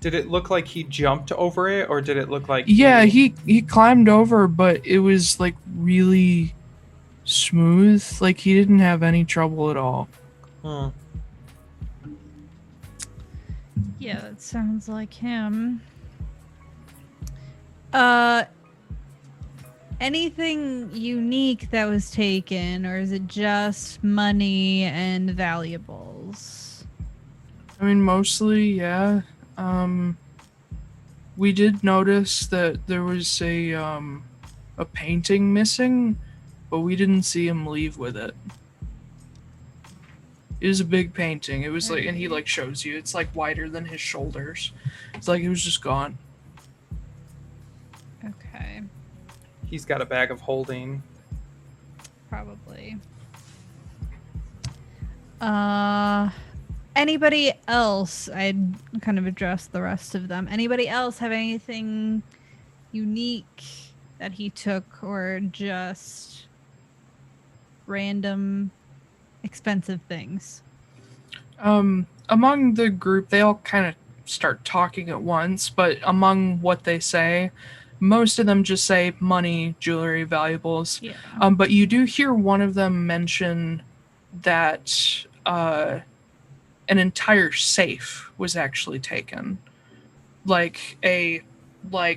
Did it look like he jumped over it, or did it look like Yeah, he climbed over, but it was like really smooth. Like he didn't have any trouble at all. Hmm. yeah, that sounds like him. Anything unique that was taken, or is it just money and valuables? I mean, mostly, yeah. We did notice that there was a painting missing, but we didn't see him leave with it. It was a big painting. It was like, and he like shows you, it's like wider than his shoulders. It's like it was just gone. Okay, He's got a bag of holding. probably. Anybody else? I'd kind of address the rest of them. Anybody else have anything unique that he took, or just random expensive things? Among the group, they all kind of start talking at once, but among what they say, most of them just say money, jewelry, valuables. Yeah. But you do hear one of them mention that an entire safe was actually taken. Like a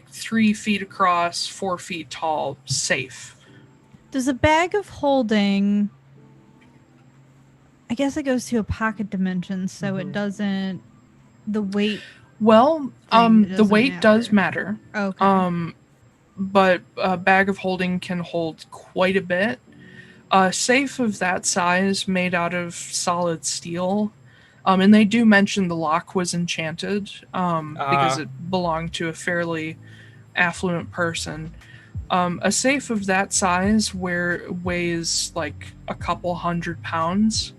3 feet across, 4 feet tall safe. Does a bag of holding... I guess it goes to a pocket dimension, so it doesn't... The weight... Well, Thing the weight doesn't does matter. Okay. But a bag of holding can hold quite a bit. A safe of that size made out of solid steel. And they do mention the lock was enchanted because it belonged to a fairly affluent person. A safe of that size weighs like a couple 100 pounds,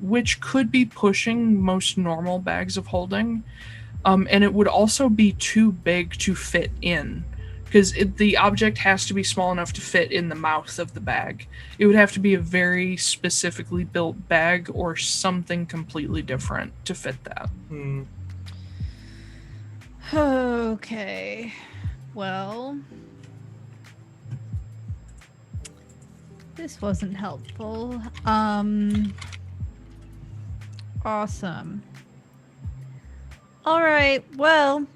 which could be pushing most normal bags of holding. And it would also be too big to fit in, because the object has to be small enough to fit in the mouth of the bag. It would have to be a very specifically built bag or something completely different to fit that. Okay. Well... This wasn't helpful. Awesome. Alright, well,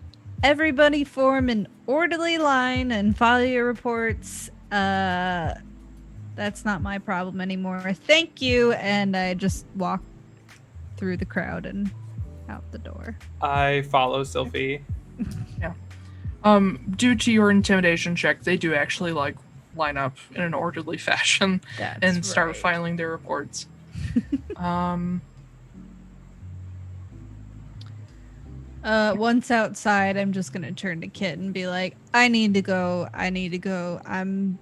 everybody form an orderly line and follow your reports. That's not my problem anymore. Thank you, and I just walk through the crowd and out the door. I follow Sylfie. Yeah. Due to your intimidation check, they do actually like line up in an orderly fashion and start filing their reports. Once outside, I'm just gonna turn to Kit and be like, I need to go. I'm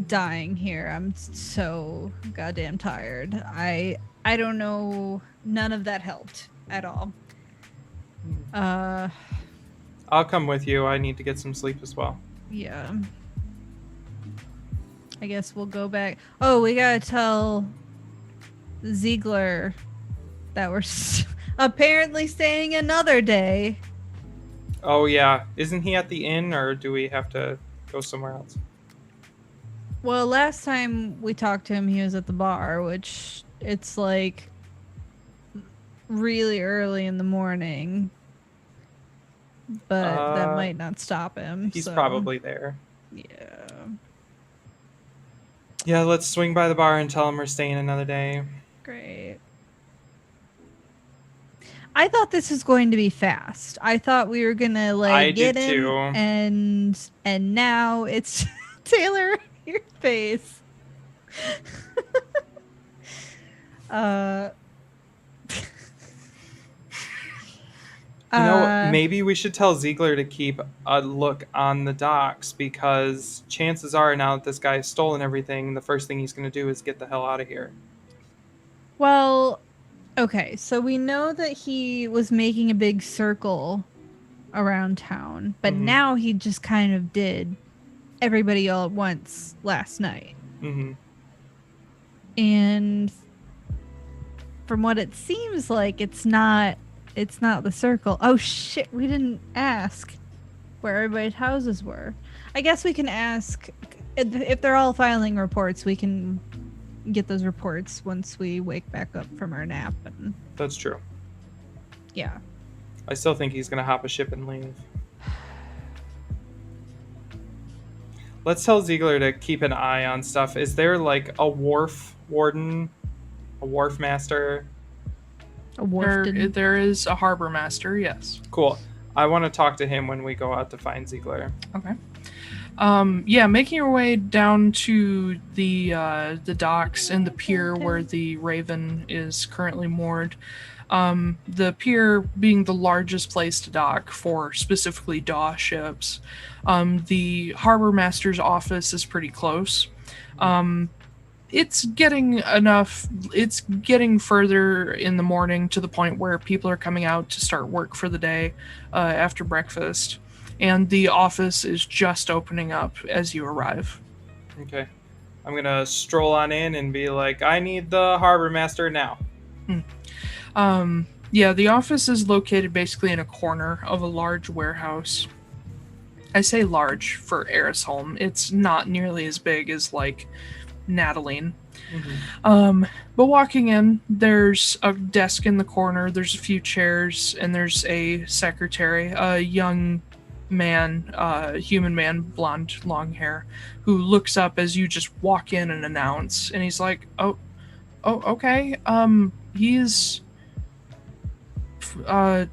dying here. I'm so goddamn tired. I don't know. None of that helped at all. I'll come with you. I need to get some sleep as well. Yeah. I guess we'll go back. Oh, we gotta tell Ziegler that we're apparently staying another day. Oh, yeah. Isn't he at the inn, or do we have to go somewhere else? Well, last time we talked to him, he was at the bar, which it's like really early in the morning. But that might not stop him. He's so. probably there. Yeah. Yeah, let's swing by the bar and tell him we're staying another day. Great. I thought this was going to be fast. I thought we were gonna I get did in, too. and now it's Taiylor, your face. Maybe we should tell Ziegler to keep a look on the docks, because chances are, now that this guy has stolen everything, the first thing he's going to do is get the hell out of here. Well, okay, so we know that he was making a big circle around town, but now he just kind of did everybody all at once last night. Mm-hmm. And from what it seems like, it's not the circle. Oh shit, we didn't ask where everybody's houses were. I guess we can ask if they're all filing reports. We can get those reports once we wake back up from our nap. And That's true. yeah, I still think he's going to hop a ship and leave. Let's tell Ziegler to keep an eye on stuff. Is there like a wharf warden? A wharf master? a wharf. There is a harbor master, yes. Cool. I want to talk to him when we go out to find Ziegler. Okay. Making your way down to the docks and the pier where the Raven is currently moored. The pier being the largest place to dock for specifically DAW ships. The harbor master's office is pretty close. It's getting further in the morning to the point where people are coming out to start work for the day after breakfast. And the office is just opening up as you arrive. Okay. I'm going to stroll on in and be like, I need the harbor master now. The office is located basically in a corner of a large warehouse. I say large for Erisholm. It's not nearly as big as, like, Nataline. Mm-hmm. But walking in, there's a desk in the corner, there's a few chairs, and there's a secretary, a young man, human man, blonde, long hair, who looks up as you just walk in and announce, and he's like, oh, okay, he's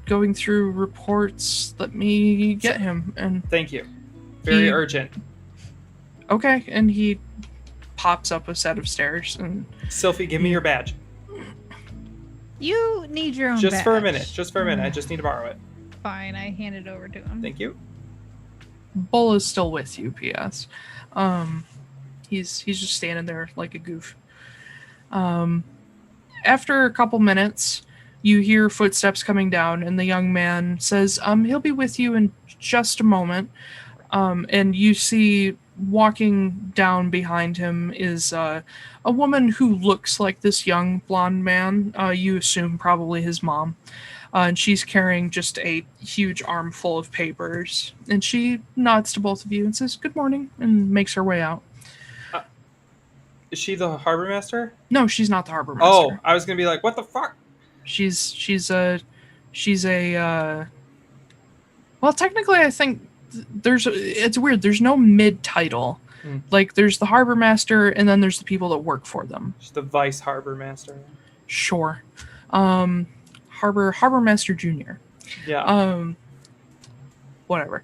going through reports, let me get him. And thank you. Very urgent. Okay, and he pops up a set of stairs. And Sylfie, give me your badge. You need your own Just badge. for a minute. I just need to borrow it. Fine, I hand it over to him. Thank you. Bull is still with you, P.S. He's just standing there like a goof. After a couple minutes, you hear footsteps coming down, and the young man says, he'll be with you in just a moment. And you see walking down behind him is a woman who looks like this young blonde man. You assume probably his mom. And she's carrying just a huge armful of papers. And she nods to both of you and says, good morning, and makes her way out. Is she the harbor master? No, she's not the harbor master. Oh, I was going to be like, what the fuck? She's a well, technically I think it's weird. There's no mid-title. Like, there's the harbor master, and then there's the people that work for them. She's the vice harbor master. Sure. Harbor Master Jr. Yeah. Whatever.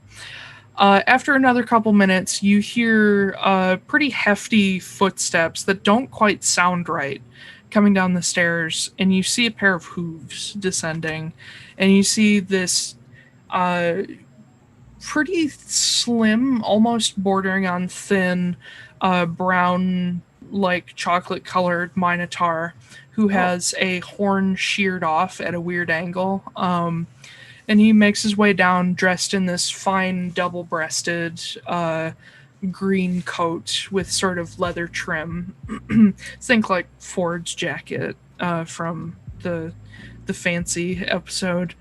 After another couple minutes, you hear pretty hefty footsteps that don't quite sound right coming down the stairs, and you see a pair of hooves descending, and you see this pretty slim, almost bordering on thin, brown, like chocolate-colored minotaur who has a horn sheared off at a weird angle. And he makes his way down dressed in this fine double-breasted green coat with sort of leather trim. Think like Ford's jacket from the fancy episode.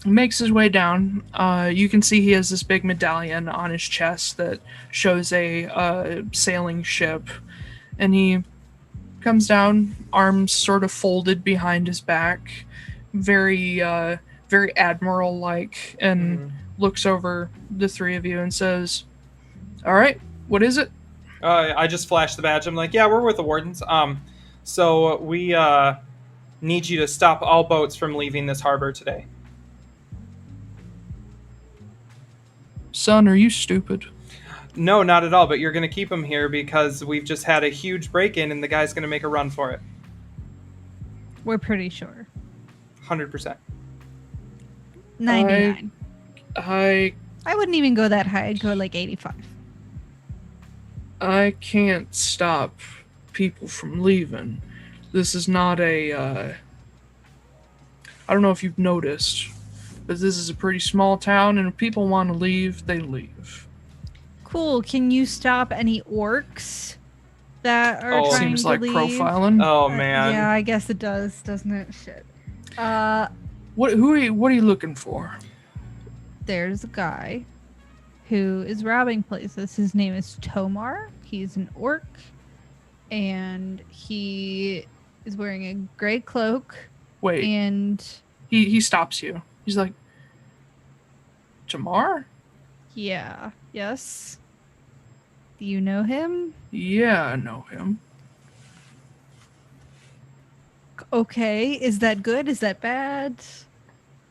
Makes his way down. You can see he has this big medallion on his chest that shows a sailing ship. And he comes down, arms sort of folded behind his back, very admiral-like, and looks over the three of you and says, all right, what is it? I just flashed the badge. I'm like, yeah, we're with the wardens. So we Need you to stop all boats from leaving this harbor today. Son, are you stupid? No, not at all, but you're going to keep him here because we've just had a huge break-in and the guy's going to make a run for it. We're pretty sure. 100%. 99. I wouldn't even go that high. I'd go like 85. I can't stop people from leaving. This is not a, I don't know if you've noticed, but this is a pretty small town, and if people want to leave, they leave. Cool. Can you stop any orcs that are trying seems to like leave? profiling. Oh, man. Yeah, I guess it does, doesn't it? Shit. What are you looking for? There's a guy who is robbing places. His name is Tomar. He's an orc, and he is wearing a gray cloak. Wait. And He stops you. He's like, Tamar? yeah, yes. Do you know him? Yeah, I know him. Okay, is that good? Is that bad?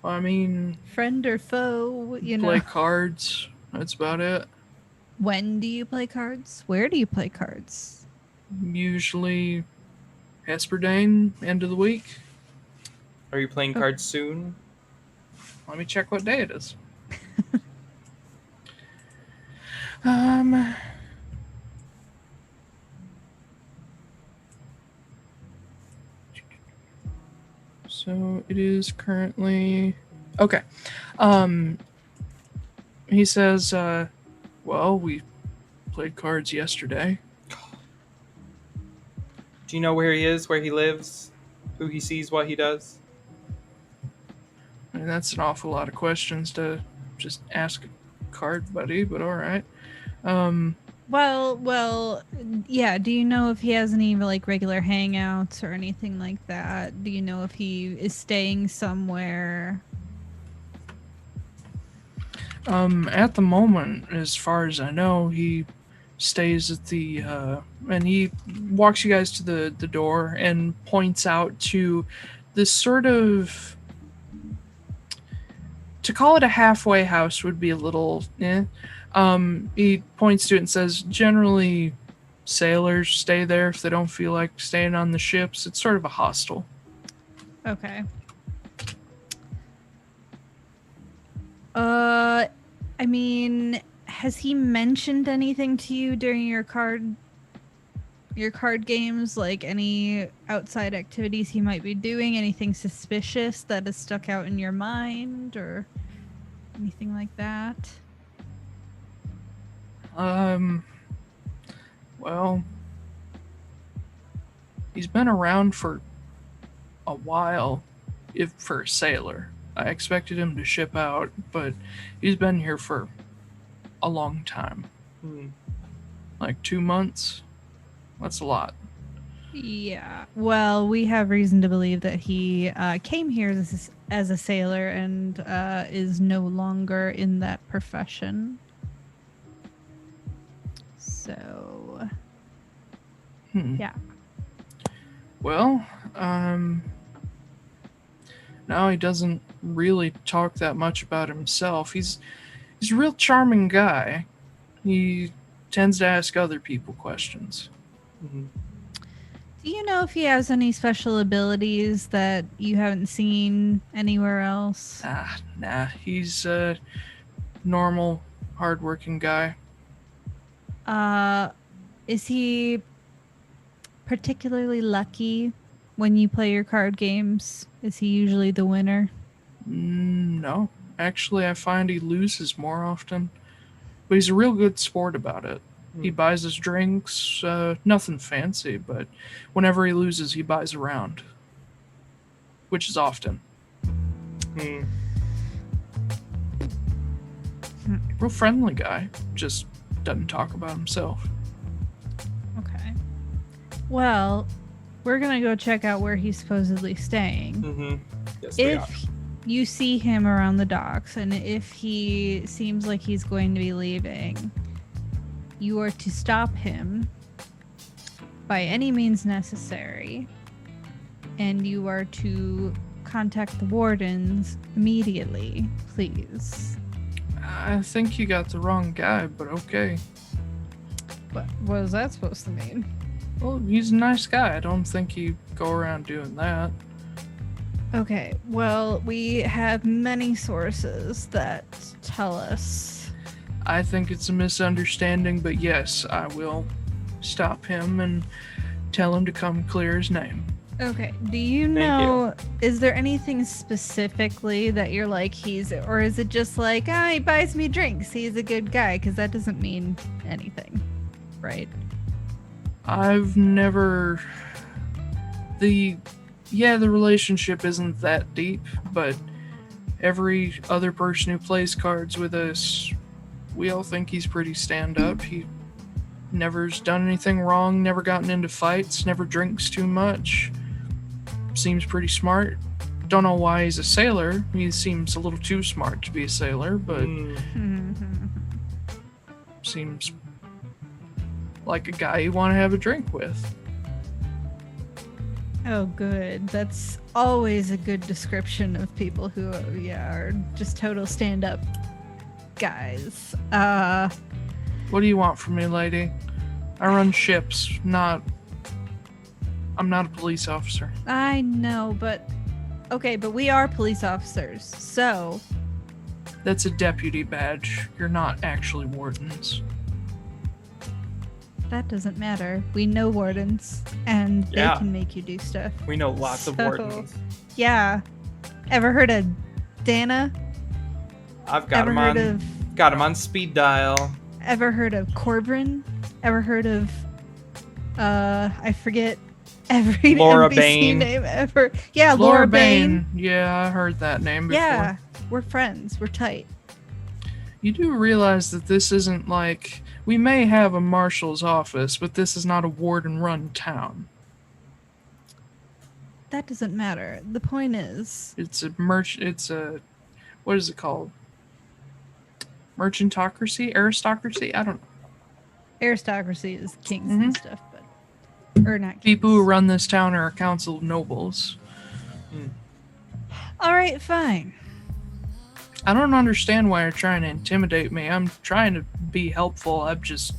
I mean, Friend or foe? You know. play cards. That's about it. When do you play cards? Where do you play cards? Usually Hesperdane, end of the week. Are you playing cards soon? Let me check what day it is. So it is currently okay. He says, well, we played cards yesterday. Do you know where he is, where he lives, who he sees, what he does? I mean, that's an awful lot of questions to just ask a card buddy, but all right. Well, yeah. Do you know if he has any like regular hangouts or anything like that? Do you know if he is staying somewhere? At the moment, as far as I know, he stays at the and he walks you guys to the door and points out to this sort of, to call it a halfway house would be a little he points to it and says generally sailors stay there if they don't feel like staying on the ships. It's sort of a hostel. Okay. I mean, has he mentioned anything to you during your card games? Like any outside activities he might be doing? Anything suspicious that has stuck out in your mind or anything like that? Well, he's been around for a while, if for a sailor. I expected him to ship out, but he's been here for a long time. Like 2 months? That's a lot. Yeah. Well, we have reason to believe that he came here as a sailor and is no longer in that profession. So, yeah. Well, now he doesn't really talk that much about himself. He's a real charming guy. He tends to ask other people questions. Mm-hmm. Do you know if he has any special abilities that you haven't seen anywhere else? Nah. He's a normal, hardworking guy. Is he particularly lucky when you play your card games? Is he usually the winner? No. Actually, I find he loses more often. But he's a real good sport about it. He buys his drinks, nothing fancy, but whenever he loses, he buys a round. Which is often. Real friendly guy. Just doesn't talk about himself. Okay. Well, we're gonna go check out where he's supposedly staying. Yes, we are. If you see him around the docks, and if he seems like he's going to be leaving, you are to stop him by any means necessary and you are to contact the wardens immediately, please. I think you got the wrong guy, but okay. What is that supposed to mean? Well, he's a nice guy. I don't think he'd go around doing that. Okay, well, we have many sources that tell us. I think it's a misunderstanding, but yes, I will stop him and tell him to come clear his name. Okay, do you know, is there anything specifically that you're like, or is it just like, he buys me drinks, he's a good guy? Because that doesn't mean anything, right? I've never... The relationship isn't that deep, but every other person who plays cards with us, we all think he's pretty stand-up. He never's done anything wrong, never gotten into fights, never drinks too much. Seems pretty smart. Don't know why he's a sailor. He seems a little too smart to be a sailor, but seems like a guy you want to have a drink with. Oh, good. That's always a good description of people who, are just total stand-up guys. What do you want from me, lady? I run ships, I'm not a police officer. I know, but... Okay, but we are police officers, so... That's a deputy badge. You're not actually wardens. That doesn't matter. We know wardens, and they can make you do stuff. We know lots of wardens. Yeah. Ever heard of Dana? I've got him on speed dial. Ever heard of Corbin? Ever heard of I forget every Laura NPC Bain. name ever. Yeah, Laura Bain. Yeah, I heard that name before. Yeah, we're friends. We're tight. You do realize that this isn't like... We may have a marshal's office, but this is not a warden-run town. That doesn't matter. The point is... It's a what is it called? Merchantocracy? Aristocracy? I don't know. Aristocracy is kings and stuff, but... Or not kings. People who run this town are a council of nobles. Alright, fine. I don't understand why you're trying to intimidate me. I'm trying to be helpful. I'm just...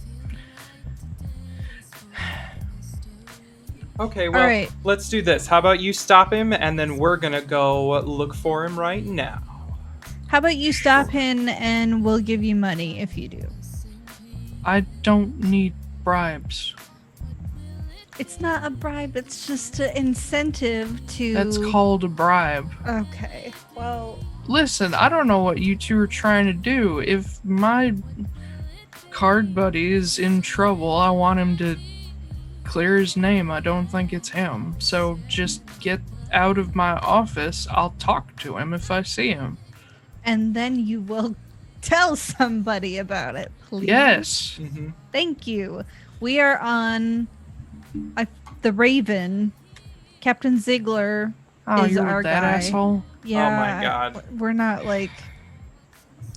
Okay, well, let's do this. How about you stop him, and then we're gonna go look for him right now. How about you stop him, and we'll give you money if you do. I don't need bribes. It's not a bribe, it's just an incentive to... That's called a bribe. Okay, well... Listen, I don't know what you two are trying to do. If my card buddy is in trouble, I want him to clear his name. I don't think it's him. So just get out of my office. I'll talk to him if I see him. And then you will tell somebody about it, please. Yes. Mm-hmm. Thank you. We are on the Raven. Captain Ziegler is you're our that guy. Asshole? Yeah, Oh my god. We're not like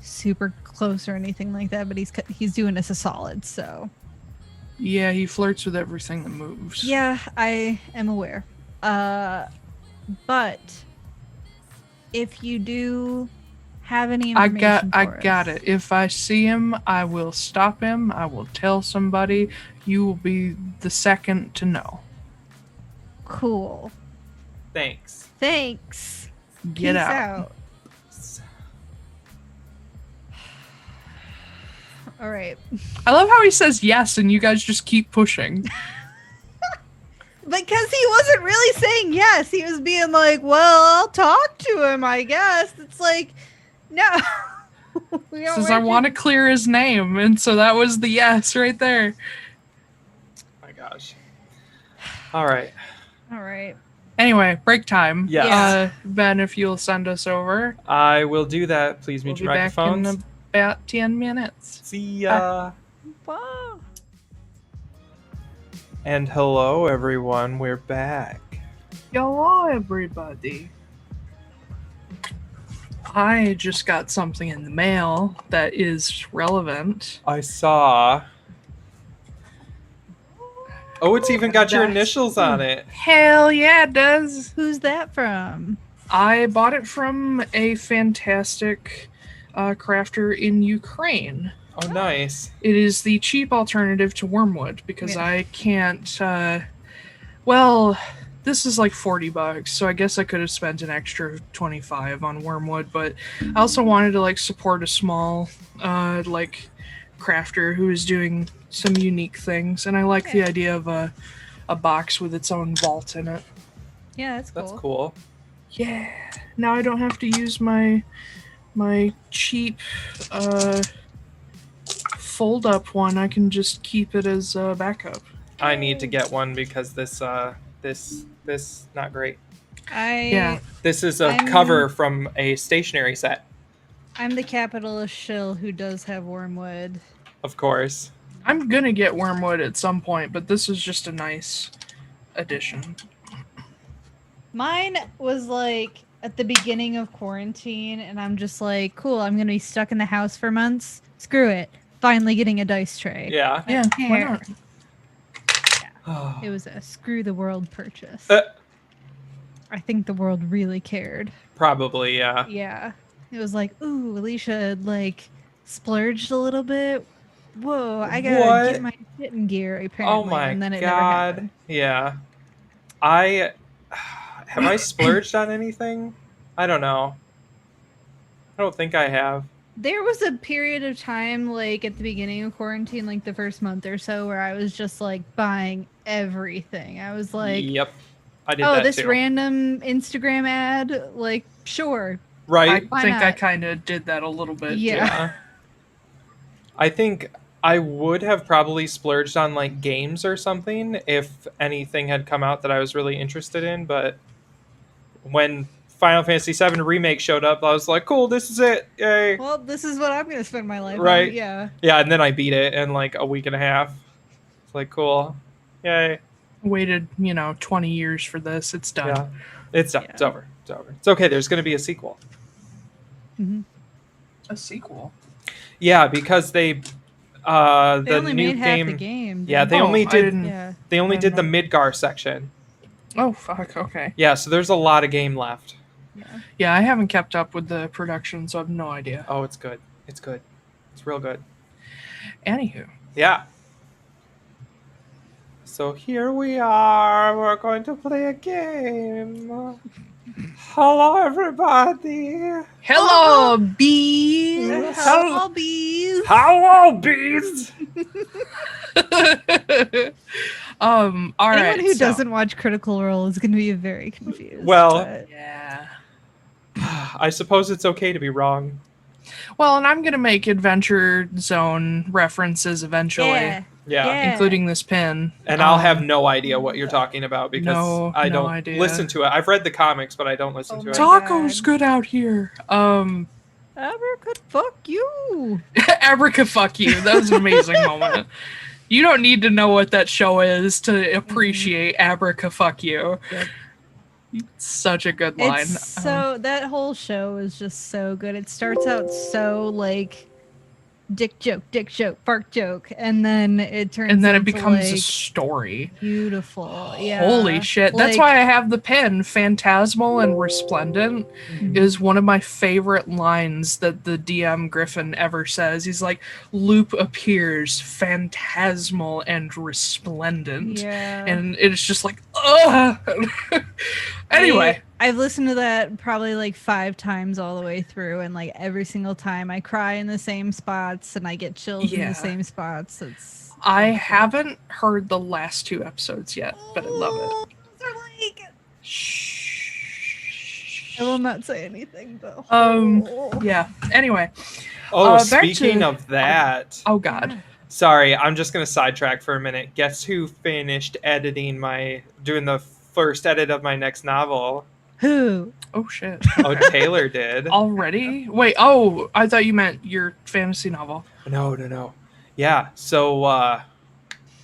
super close or anything like that, but he's doing us a solid, so. Yeah, he flirts with everything that moves. Yeah, I am aware. But if you do have any information I got it. If I see him, I will stop him. I will tell somebody. You will be the second to know. Cool. Thanks. Get Peace out. All right. I love how he says yes and you guys just keep pushing. Because he wasn't really saying yes. He was being like, well, I'll talk to him, I guess. It's like, no. He says, I want to clear his name. And so that was the yes right there. My gosh. All right. Anyway, break time. Yes. Ben, if you'll send us over. I will do that. Please mute your microphones. Back in about 10 minutes. See ya. Wow. And hello, everyone. We're back. Hello, everybody. I just got something in the mail that is relevant. I saw. Oh, it's even got your That's- initials on it. Hell yeah, it does. Who's that from? I bought it from a fantastic crafter in Ukraine. Oh, nice. It is the cheap alternative to wormwood because Yeah. I can't. Well, this is like $40, so I guess I could have spent an extra 25 on wormwood. But I also wanted to like support a small, like, crafter who is doing some unique things, and I like the idea of a box with its own vault in it. Yeah, that's cool. That's cool. Yeah. Now I don't have to use my cheap fold up one. I can just keep it as a backup. I need to get one because this not great. Yeah. This is a I'm- cover from a stationery set, I'm the capitalist shill who does have wormwood. of course. I'm gonna get wormwood at some point, but this is just a nice addition. Mine was like at the beginning of quarantine, and I'm just like, cool, I'm gonna be stuck in the house for months. Screw it. Finally getting a dice tray. Yeah. Yeah, why Here. not? It was a screw the world purchase. Uh. I think the world really cared. Probably, yeah. Yeah. It was like, ooh, Alicia like splurged a little bit. Whoa, I gotta What? get my shit in gear apparently. Oh my and then it never god. happened. Yeah. Have I splurged on anything? I don't know. I don't think I have. There was a period of time, like at the beginning of quarantine, like the first month or so, where I was just like buying everything. I was like, Yep. I did oh, that this too. random Instagram ad, like, sure. I Right? Why think I not? kind of did that a little bit. Yeah. Yeah. I think I would have probably splurged on like games or something if anything had come out that I was really interested in, but when Final Fantasy VII Remake showed up, I was like, cool, this is it. Yay. Well, this is what I'm gonna spend my life Right. on. Yeah. Yeah, and then I beat it in like a week and a half. It's like, cool. Yay. Waited, 20 years for this. It's done. Yeah. It's done. Yeah. It's over. It's over. It's okay. There's going to be a sequel. Mhm. A sequel. Yeah, because they They the only new made half the game. Yeah, didn't they Oh, only I did didn't- Yeah. they only I did the don't Midgar section. Oh, fuck. Okay. Yeah, so there's a lot of game left. Yeah. Yeah, I haven't kept up with the production, so I have no idea. Oh, it's good. It's good. It's real good. Anywho. Yeah. So here we are. We're going to play a game. Hello, everybody. Hello, bees! Hello, bees. Hello, bees. All right. Anyone who so- doesn't watch Critical Role is going to be very confused. Well- but- Yeah. I suppose it's okay to be wrong. Well, and I'm gonna make Adventure Zone references eventually, yeah. Yeah. Yeah. including this pin. And I'll Um, have no idea what you're talking about because I no don't idea. listen to it. I've read the comics, but I don't listen Oh to my it. Taco's God. good out here. Abracad, fuck you. Abraca, fuck you. That was an amazing moment. You don't need to know what that show is to appreciate Abraca, fuck you. Yep. Such a good line. It's so that whole show is just so good. It starts out so like dick joke, fart joke, and then it turns and then it into, becomes a like, story. beautiful. Yeah. Holy shit. That's Like, why I have the pen. Phantasmal and Resplendent is one of my favorite lines that the DM Griffin ever says. He's like, Loop appears phantasmal and resplendent. Yeah. And it's just like, ugh. Anyway. I've listened to that probably like 5 times all the way through, and like every single time I cry in the same spots and I get chills in Yeah. the same spots. It's I haven't heard the last 2 episodes yet, but I love it. They're like, Shh. I will not say anything though. Yeah. Anyway. Oh, back speaking to- of that, Oh, God. sorry, I'm just gonna sidetrack for a minute. Guess who finished doing the first edit of my next novel? Who? Oh, shit. Oh, Taiylor did. Already? Wait, oh, I thought you meant your fantasy novel. No. Yeah, so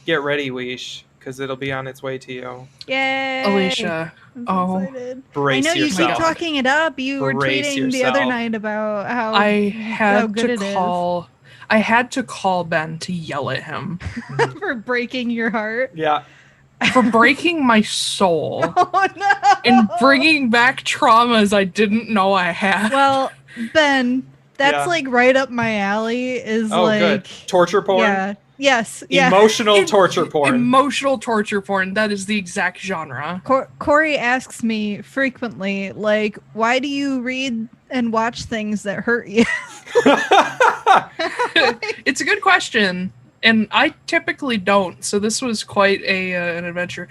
get ready, Weesh, because it'll be on its way to you. Yay! Alicia. I'm so Oh. excited. I Brace know you yourself. keep talking it up. You were Brace tweeting the other yourself. night about how I how had good to it is. call. I had to call Ben to yell at him. for breaking your heart. Yeah. for breaking my soul Oh no! and bringing back traumas I didn't know I had. Well, Ben, that's Yeah. like right up my alley. Is Oh, like good. Torture porn? Yeah. Yes. Yeah. Emotional torture porn. Emotional torture porn. That is the exact genre. Corey asks me frequently, like, why do you read and watch things that hurt you? It's a good question, and I typically don't. So this was quite an adventure.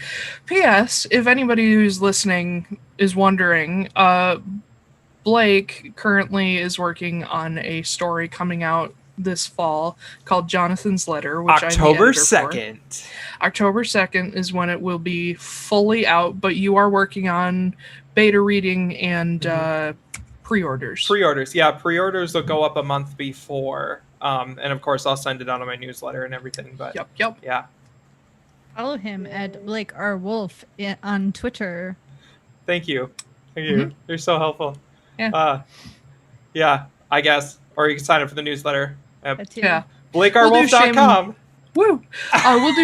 P.S. If anybody who's listening is wondering, Blake currently is working on a story coming out this fall called Jonathan's Letter, which October I'm the editor 2nd. for. October 2nd is when it will be fully out, but you are working on beta reading and pre-orders. Pre-orders. Yeah, pre-orders will go up a month before. And of course, I'll send it out on my newsletter and everything. But Yep. yeah. Follow him at Blake R. Wolfe on Twitter. Thank you. You're so helpful. Yeah. Yeah, I guess. Or you can sign up for the newsletter. That too. Yeah. BlakeRWolf.com. Woo! We'll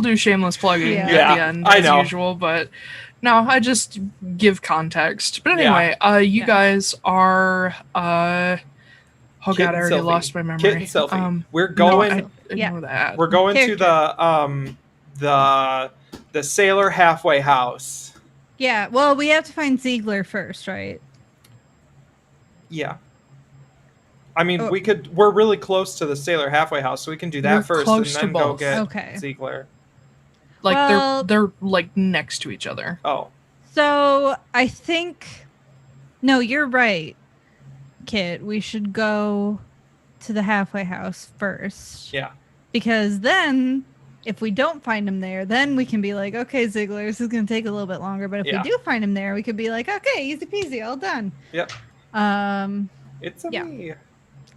do shameless plugging Yeah. at Yeah, the end I as know. usual, but no, I just give context. But anyway, you Yeah. guys are oh Kit god, I and already Sylfie. lost my memory. Kit and Sylfie. We're No, going. I Yeah. know that. We're going Character. to the sailor halfway house. Yeah. Well, we have to find Ziegler first, right? Yeah. I mean, Oh. we're really close to the sailor halfway house, so we can do that We're first and close to then go both. get Okay. Ziegler. Like Well- they're like next to each other. Oh. So I think, no, you're right, Kit. We should go to the halfway house first. Yeah. Because then, if we don't find him there, then we can be like, okay, Ziegler, this is going to take a little bit longer. But if Yeah. we do find him there, we could be like, okay, easy peasy, all done. Yep. It's a Yeah. me.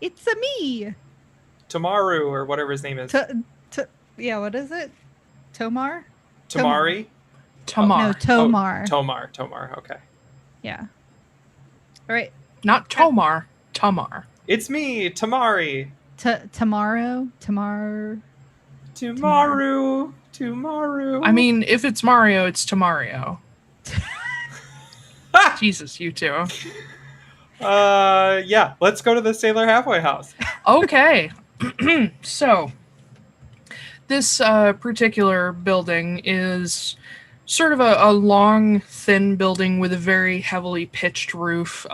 It's a me. Tamaru or whatever his name is. Yeah, what is it? Tomar? Tamari? Tamar. No, Tomar. Tomar. Okay. Yeah. All right. Not Tomar. Tamar. It's me, Tamari. Tomorrow? Tomorrow. I mean, if it's Mario, it's Tamario. Jesus, you two. Yeah, let's go to the sailor halfway house. Okay. So, this particular building is sort of a long, thin building with a very heavily pitched roof.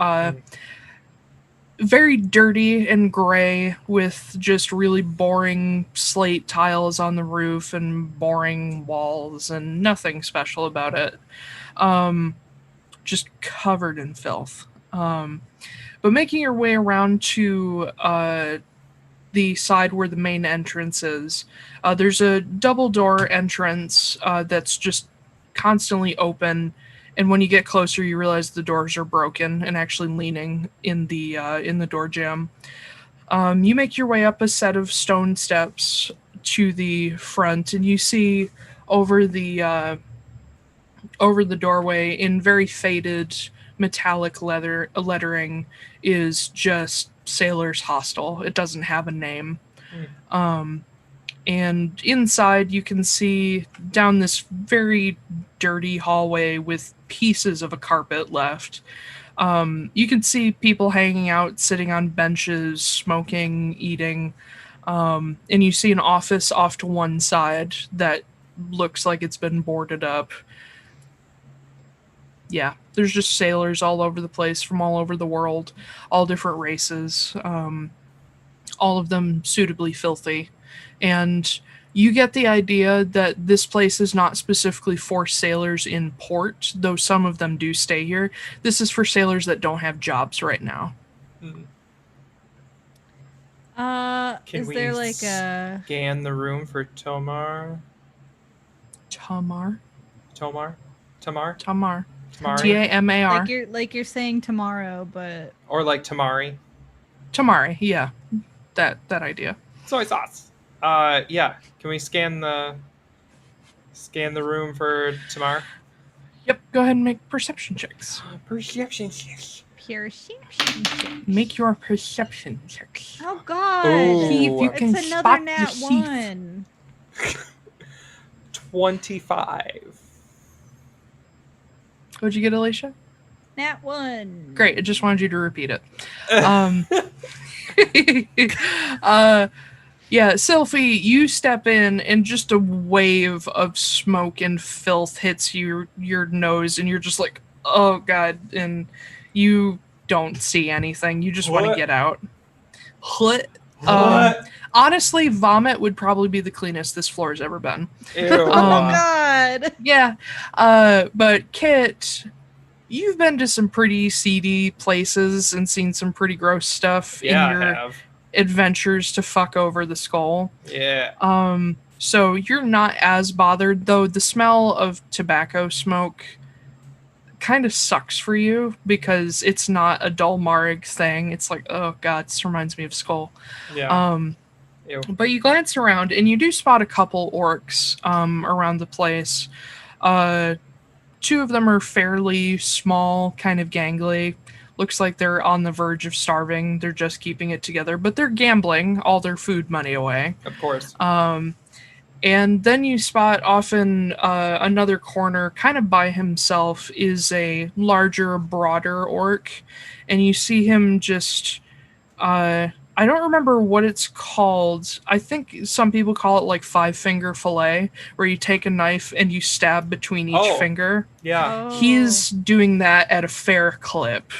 Very dirty and gray with just really boring slate tiles on the roof and boring walls and nothing special about it. Just covered in filth. But making your way around to the side where the main entrance is, there's a double door entrance that's just constantly open, and when you get closer you realize the doors are broken and actually leaning in the door jamb. You make your way up a set of stone steps to the front, and you see over the doorway in very faded metallic lettering is just Sailor's Hostel. It doesn't have a name. And inside you can see down this very dirty hallway with pieces of a carpet left. You can see people hanging out, sitting on benches, smoking, eating. And you see an office off to one side that looks like it's been boarded up. Yeah, there's just sailors all over the place from all over the world, all different races, all of them suitably filthy. And you get the idea that this place is not specifically for sailors in port, though some of them do stay here. This is for sailors that don't have jobs right now. Can Is we there like a scan the room for Tomar? Tamar? Tamar? Tamar. Tamari? Tamar. like you're saying tomorrow, but Or like Tamari? Tamari, yeah. That idea. Soy sauce. Yeah. Can we scan the room for Tamar? Yep, go ahead and make perception checks. Perception checks. perception. Make your perception checks. Oh God! Ooh. See if you can It's another spot nat the thief. one. 25. What'd you get, Alicia? Nat 1. Great. I just wanted you to repeat it. Yeah, Sylfie, you step in and just a wave of smoke and filth hits your nose and you're just like, oh god, and you don't see anything. You just want to get out. What? Honestly, vomit would probably be the cleanest this floor has ever been. Ew. Oh god. Yeah. But Kit, you've been to some pretty seedy places and seen some pretty gross stuff in your I have. adventures to fuck over the skull. Yeah. So you're not as bothered, though the smell of tobacco smoke kind of sucks for you because it's not a Dulmarg thing. It's like, oh god, this reminds me of Skull. Yeah. Ew. But you glance around and you do spot a couple orcs around the place. 2 of them are fairly small, kind of gangly. Looks like they're on the verge of starving. They're just keeping it together, but they're gambling all their food money away. Of course. And then you spot off in another corner, kind of by himself, is a larger, broader orc. And you see him just... I don't remember what it's called. I think some people call it like 5-finger fillet, where you take a knife and you stab between each finger. Yeah. He's doing that at a fair clip.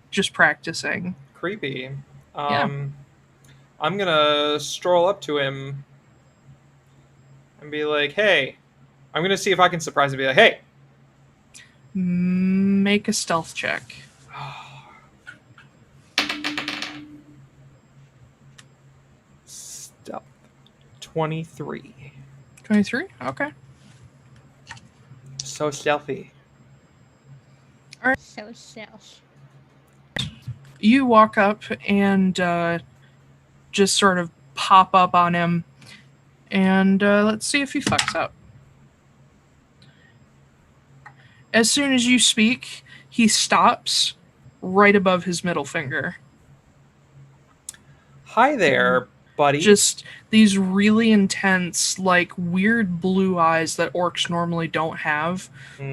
Just practicing. Creepy. Yeah. I'm gonna stroll up to him and be like, hey, I'm gonna see if I can surprise him and be like, hey. Make a stealth check. Stealth. 23. 23? Okay. So stealthy. So self. You walk up and just sort of pop up on him. And let's see if he fucks up. As soon as you speak, he stops right above his middle finger. Hi there, buddy. Just these really intense, like, weird blue eyes that orcs normally don't have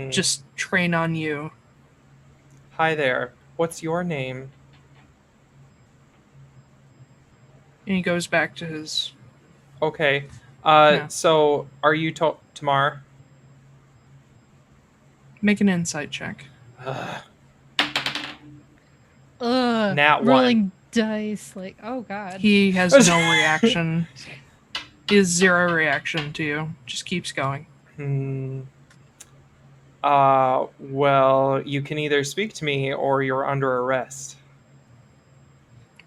just train on you. Hi there. What's your name? And he goes back to his... Okay. Yeah. So, are you Tamar? Make an insight check. Nat 1. Rolling dice, like, oh god. He has no reaction. He has 0 reaction to you. Just keeps going. Well, you can either speak to me or you're under arrest.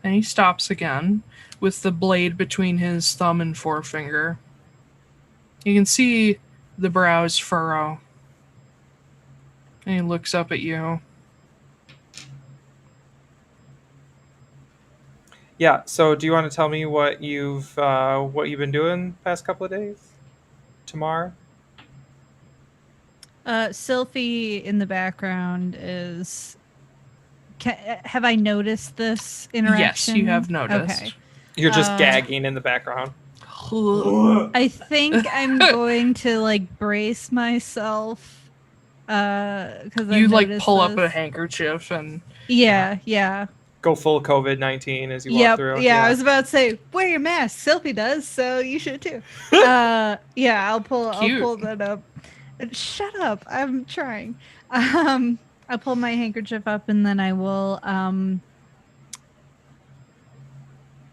And he stops again with the blade between his thumb and forefinger. You can see the brows furrow. And he looks up at you. Yeah, so do you want to tell me what you've been doing the past couple of days? Tamar? Sylfie in the background is... have I noticed this interaction? Yes, you have noticed. Okay. You're just gagging in the background. I think I'm going to, like, brace myself. Because you, like, pull up a handkerchief and... Yeah. Go full COVID-19 as you walk through. Yeah, I was about to say, wear your mask. Sylfie does, so you should too. I'll pull that up. Shut up. I'm trying. I'll pull my handkerchief up and then I will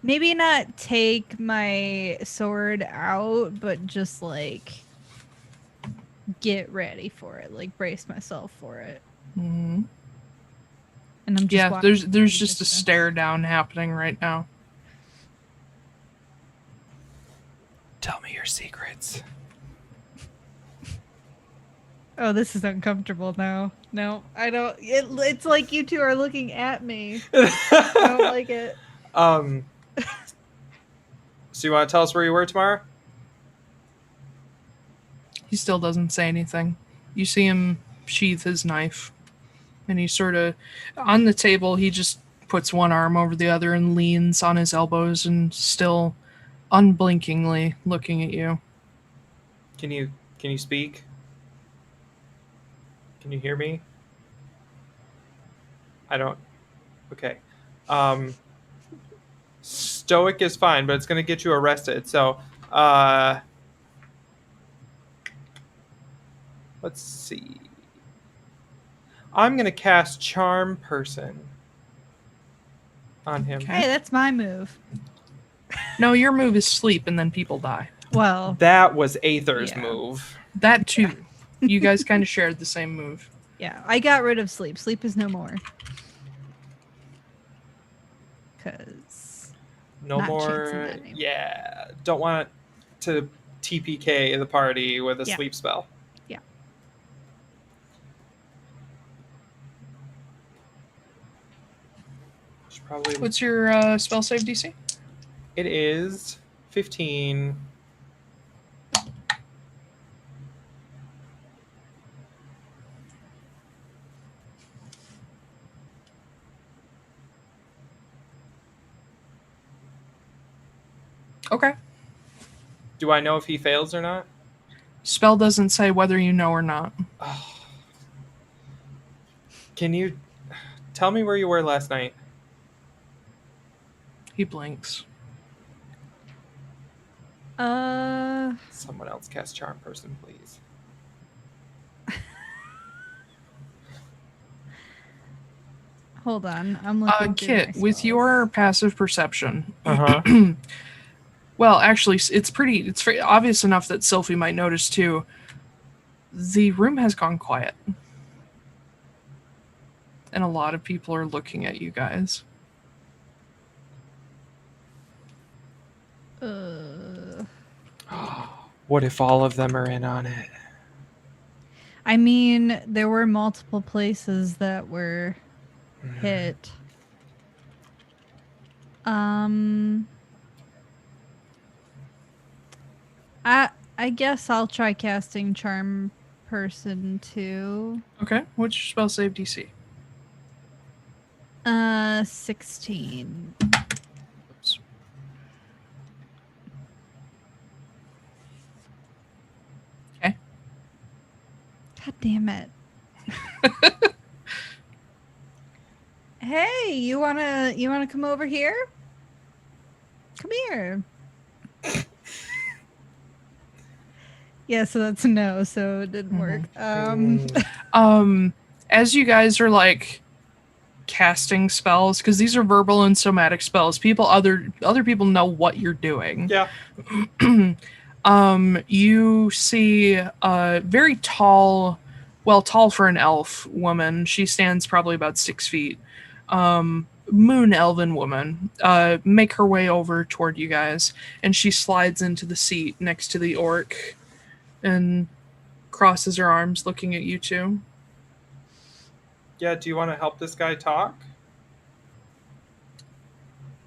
maybe not take my sword out, but just like get ready for it, like brace myself for it. Mm-hmm. And I'm just there's just a stare down happening right now. Tell me your secrets. Oh, this is uncomfortable now. No, I don't. It's like you two are looking at me. I don't like it. So you want to tell us where you were tomorrow? He still doesn't say anything. You see him sheath his knife. And he sort of, on the table, he just puts one arm over the other and leans on his elbows and still unblinkingly looking at you. Can you speak? Can you hear me? I don't. Okay. Stoic is fine, but it's going to get you arrested. So, let's see. I'm going to cast Charm Person on him. Okay. Hey, that's my move. No, your move is sleep and then people die. Well, That was Aether's Yeah. move. That too. You guys kind of shared the same move. yeah, I got rid of sleep. Sleep is no more. Because No Not chancing more. that anymore. Yeah. Don't want to TPK the party with a Yeah. sleep spell. Yeah. Should probably. What's your spell save DC? It is 15. Okay. Do I know if he fails or not? Spell doesn't say whether you know or not. Oh. Can you tell me where you were last night? He blinks. Someone else cast Charm Person, please. Hold on. I'm looking through Kit, my with spells. your passive perception, Uh-huh. well, actually, it's very obvious enough that Sylfie might notice too. The room has gone quiet, and a lot of people are looking at you guys. What if all of them are in on it? I mean, there were multiple places that were hit. I guess I'll try casting Charm Person too. Okay, what's your spell save DC? 16. Oops. Okay. God damn it. Hey, you wanna come over here? Come here. Yeah, so that's a no, so it didn't work. As you guys are like casting spells, because these are verbal and somatic spells, other people know what you're doing. Yeah. You see a very tall for an elf woman. She stands probably about 6 feet. Moon elven woman make her way over toward you guys, and she slides into the seat next to the orc and crosses her arms looking at you two. Yeah, do you want to help this guy talk?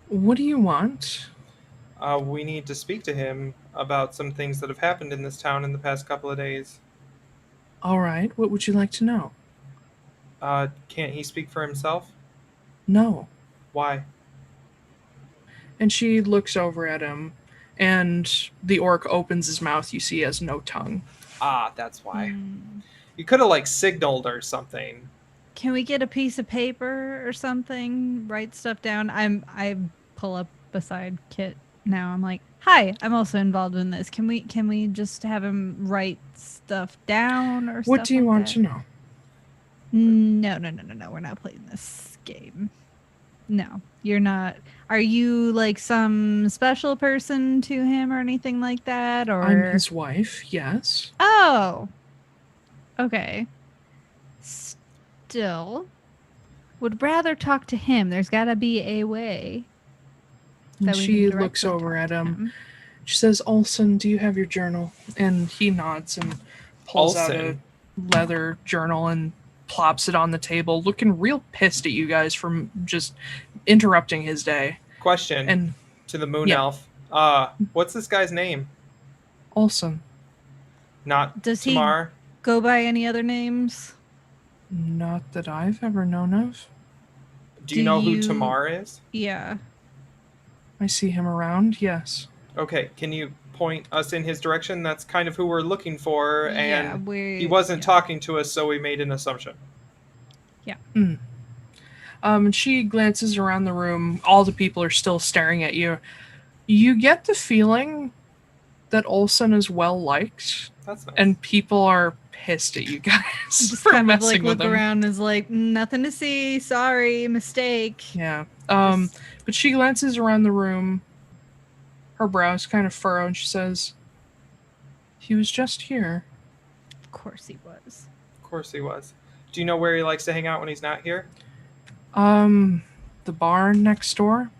What do you want? We need to speak to him about some things that have happened in this town in the past couple of days. All right, what would you like to know? Can't he speak for himself? No. Why? And she looks over at him, and the orc opens his mouth. You see he has no tongue. Ah, that's why. You could have, like, signaled or something. Can we get a piece of paper or something? Write stuff down. I pull up beside Kit now. I'm like, "Hi, I'm also involved in this. Can we just have him write stuff down or What stuff do you like want that?" to know? No. We're not playing this game. No, you're not. Are you like some special person to him or anything like that? Or I'm his wife, yes. Oh. Okay. Still, would rather talk to him. There's got to be a way. And that we she can looks directly over talk at to him. She says, Olson, do you have your journal? And he nods and pulls out a Olson. leather journal and plops it on the table, looking real pissed at you guys from just interrupting his day. Question And to the moon yeah. elf. What's this guy's name? Olson, Not Does he- Tamar? Go by any other names? not that I've ever known of. Do you Do know who you- Tamar is? Yeah. I see him around, yes. Okay, can you point us in his direction. That's kind of who we're looking for, Yeah, and he wasn't yeah. talking to us, so we made an assumption. Yeah. She glances around the room. All the people are still staring at you. You get the feeling that Olsen is well liked, That's nice. and people are pissed at you guys Just for kind of messing like with look him. around and is like, nothing to see. Sorry, mistake. Yeah. Just- But she glances around the room. Her brows kind of furrow, and she says, "He was just here." Of course he was. Of course he was. Do you know where he likes to hang out when he's not here? The bar next door.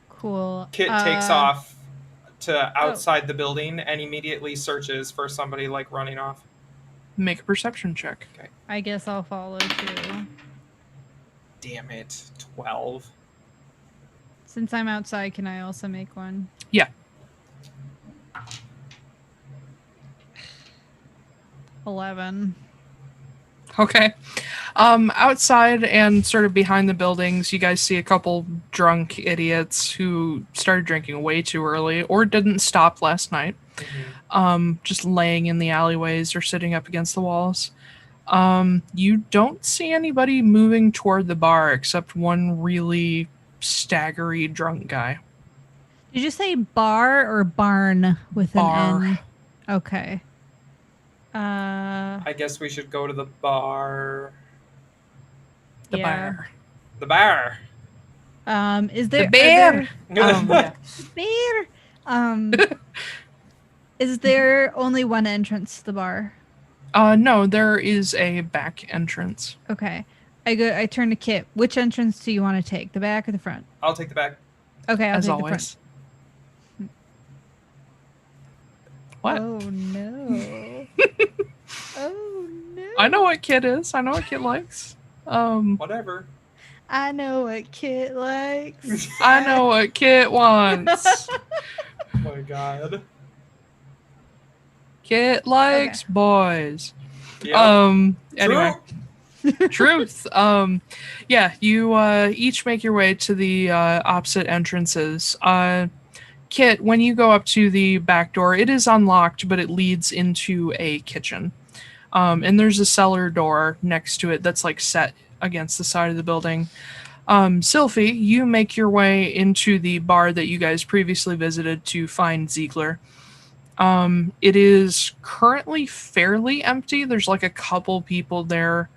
Cool. Kit takes off to outside the building and immediately searches for somebody like running off. Make a perception check. Okay. I guess I'll follow too. Damn it. 12. Since I'm outside, can I also make one? Yeah. 11. Okay. Outside and sort of behind the buildings, you guys see a couple drunk idiots who started drinking way too early or didn't stop last night. Just laying in the alleyways or sitting up against the walls. You don't see anybody moving toward the bar except one really staggery drunk guy. Did you say bar or barn with Bar. an N? Okay. I guess we should go to the bar. The Yeah. bar. The bar. Is there The bear. Yeah. Bear. Is there only one entrance to the bar? No, there is a back entrance. Okay. I turn to Kit. Which entrance do you want to take? The back or the front? I'll take the back. Okay, I'll As take the front. always. What? Oh no. Oh no. I know what Kit is. I know what Kit likes. Whatever. I know what Kit likes. I know what Kit wants. Oh my god. Kit likes boys. Yep. Anyway. True. Truth. Yeah, you each make your way to the opposite entrances. Kit, when you go up to the back door, it is unlocked, but it leads into a kitchen. And there's a cellar door next to it that's like set against the side of the building. Sylfie, you make your way into the bar that you guys previously visited to find Ziegler. It is currently fairly empty. There's like a couple people there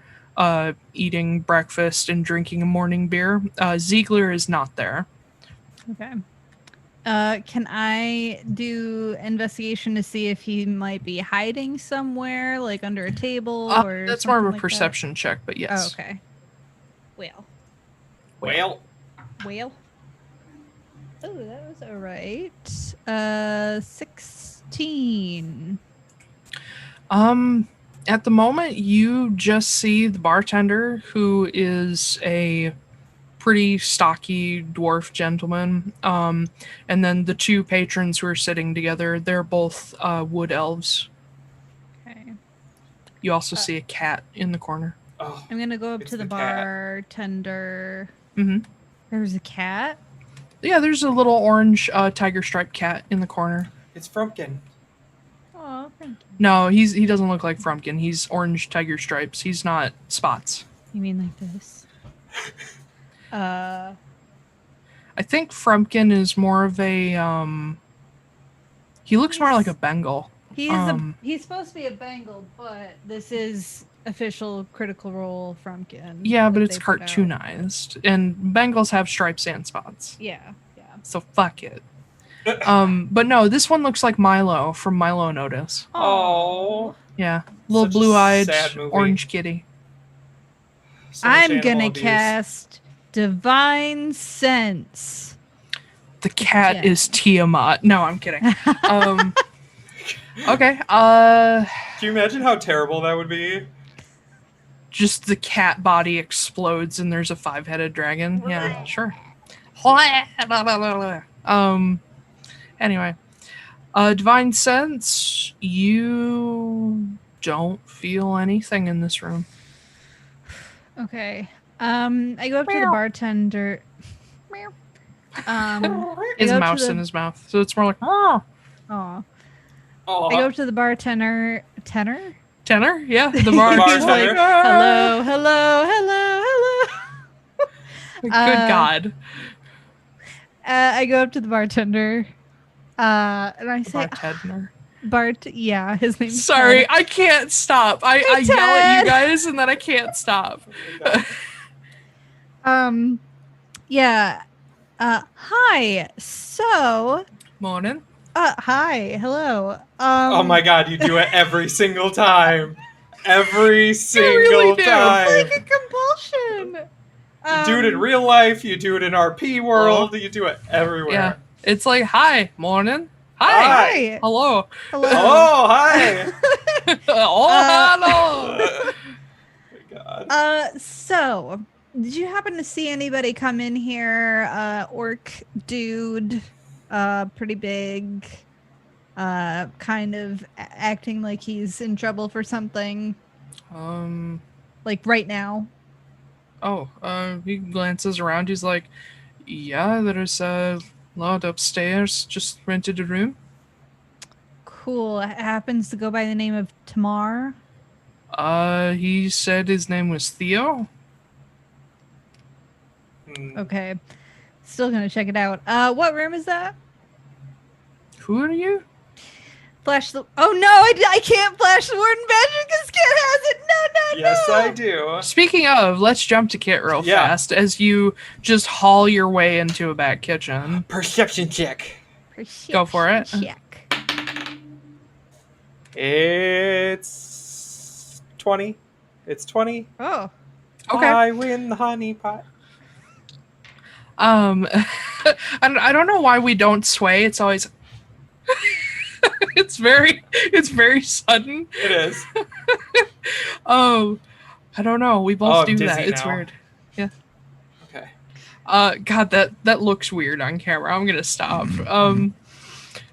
eating breakfast and drinking a morning beer. Ziegler is not there. Okay. Can I do investigation to see if he might be hiding somewhere, like under a table or That's more of something a like perception check, but that? yes. Oh, okay. Well. Well. Oh, that was all right. 16. At the moment, you just see the bartender, who is a pretty stocky dwarf gentleman, and then the two patrons who are sitting together. They're both wood elves. Okay. You also see a cat in the corner. Oh, I'm gonna go up It's to the the cat. bartender. Mm-hmm. There's a cat. Yeah, there's a little orange tiger striped cat in the corner. it's Frumpkin. Oh, thank you. No, he doesn't look like Frumpkin. He's orange tiger stripes. He's not spots. You mean like this? I think Frumpkin is more of a he looks more like a Bengal. He's supposed to be a Bengal, but this is official Critical Role Frumpkin. Yeah, but that it's they put out. cartoonized, and Bengals have stripes and spots. Yeah. So fuck it. But no, this one looks like Milo from Milo Notice. Oh. Yeah, little Such a blue-eyed sad movie. orange kitty. So much I'm animal gonna abuse. cast Divine Sense. The cat Yeah. is Tiamat. No, I'm kidding. Okay. Can you imagine how terrible that would be? Just the cat body explodes and there's a 5-headed dragon. Yeah, sure. Anyway, Divine Sense, you don't feel anything in this room. Okay. I go up to the bartender. His mouse in his mouth, so it's more like oh. Aw. Oh, I go up to the bartender. Tenor? Yeah, the bar. bartender. He's like, Hello, hello, hello, hello. Good God. I go up to the bartender. And I say, Bartender. Yeah, his name's Sorry, Ted. I can't stop. I yell at you guys and then I can't stop. Yeah. Hi. So, Morning. hi. Hello. oh my god, you do it every single time. Every single really do. time. Like a compulsion. You do it in real life, you do it in RP world, you do it everywhere. Yeah. It's like, hi, morning. Hi. Hi. Hello. Hello. Oh, hi! Oh, hello. Oh my god. So, did you happen to see anybody come in here? Orc dude, pretty big, kind of acting like he's in trouble for something. Like right now. He glances around. He's like, yeah, there's a lot upstairs. Just rented a room. Cool. Happens to go by the name of Tamar. He said his name was Theo. Okay. Still gonna check it out. What room is that? Who are you? Flash the. Oh no! I can't flash the word in magic because Kit has it. No. Yes, I do. Speaking of, let's jump to Kit real Yeah. fast as you just haul your way into a back kitchen. Perception check. Go for it. Check. It's 20. It's 20. Oh. Okay. I win the honey pot. I don't know why we don't sway. It's always it's very sudden. It is. I don't know. We both I'm do dizzy that. It's now. weird. Yeah. Okay. God, that looks weird on camera. I'm gonna stop.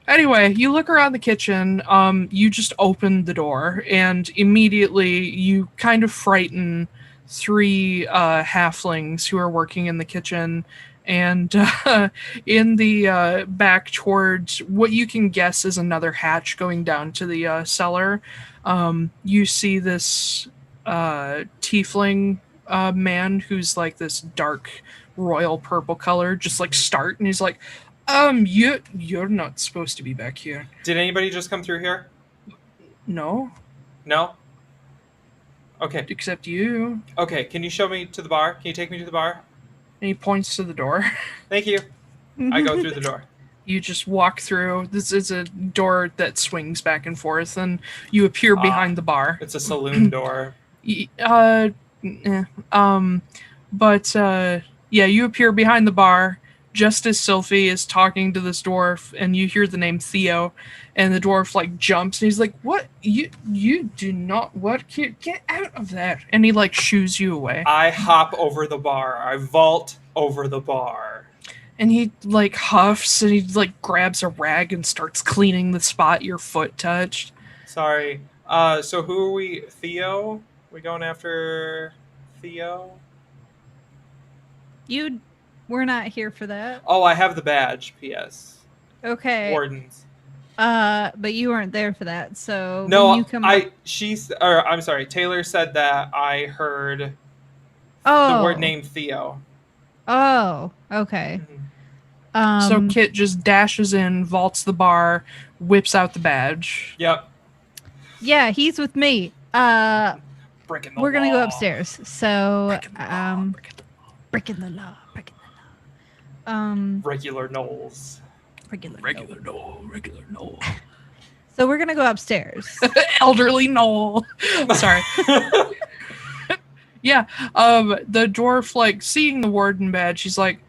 Anyway, you look around the kitchen. You just open the door, and immediately you kind of frighten 3 halflings who are working in the kitchen. And in the back towards what you can guess is another hatch going down to the cellar, you see this tiefling man who's like this dark royal purple color just like start, and he's like, you're not supposed to be back here. Did anybody just come through here? No, No? Okay. except you. Okay, can you show me to the bar? Can you take me to the bar? And he points to the door. Thank you. I go through the door. You just walk through. This is a door that swings back and forth, and you appear behind the bar. It's a saloon door. Yeah, you appear behind the bar just as Sylfie is talking to this dwarf, and you hear the name Theo, and the dwarf like jumps, and he's like, "What? You do not what? Get out of there!" And he like shoos you away. I hop over the bar. I vault over the bar. And he like huffs, and he like grabs a rag and starts cleaning the spot your foot touched. Sorry. So who are we? Theo? We going after Theo? We're not here for that. Oh, I have the badge. P.S. Okay. Wardens. But you weren't there for that, so No, when you come I'm sorry. Taiylor said that I heard the word name Theo. Oh, okay. So Kit just dashes in, vaults the bar, whips out the badge. Yep. Yeah, he's with me. Breaking the We're gonna go law. upstairs. So Breaking the law. breaking the law. Regular Knowles. Regular Noel. So we're gonna go upstairs. Elderly Noel. Sorry. Yeah. The dwarf, like, seeing the warden badge, he's like,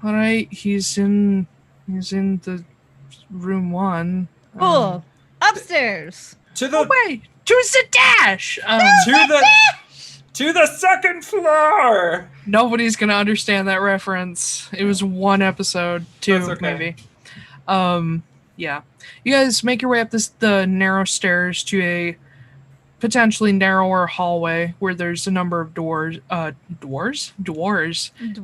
all right, he's in the room 1. Cool. Upstairs. To the Wait, to the dash. to the second floor. Nobody's gonna understand that reference. It was 1 episode, 2 That's okay. maybe. Yeah. You guys make your way up the narrow stairs to a potentially narrower hallway where there's a number of doors. Doors. DWOORS. It's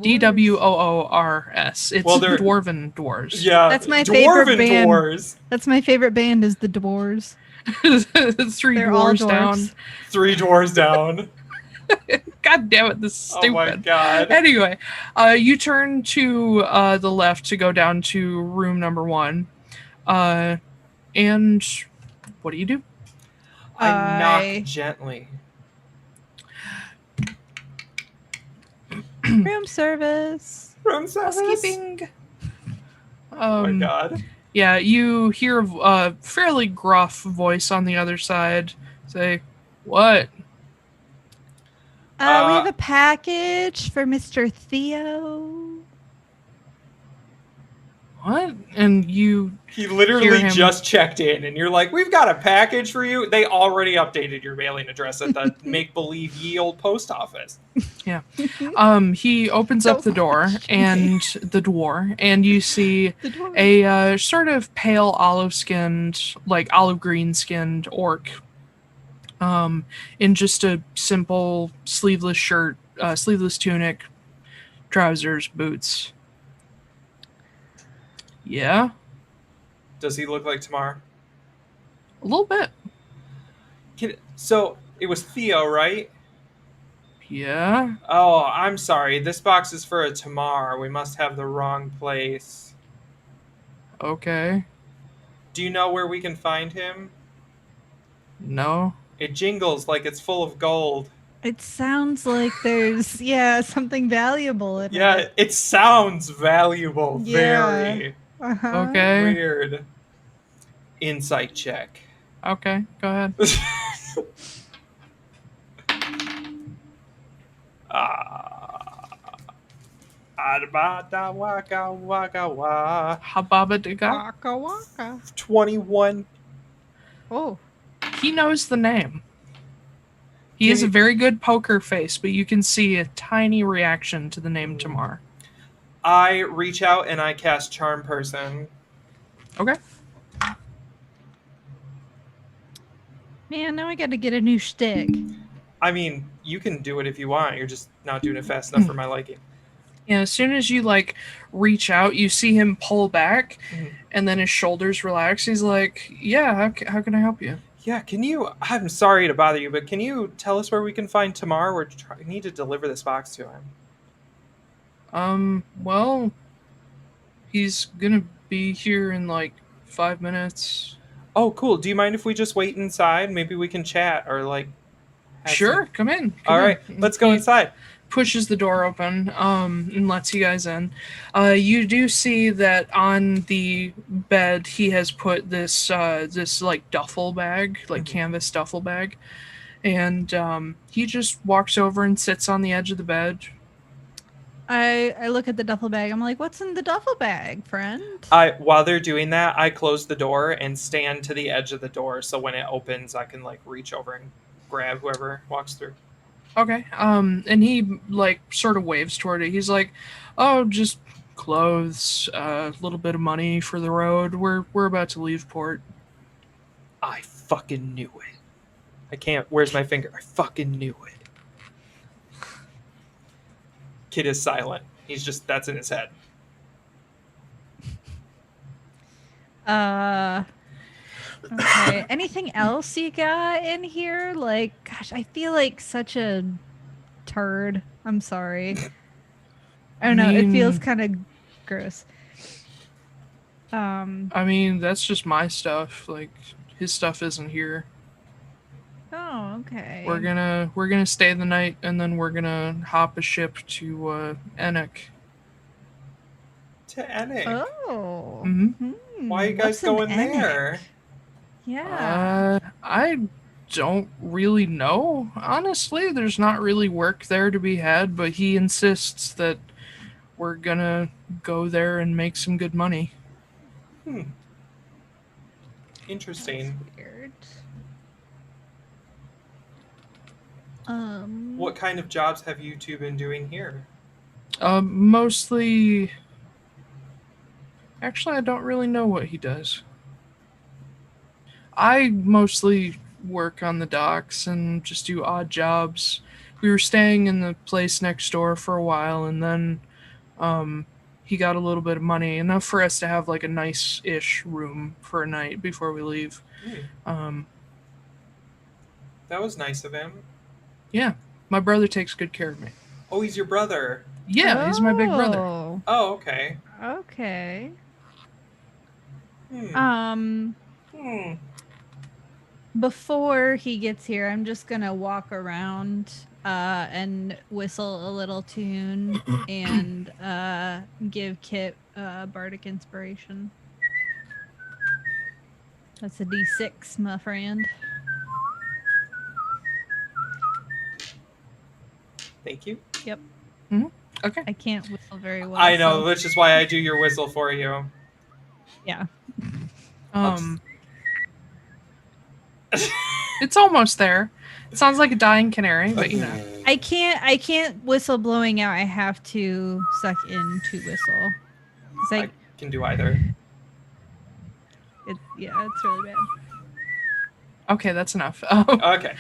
Well, they're- dwarven doors. Yeah, That's my dwarven favorite band. dwarves. That's my favorite band is the Doors. Three They're all dwarves dwarves. down. 3 dwarves down. God damn it, this is stupid. Oh my god. Anyway, you turn to the left to go down to room number 1. And what do you do? I knock gently. Room service. Room service. Housekeeping. Oh my god. Yeah, you hear a fairly gruff voice on the other side say, "What?" We have a package for Mr. Theo. What? And you He hear literally him- just checked in, and you're like, "We've got a package for you." They already updated your mailing address at the make-believe ye old post office. he opens up the door and the door, and you see a sort of pale olive-skinned, like olive green-skinned orc, in just a simple sleeveless shirt, sleeveless tunic, trousers, boots. Yeah, Does he look like Tamar? a little bit. So it was Theo, right? Yeah. Oh, I'm sorry. This box is for a Tamar. We must have the wrong place. Okay. Do you know where we can find him? No. It jingles like it's full of gold. It sounds like there's something valuable in Yeah, it. it sounds valuable. Yeah. Very Uh-huh. Okay. weird. Insight check. Okay. Go ahead. Adabada waka waka wa. Hababadiga. Waka waka. 21. Oh. He knows the name. He Can has a you- very good poker face, but you can see a tiny reaction to the name Tamar. I reach out and I cast Charm Person. Okay. Man, now I gotta get a new shtick. I mean, you can do it if you want. You're just not doing it fast enough for my liking. And as soon as you reach out, you see him pull back, Mhm. and then his shoulders relax. He's like, "Yeah, how can I help you?" Yeah, can you... I'm sorry to bother you, but can you tell us where we can find Tamar? We need to deliver this box to him. Well, he's gonna be here in 5 minutes. Oh, cool. Do you mind if we just wait inside? Maybe we can chat or have Sure, some- come in. All right, let's go He inside. pushes the door open, and lets you guys in. You do see that on the bed he has put this duffel bag, canvas duffel bag, and he just walks over and sits on the edge of the bed. I look at the duffel bag. I'm like, what's in the duffel bag, friend? While they're doing that, I close the door and stand to the edge of the door, so when it opens, I can reach over and grab whoever walks through. Okay. And he sort of waves toward it. He's like, "Oh, just clothes, a little bit of money for the road. We're about to leave port." I fucking knew it. I can't. Where's my finger? I fucking knew it. Kid is silent. That's in his head. Okay. Anything else you got in here? Gosh, I feel like such a turd. I'm sorry. I don't know. It feels kind of gross. I mean, that's just my stuff. His stuff isn't here. Oh, okay. We're gonna stay the night, and then we're gonna hop a ship to Enoch. To Enoch. Oh. Mm-hmm. Why are you guys What's an going there? Enoch? Yeah. I don't really know. Honestly, there's not really work there to be had, but he insists that we're gonna go there and make some good money. Interesting. Weird. What kind of jobs have you two been doing here? Mostly. Actually, I don't really know what he does. I mostly work on the docks and just do odd jobs. We were staying in the place next door for a while, and then he got a little bit of money, enough for us to have like a nice-ish room for a night before we leave. That was nice of him. Yeah, my brother takes good care of me. Oh, he's your brother. Yeah, he's my big brother. Oh, okay. Okay. Before he gets here, I'm just gonna walk around and whistle a little tune and give Kit bardic inspiration. That's a D6, my friend. Thank you. Yep. Okay. I can't whistle very well. I know, so- which is why I do your whistle for you. Yeah. It's almost there. It sounds like a dying canary, but you know. I can't whistle blowing out. I have to suck in to whistle. I can do either. It's really bad. Okay, that's enough. Okay.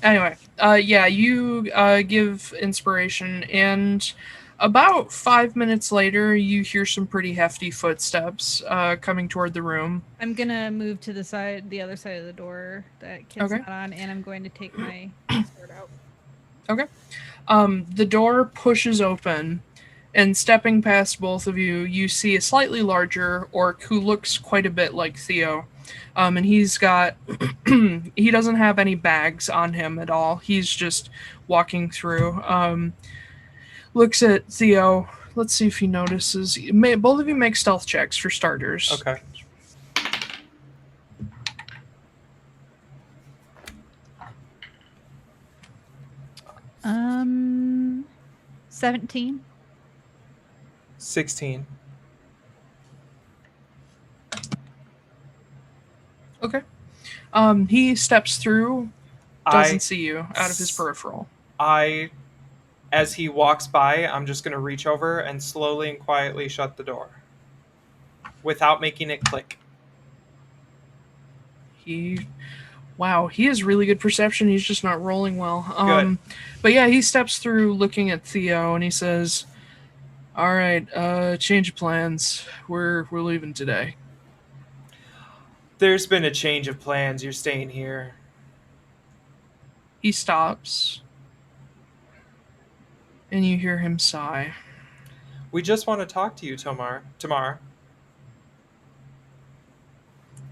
Anyway, you give inspiration, and about 5 minutes later, you hear some pretty hefty footsteps coming toward the room. I'm gonna move to the other side of the door that Kit's not on, and I'm going to take my sword out. Okay. The door pushes open, and stepping past both of you, you see a slightly larger orc who looks quite a bit like Theo. And he's got, he doesn't have any bags on him at all. He's just walking through. Looks at Theo. Let's see if he notices. Both of you make stealth checks for starters. Okay. Um, 17. 16. Okay. He steps through, doesn't see you out of his peripheral. As he walks by, I'm just going to reach over and slowly and quietly shut the door without making it click. Wow, he has really good perception. He's just not rolling well. Good. But yeah, he steps through looking at Theo and he says, "All right, change of plans. We're leaving today." There's been a change of plans. You're staying here. He stops. And you hear him sigh. We just want to talk to you, Tamar.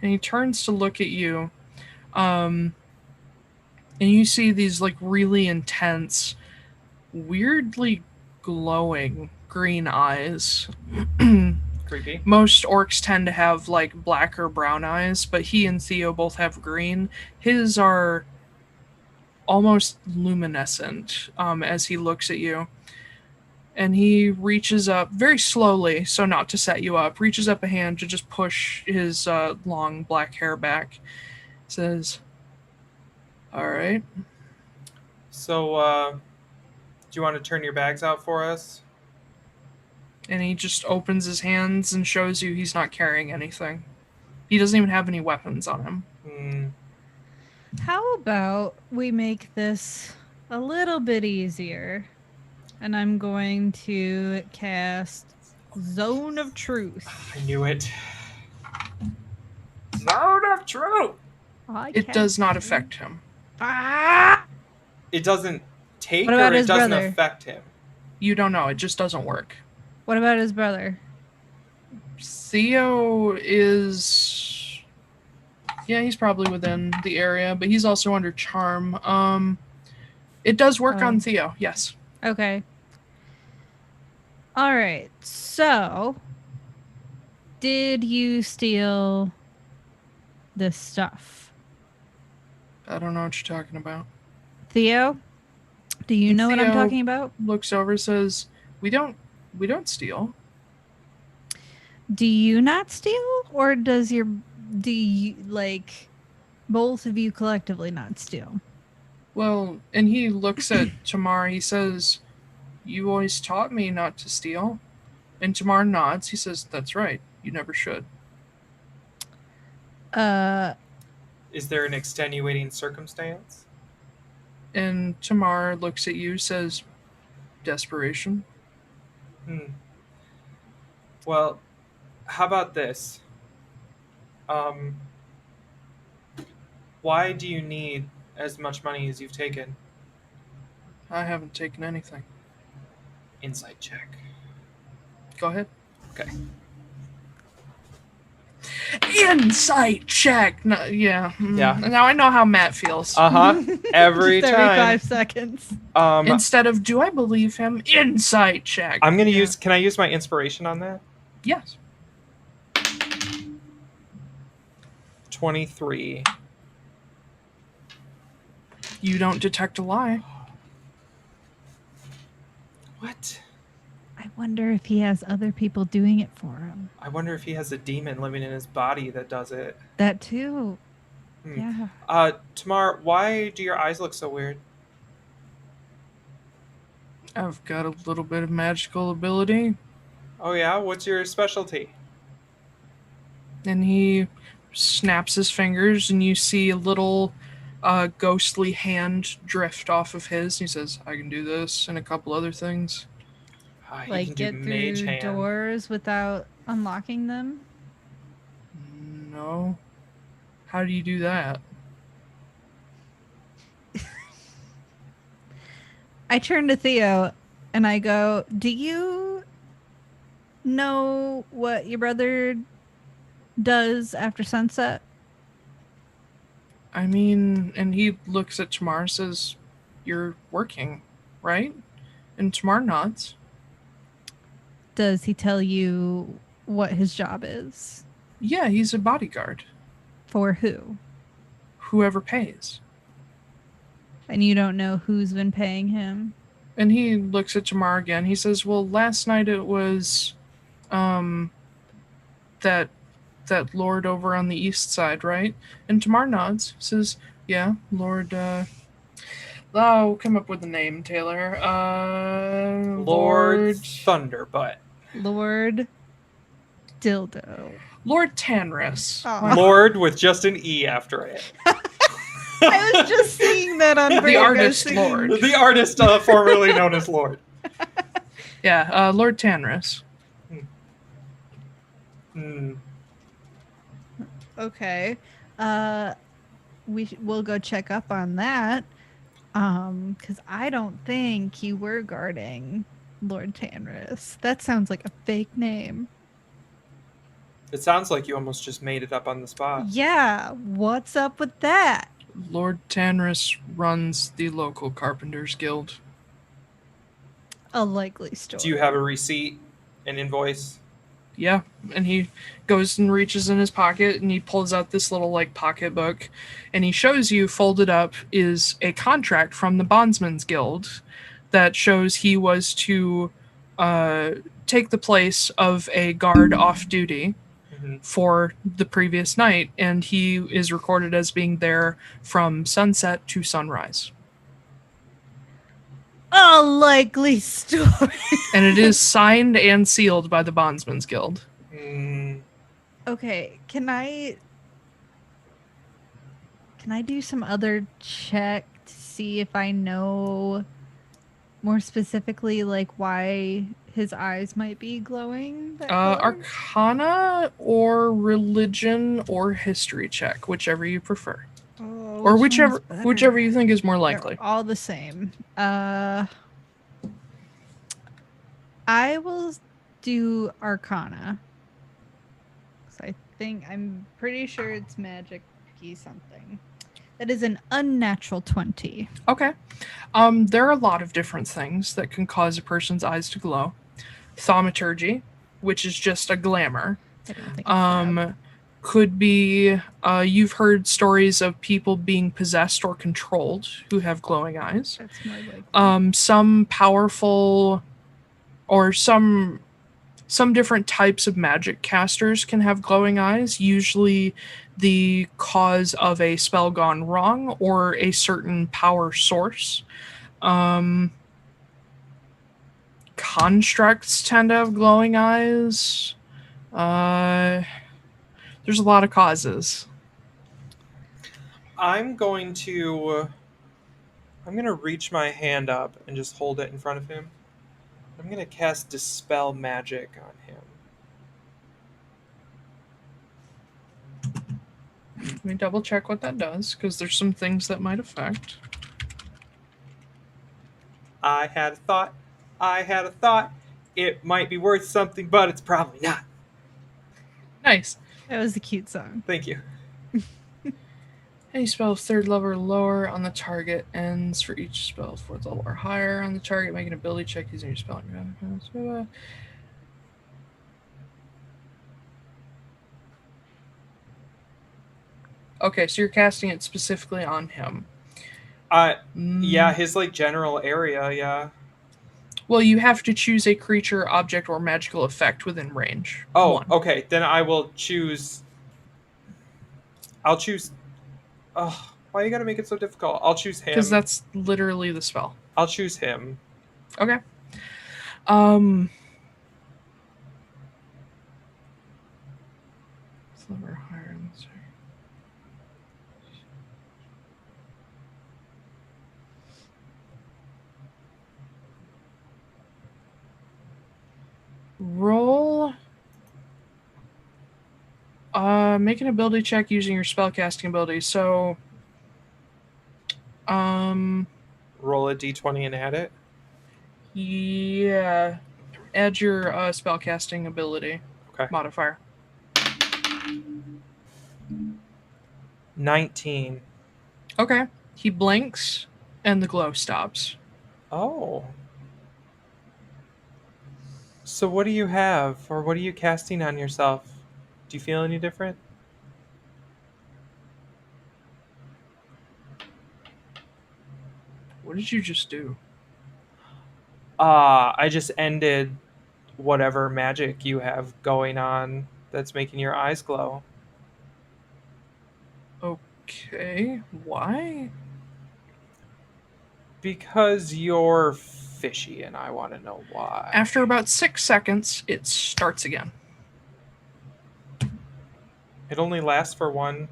And he turns to look at you. And you see these like really intense, weirdly glowing green eyes. Creepy. Most orcs tend to have like black or brown eyes, but he and Theo both have green. His are almost luminescent as he looks at you. And he reaches up very slowly, so not to set you up, reaches up a hand to just push his long black hair back. Says, "All right." So, do you want to turn your bags out for us? And he just opens his hands and shows you he's not carrying anything. He doesn't even have any weapons on him. How about we make this a little bit easier? And I'm going to cast Zone of Truth. I knew it. Zone of Truth! It does not affect him. It doesn't take What about or it his doesn't brother? affect him? You don't know. It just doesn't work. What about his brother? Theo is... Yeah, he's probably within the area, but he's also under charm. It does work on Theo, yes. Okay. All right. So, did you steal this stuff? I don't know what you're talking about. Theo? Do you know what I'm Theo talking about? Looks over, says, We don't steal. Do you not steal? Or do you, like, both of you collectively not steal? Well, and he looks at Tamar, he says, "You always taught me not to steal." And Tamar nods, he says, "That's right, you never should." Is Is there an extenuating circumstance? And Tamar looks at you, says, desperation. Well, how about this? Why do you need as much money as you've taken? I haven't taken anything. Insight check. Go ahead. Okay. Insight check! No, yeah. Yeah. Now I know how Matt feels. Every Just time. every 5 seconds. Instead of, do I believe him? Insight check. I'm gonna use. Can I use my inspiration on that? Yes. 23. You don't detect a lie. What? I wonder if he has other people doing it for him. I wonder if he has a demon living in his body that does it. That too. Yeah. Tamar, why do your eyes look so weird? I've got a little bit of magical ability. Oh yeah? What's your specialty? And he snaps his fingers, and you see a little ghostly hand drift off of his. He says, I can do this and a couple other things. You Like can get do mage through hand. doors without unlocking them? No. How do you do that? I turn to Theo and I go, do you know what your brother does after sunset? I mean, and he looks at Tamar and says, you're working, right? And Tamar nods. Does he tell you what his job is? Yeah, he's a bodyguard. For who? Whoever pays. And you don't know who's been paying him? And he looks at Tamar again. He says, well, last night it was that lord over on the east side, right? And Tamar nods, says, yeah, Lord, I'll come up with the name, Taiylor. Lord Thunderbutt. Lord Dildo. Lord Tanris. Oh. Lord with just an E after it. I was just seeing that on The Brave. artist Lord. The artist formerly known as Lord. Yeah, Lord Tanris. Okay. We'll go check up on that. Because I don't think you were guarding Lord Tanris. That sounds like a fake name. It sounds like you almost just made it up on the spot. Yeah, what's up with that? Lord Tanris runs the local Carpenters Guild. A likely story. Do you have a receipt, an invoice? Yeah, and he goes and reaches in his pocket and he pulls out this little like pocketbook and he shows you folded up is a contract from the Bondsman's Guild that shows he was to take the place of a guard off duty for the previous night, and he is recorded as being there from sunset to sunrise. A likely story. And it is signed and sealed by the Bondsman's Guild. Okay, can I do some other check to see if I know more specifically like why his eyes might be glowing? That color? Arcana or religion or history check, whichever you prefer. Oh, Or which one's whichever you better? think is more They're likely. all the same. I will do Arcana. 'Cause I'm pretty sure it's magic-y something. That is an unnatural 20. Okay. There are a lot of different things that can cause a person's eyes to glow. Thaumaturgy, which is just a glamour. I don't think it's that. Could be you've heard stories of people being possessed or controlled who have glowing eyes. That's more likely. Some powerful or some different types of magic casters can have glowing eyes, usually the cause of a spell gone wrong or a certain power source. Constructs tend to have glowing eyes. There's a lot of causes. I'm going to reach my hand up and just hold it in front of him. I'm going to cast Dispel Magic on him. Let me double check what that does, because there's some things that might affect. I had a thought. It might be worth something, but it's probably not. Nice. That was a cute song. Thank you. Any spell of 3rd level or lower on the target ends for each spell of 4th level or higher on the target. Make an ability check using your spell. Okay, so you're casting it specifically on him. Yeah, his like general area, yeah. Well, you have to choose a creature, object, or magical effect within range. Oh, One. okay. Then I will choose. I'll choose. Oh, why you gotta make it so difficult? I'll choose him. Because that's literally the spell. I'll choose him. Okay. Level higher on the target. Roll. Make an ability check using your spellcasting ability. So, Roll a d20 and add it. yeah, add your spellcasting ability modifier. 19. Okay. He blinks, and the glow stops. Oh. So what do you have, or what are you casting on yourself? Do you feel any different? What did you just do? I just ended whatever magic you have going on that's making your eyes glow. Okay. Why? Because you're fishy, and I want to know why. After about 6 seconds, it starts again. It only lasts for one.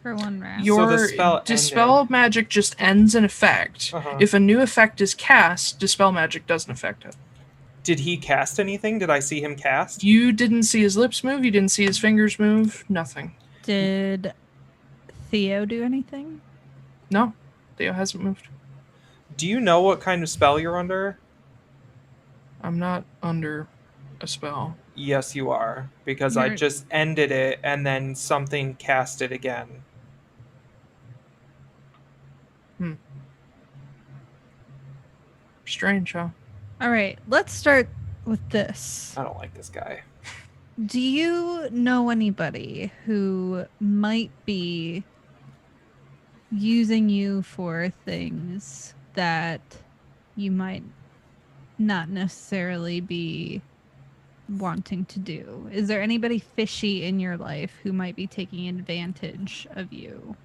For one round. Your So the spell Dispel ended. Magic just ends an effect. Uh-huh. If a new effect is cast, Dispel Magic doesn't affect it. Did he cast anything? Did I see him cast? You didn't see his lips move, you didn't see his fingers move, nothing. Did Theo do anything? No, Theo hasn't moved. Do you know what kind of spell you're under? I'm not under a spell. Yes, you are. Because I You're- just ended it, and then something cast it again. Strange, huh? All right, let's start with this. I don't like this guy. Do you know anybody who might be using you for things that you might not necessarily be wanting to do? Is there anybody fishy in your life who might be taking advantage of you?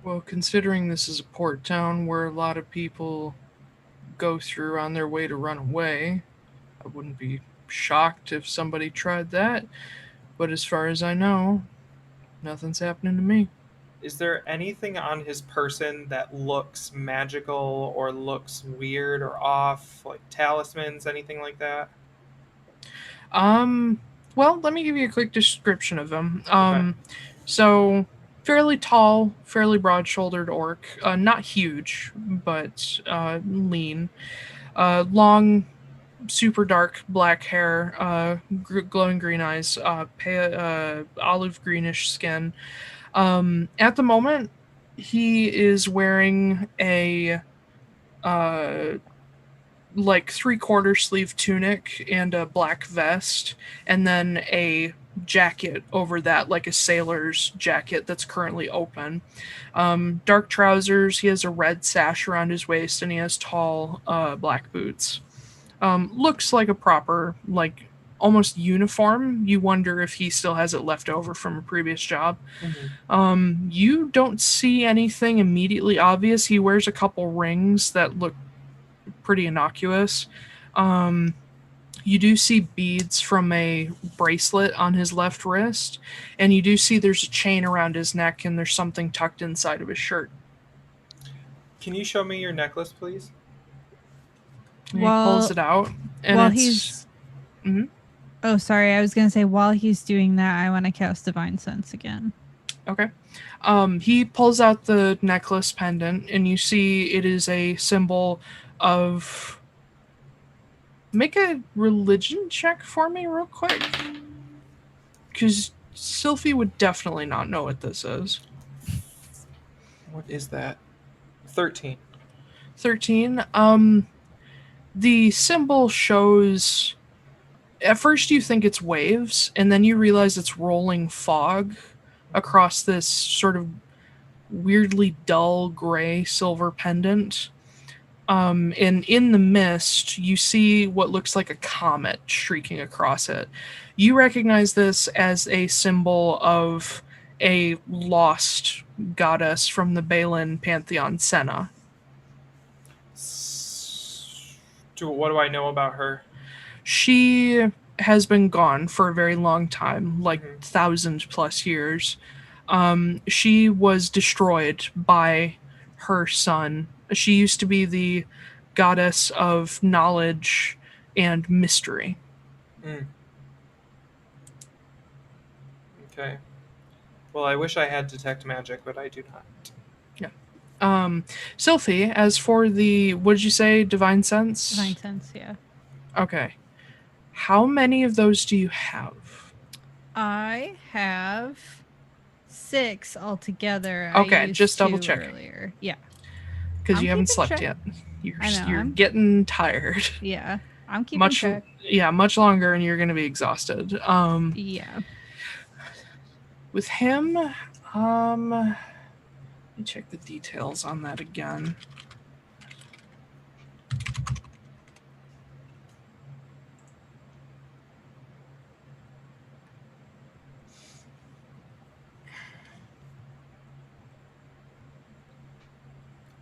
Well, considering this is a port town where a lot of people go through on their way to run away, I wouldn't be shocked if somebody tried that. But as far as I know, nothing's happening to me. Is there anything on his person that looks magical or looks weird or off? Like talismans, anything like that? Well, let me give you a quick description of him. Okay. So fairly tall, fairly broad-shouldered orc. Not huge, but lean. Long, super dark black hair, glowing green eyes, olive greenish skin. At the moment, he is wearing a like 3/4 sleeve tunic and a black vest, and then a jacket over that, like a sailor's jacket that's currently open. Dark trousers. He has a red sash around his waist, and he has tall black boots. Looks like a proper, like almost uniform. You wonder if he still has it left over from a previous job. Mm-hmm. You don't see anything immediately obvious. He wears a couple rings that look pretty innocuous. You you do see beads from a bracelet on his left wrist, and you do see there's a chain around his neck, and there's something tucked inside of his shirt. Can you show me your necklace, please? And he pulls it out, and while it's... he's Mhm. Oh, sorry. I was gonna say while he's doing that, I want to cast Divine Sense again. Okay. He pulls out the necklace pendant, and you see it is a symbol of... Make a religion check for me real quick. Because Sylfie would definitely not know what this is. What is that? 13. 13. The symbol shows... At first you think it's waves, and then you realize it's rolling fog across this sort of weirdly dull gray silver pendant. And in the mist, you see what looks like a comet streaking across it. You recognize this as a symbol of a lost goddess from the Balin pantheon, Senna. What do I know about her? She has been gone for a very long time, like 1,000+ years. She was destroyed by her son. She used to be the goddess of knowledge and mystery. Okay. Well, I wish I had detect magic, but I do not. Sylfie, as for the, what did you say, Divine Sense? Divine Sense, yeah. Okay. How many of those do you have? I have 6 altogether. Okay, I used just double 2 check. earlier. Yeah. Because I'm you haven't keeping slept track. yet. I know, You're I'm- getting tired. Yeah. I'm keeping Much track. much longer, and you're going to be exhausted. Yeah. With him, let me check the details on that again.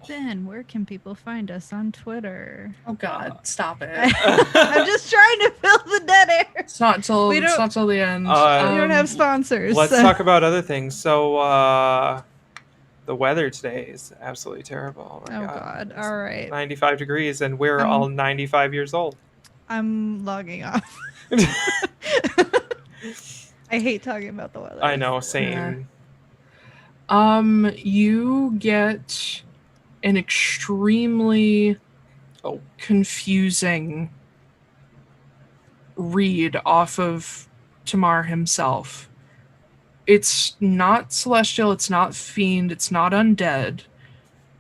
Ben, where can people find us on Twitter? Oh God, stop it! I'm just trying to fill the dead air. It's not till We don't- the end. We don't have sponsors. Let's so- talk about other things. So, the weather today is absolutely terrible. Oh, my God. It's All right. 95 degrees, and we're I'm- all 95 years old. I'm logging off. I hate talking about the weather. I know, same. You get an extremely confusing read off of Tamar himself. It's not celestial, it's not fiend, it's not undead,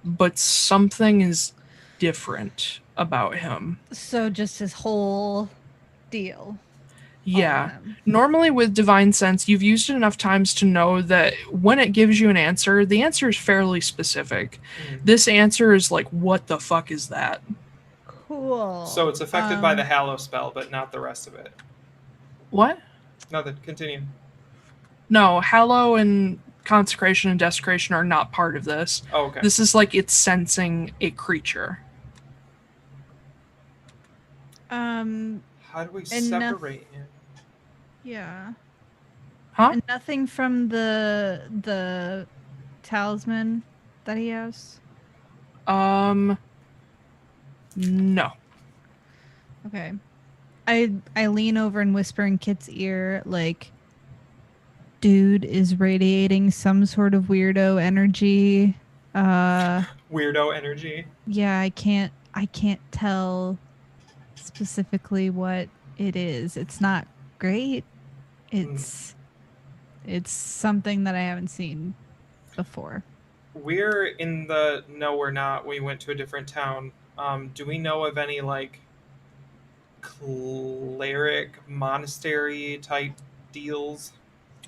but something is different about him. So just his whole deal. Yeah. Normally with Divine Sense, you've used it enough times to know that when it gives you an answer, the answer is fairly specific. This answer is like, what the fuck is that? Cool. So it's affected by the Hallow spell, but not the rest of it. What? Nothing. Continue. No, Hallow and Consecration and Desecration are not part of this. Oh, okay. This is like it's sensing a creature. How do we enough- separate him? Yeah. Huh? And nothing from the talisman that he has? No. Okay. I lean over and whisper in Kit's ear, like, dude is radiating some sort of weirdo energy. Weirdo energy. Yeah, I can't tell specifically what it is. It's not great. It's something that I haven't seen before. We're in the... No, we're not. We went to a different town. Do we know of any, like, cleric monastery type deals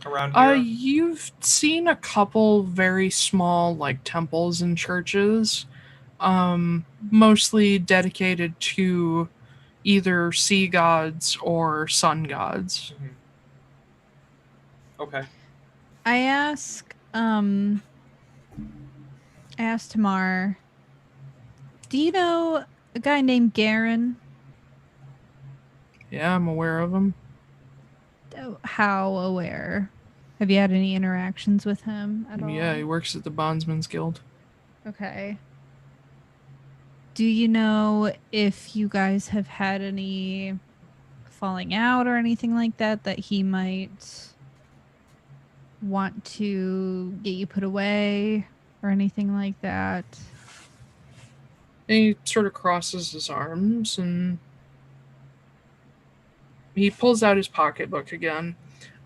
around here? You've seen a couple very small like temples and churches, mostly dedicated to either sea gods or sun gods. Mhm. Okay. I asked Tamar, do you know a guy named Garen? Yeah, I'm aware of him. How aware? Have you had any interactions with him at all? Yeah, he works at the Bondsman's Guild. Okay. Do you know if you guys have had any falling out or anything like that he might want to get you put away or anything like that? And he sort of crosses his arms and he pulls out his pocketbook again,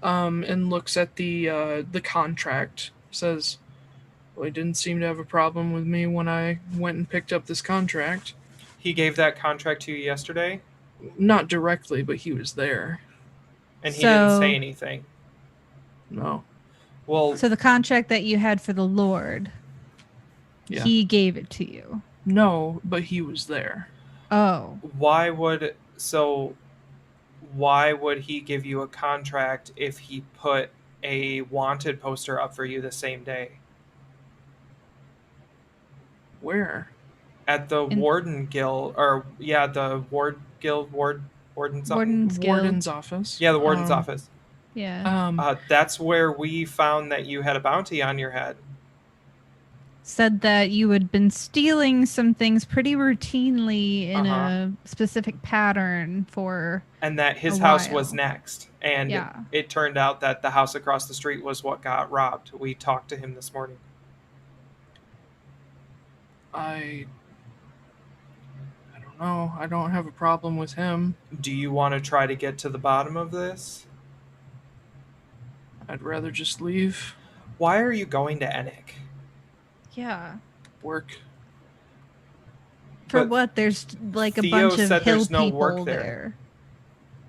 and looks at the contract. Says, "Well, he didn't seem to have a problem with me when I went and picked up this contract. He gave that contract to you yesterday, Not directly, but he was there. and he didn't So- say anything. No, Well, So the contract that you had for the Lord, yeah, he gave it to you. no, but he was there. Oh. why would he give you a contract if he put a wanted poster up for you the same day Where? at the Warden Guild, or the Warden something? Warden's Guild. Warden's office. Yeah, the Warden's office. Yeah. That's where we found that you had a bounty on your head. Said that you had been stealing some things pretty routinely in a specific pattern for And that his a house while. was next. And Yeah. it turned out that the house across the street was what got robbed. We talked to him this morning. I don't know. I don't have a problem with him. Do you want to try to get to the bottom of this? I'd rather just leave Why are you going to Enoch? Yeah. work. For But what? There's like a Theo bunch of said hill there's no people work there. there.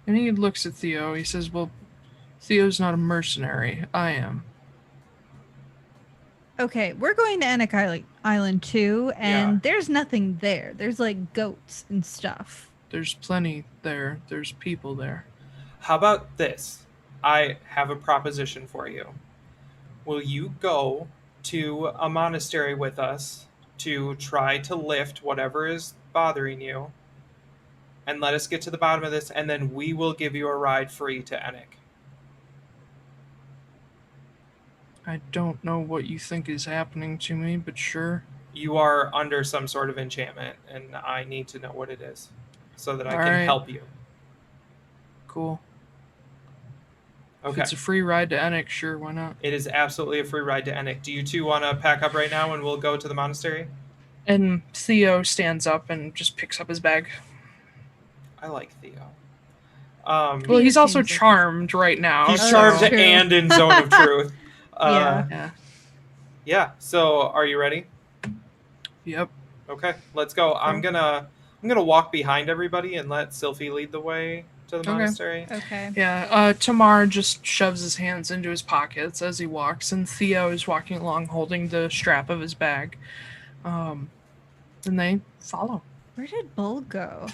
And he looks at Theo. He says, "Well, Theo's not a mercenary. I am." Okay, we're going to Enoch Island too, and Yeah. there's nothing there. There's like goats and stuff. There's plenty there. There's people there. How about this? I have a proposition for you. Will you go to a monastery with us to try to lift whatever is bothering you, and let us get to the bottom of this, and then we will give you a ride free to Enoch? I don't know what you think is happening to me, but sure. You are under some sort of enchantment, and I need to know what it is so that I All can right. help you. Cool. If Okay. it's a free ride to Enoch, sure, why not? It is absolutely a free ride to Enoch. Do you two want to pack up right now and we'll go to the monastery? And Theo stands up and just picks up his bag. I like Theo. Well, he's also seems like- charmed right now. He's Oh, charmed that's true. and in zone of truth. Yeah. Yeah. Yeah. So, are you ready? Yep. Okay, let's go. I'm gonna walk behind everybody and let Sylfie lead the way to the Okay. monastery. Okay. Yeah, Tamar just shoves his hands into his pockets as he walks, and Theo is walking along holding the strap of his bag. And they follow. Where did Bull go?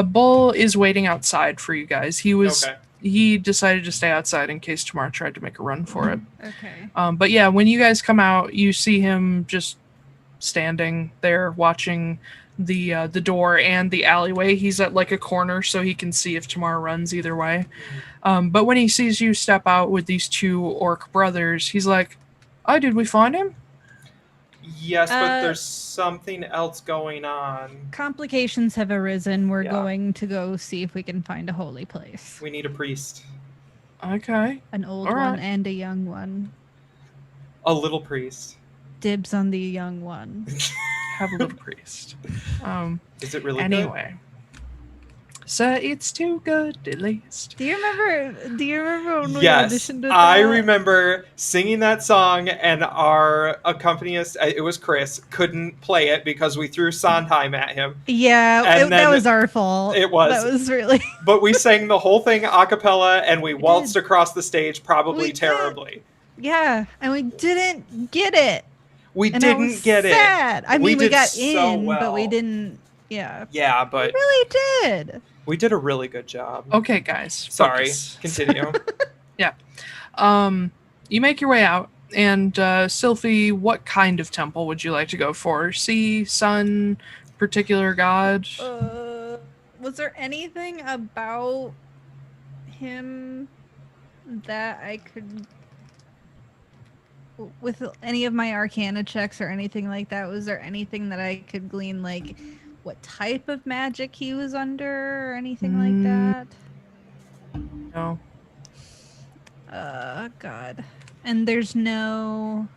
Bull is waiting outside for you guys. Okay. He decided to stay outside in case Tamar tried to make a run for it. Okay. But yeah, when you guys come out, you see him just standing there watching the door and the alleyway. He's at like a corner so he can see if Tamar runs either way. But when he sees you step out with these two orc brothers, he's like, "Oh, did we find him?" Yes, but there's something else going on. Complications have arisen. We're Yeah. going to go see if we can find a holy place. We need a priest. Okay. An old All one right. and a young one. A little priest. Dibs on the young one. Have a little priest. Is it really good? Anyway. So it's too good, at least. Do you remember when we Yes, auditioned with I that? remember singing that song, and our accompanist, it was Chris, couldn't play it because we threw Sondheim at him. Yeah, And that then was our fault. it was. That was really. But we sang the whole thing a cappella, and we waltzed across the stage, probably We did. terribly. Yeah, and we didn't get it. We And I didn't was get sad. I mean, we did got so in, but well. we didn't. Yeah, Yeah, but we really did. we did a really good job. Okay, guys. Sorry, focus. continue. You make your way out, and Sylfie, what kind of temple would you like to go for? Sea, sun, particular god? Was Was there anything about him that I could, with any of my Arcana checks or anything like that, was there anything that I could glean, like what type of magic he was under or anything like that? No. God. And there's no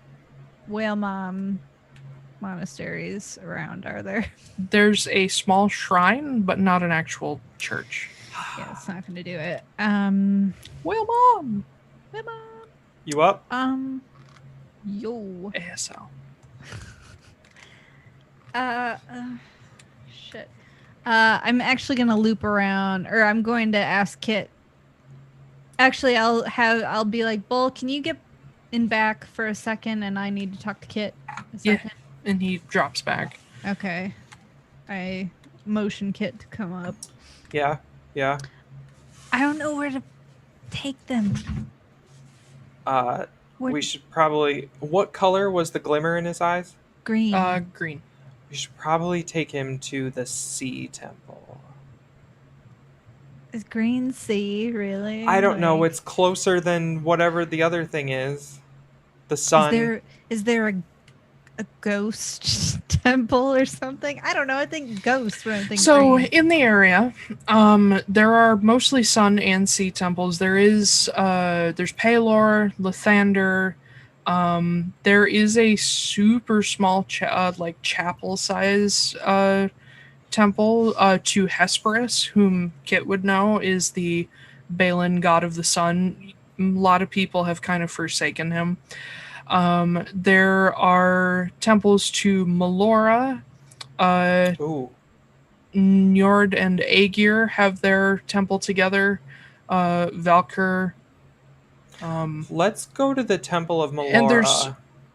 whale mom monasteries around, are there? There's a small shrine, but not an actual church. Yeah, it's not gonna do it. Well, Mom! Whale mom. You up? Yo. ASL. Shit. I'm actually gonna loop around, or I'm going to ask Kit. Actually, I'll be like, Bull, can you get in back for a second, and I need to talk to Kit a second. Yeah, and he drops back. Okay. I motion Kit to come up. Yeah. I don't know where to take them. We should probably. What color was the glimmer in his eyes? Green. Green. We should probably take him to the Sea Temple. Is green sea really? I don't know. Like, It's closer than whatever the other thing is. The sun. Is there a ghost temple or something? I don't know. I think ghost when I think So green. in the area, there are mostly sun and sea temples. there's Taiylor, Lathander. There is a super small chapel size temple to Hesperus, whom Kit would know is the Balin god of the sun. A lot of people have kind of forsaken him. There are temples to Melora. Ooh. Njord and Aegir have their temple together. Valkyr. Let's go to the Temple of Melora. And there's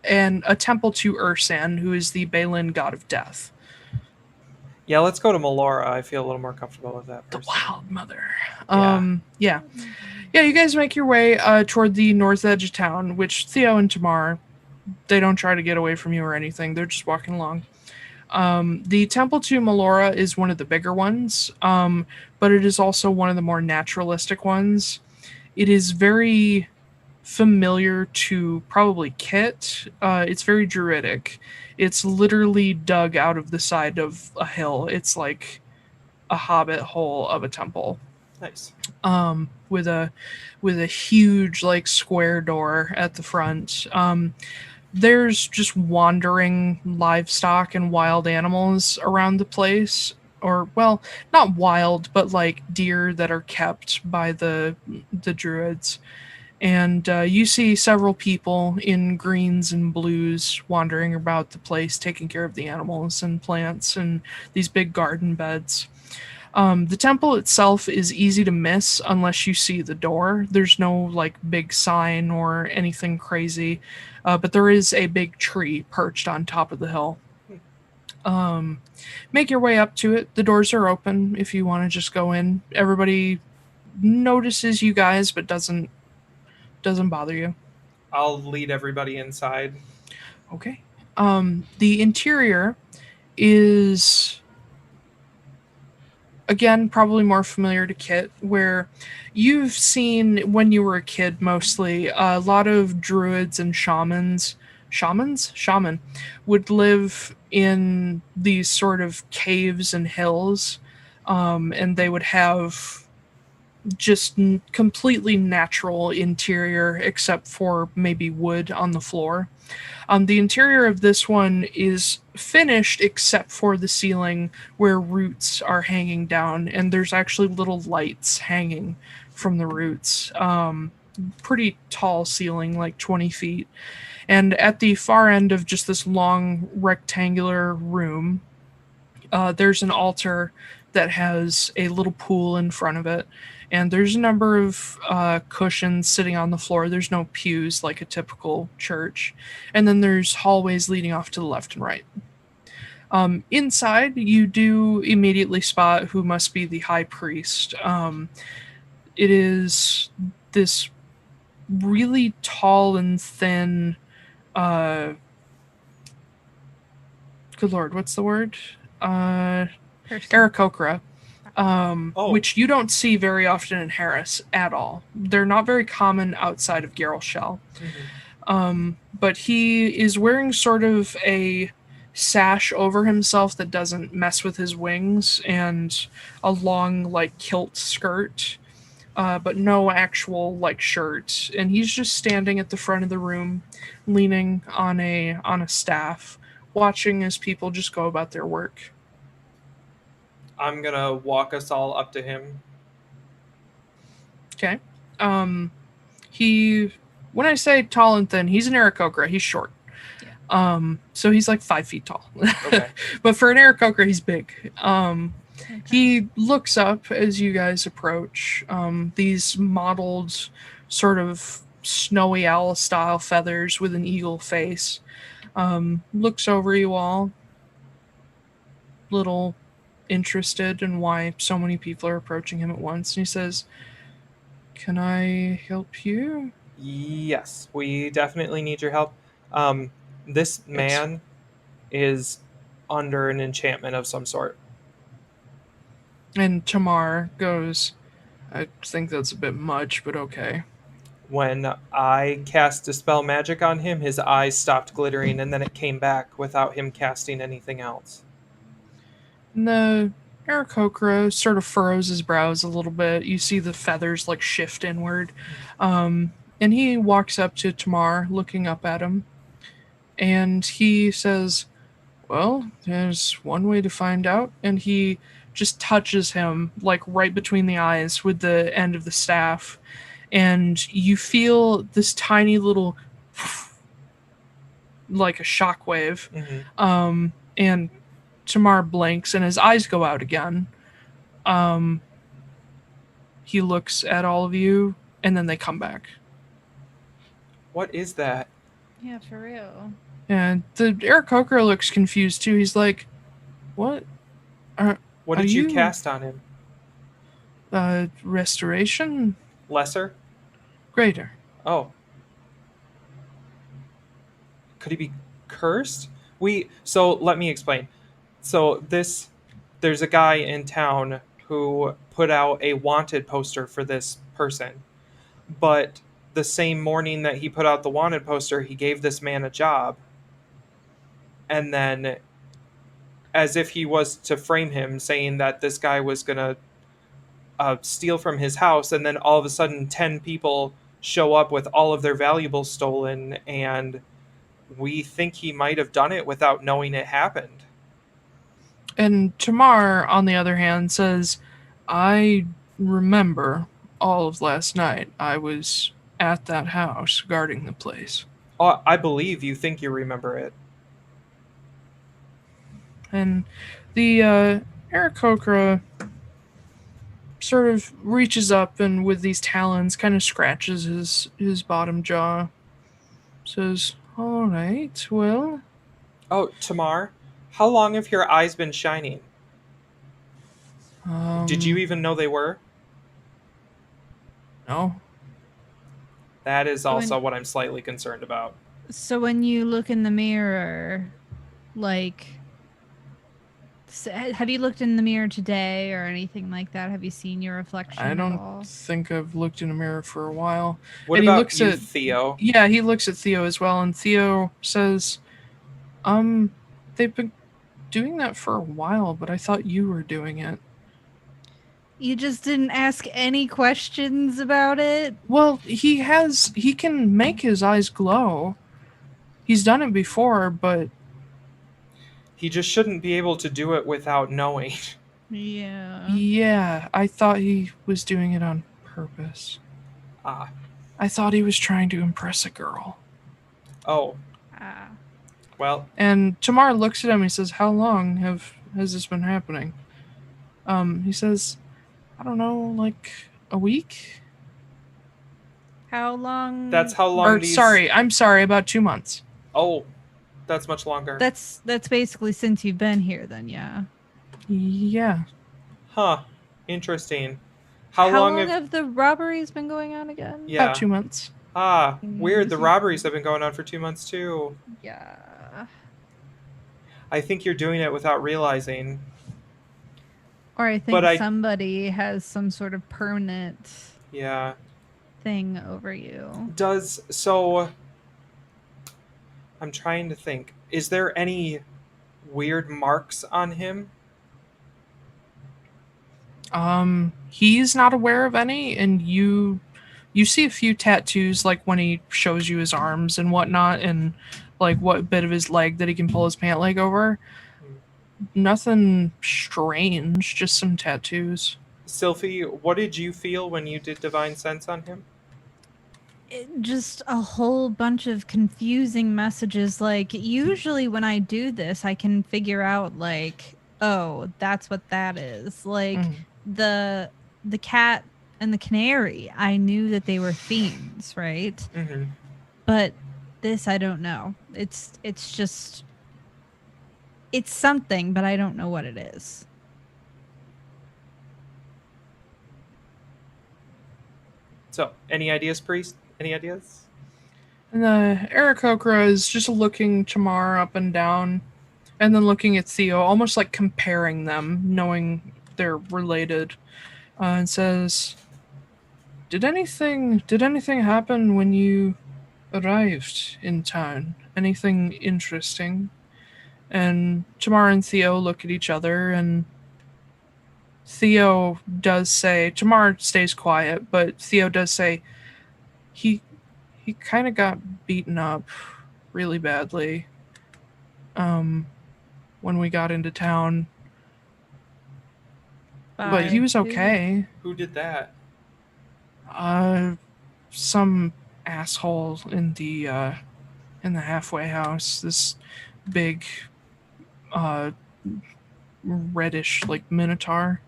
a temple to Ursan, who is the Balin god of death. Yeah, let's go to Melora. I feel a little more comfortable with that. The Personally. Wild Mother. Yeah. Yeah, you guys make your way toward the north edge of town, which Theo and Tamar, they don't try to get away from you or anything. They're just walking along. The temple to Melora is one of the bigger ones, but it is also one of the more naturalistic ones. It is very familiar to probably Kit. It's very druidic. It's literally dug out of the side of a hill. It's like a hobbit hole of a temple. Nice. With a huge like square door at the front. There's just wandering livestock and wild animals around the place, or well, not wild, but like deer that are kept by the druids. And you see several people in greens and blues wandering about the place, taking care of the animals and plants and these big garden beds. The temple itself is easy to miss unless you see the door. There's no like big sign or anything crazy, but there is a big tree perched on top of the hill. Make your way up to it. The doors are open if you want to just go in. Everybody notices you guys, but doesn't bother you. I'll lead everybody inside. Okay. The interior is, again, probably more familiar to Kit, where you've seen when you were a kid mostly a lot of druids and shaman would live in these sort of caves and hills, and they would have just completely natural interior except for maybe wood on the floor. The interior of this one is finished except for the ceiling where roots are hanging down, and there's actually little lights hanging from the roots. Pretty tall ceiling, like 20 feet. And at the far end of just this long rectangular room, there's an altar that has a little pool in front of it. And there's a number of cushions sitting on the floor. There's no pews like a typical church. And then there's hallways leading off to the left and right. Inside, you do immediately spot who must be the high priest. It is this really tall and thin... good lord, what's the word? Aarakocra. Oh. which you don't see very often in Harris at all. They're not very common outside of Erisholm. But he is wearing sort of a sash over himself that doesn't mess with his wings, and a long, like, kilt skirt, but no actual, like, shirt. And he's just standing at the front of the room, leaning on a staff, watching as people just go about their work. I'm gonna walk us all up to him. Okay. He, when I say tall and thin, he's an Aarakocra. He's short. So he's like 5 feet tall. Okay. But for an Aarakocra, he's big. He looks up as you guys approach. These mottled, sort of snowy owl style feathers with an eagle face. Looks over you all, little interested in why so many people are approaching him at once, and he says, "Can I help you?" Yes, we definitely need your help. This man is under an enchantment of some sort. And Tamar goes, "I think that's a bit much, but okay." When I cast Dispel Magic on him, his eyes stopped glittering, and then it came back without him casting anything else. And the Aarakocra sort of furrows his brows a little bit. You see the feathers like shift inward. And he walks up to Tamar, looking up at him. And he says, "Well, there's one way to find out." And he just touches him like right between the eyes with the end of the staff. And you feel this tiny little, like a shockwave. And Tamar blinks and his eyes go out again. He looks at all of you and then they come back. What is that? Yeah, for real. And the Aarakocra looks confused too. He's like, "What? What did you cast on him? Restoration? Lesser? Greater." Oh. Could he be cursed? So let me explain. So there's a guy in town who put out a wanted poster for this person. But the same morning that he put out the wanted poster, he gave this man a job. And then, as if he was to frame him, saying that this guy was going to steal from his house, and then all of a sudden 10 people show up with all of their valuables stolen, and we think he might have done it without knowing it happened. And Tamar, on the other hand, says, "I remember all of last night. I was at that house guarding the place." Oh, I believe you think you remember it. And the Aarakocra sort of reaches up and with these talons kind of scratches his bottom jaw. Says, "All right, well." Oh, Tamar, how long have your eyes been shining? Did you even know they were? No. That is also what I'm slightly concerned about. So when you look in the mirror, like, have you looked in the mirror today or anything like that? Have you seen your reflection I at don't all? think I've looked in a mirror for a while. What And about he looks you, at Theo? Yeah, he looks at Theo as well, and Theo says, "They've been doing that for a while, but I thought you were doing it." You just didn't ask any questions about it? Well, he can make his eyes glow. He's done it before, but He just shouldn't be able to do it without knowing. Yeah. yeah, I thought he was doing it on purpose. Ah. I thought he was trying to impress a girl. Oh. Ah. Well, And Tamar looks at him and he says, "How long has this been happening?" He says, "I don't know, like a week?" How long? that's how long Or, these... I'm sorry, about 2 months. Oh, that's much longer. That's basically since you've been here, then, yeah. Yeah. Huh. Interesting. How long long have the robberies been going on again? Yeah. About 2 months. Ah, weird. The robberies have been going on for 2 months too. Yeah. I think you're doing it without realizing. Or I think But somebody has some sort of permanent yeah. thing over you. So I'm trying to think. Is there any weird marks on him? He's not aware of any, and you see a few tattoos, like when he shows you his arms and whatnot, and like what bit of his leg that he can pull his pant leg over. Nothing strange, just some tattoos. Sylphie, what did you feel when you did divine sense on him? Just a whole bunch of confusing messages. Like, usually when I do this, I can figure out, like, oh, that's what that is. Like, the cat and the canary, I knew that they were fiends, right? Mm-hmm. But this, I don't know. It's just, it's something, but I don't know what it is. So, any ideas, priest? Any ideas? And the Aarakocra is just looking Tamar up and down, and then looking at Theo, almost like comparing them, knowing they're related, and says, Did anything happen when you arrived in town? Anything interesting? And Tamar and Theo look at each other, and Theo does say, Tamar stays quiet, but Theo does say, he kind of got beaten up really badly when we got into town. But he was okay. Who did that? Some asshole in the halfway house. This big reddish like minotaur.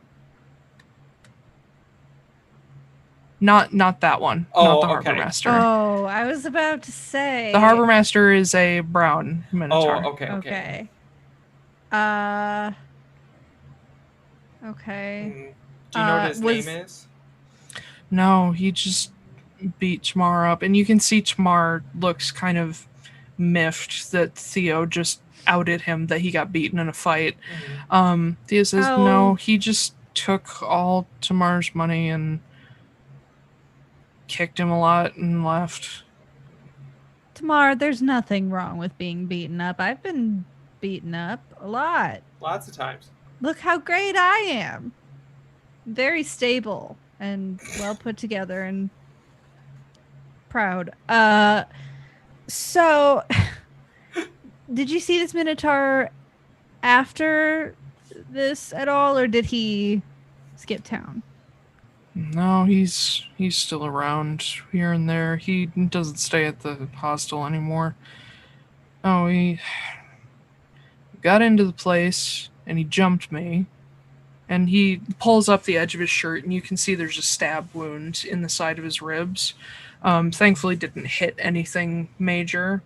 Not that one. Oh, not the okay. harbor master. Oh, I was about to say. The harbor master is a brown minotaur. Oh, okay. Okay. Okay. Do you know what his name is? No, he just beat Tamar up, and you can see Tamar looks kind of miffed that Theo just outed him that he got beaten in a fight. Theo says, no, he just took all Tamar's money and kicked him a lot and left. Tamar, there's nothing wrong with being beaten up. I've been beaten up a lot. Lots of times. Look how great I am. Very stable and well put together and proud. So did you see this minotaur after this at all, or did he skip town? No, he's still around here and there. He doesn't stay at the hostel anymore. Oh, he got into the place and he jumped me. And he pulls up the edge of his shirt and you can see there's a stab wound in the side of his ribs. Thankfully didn't hit anything major.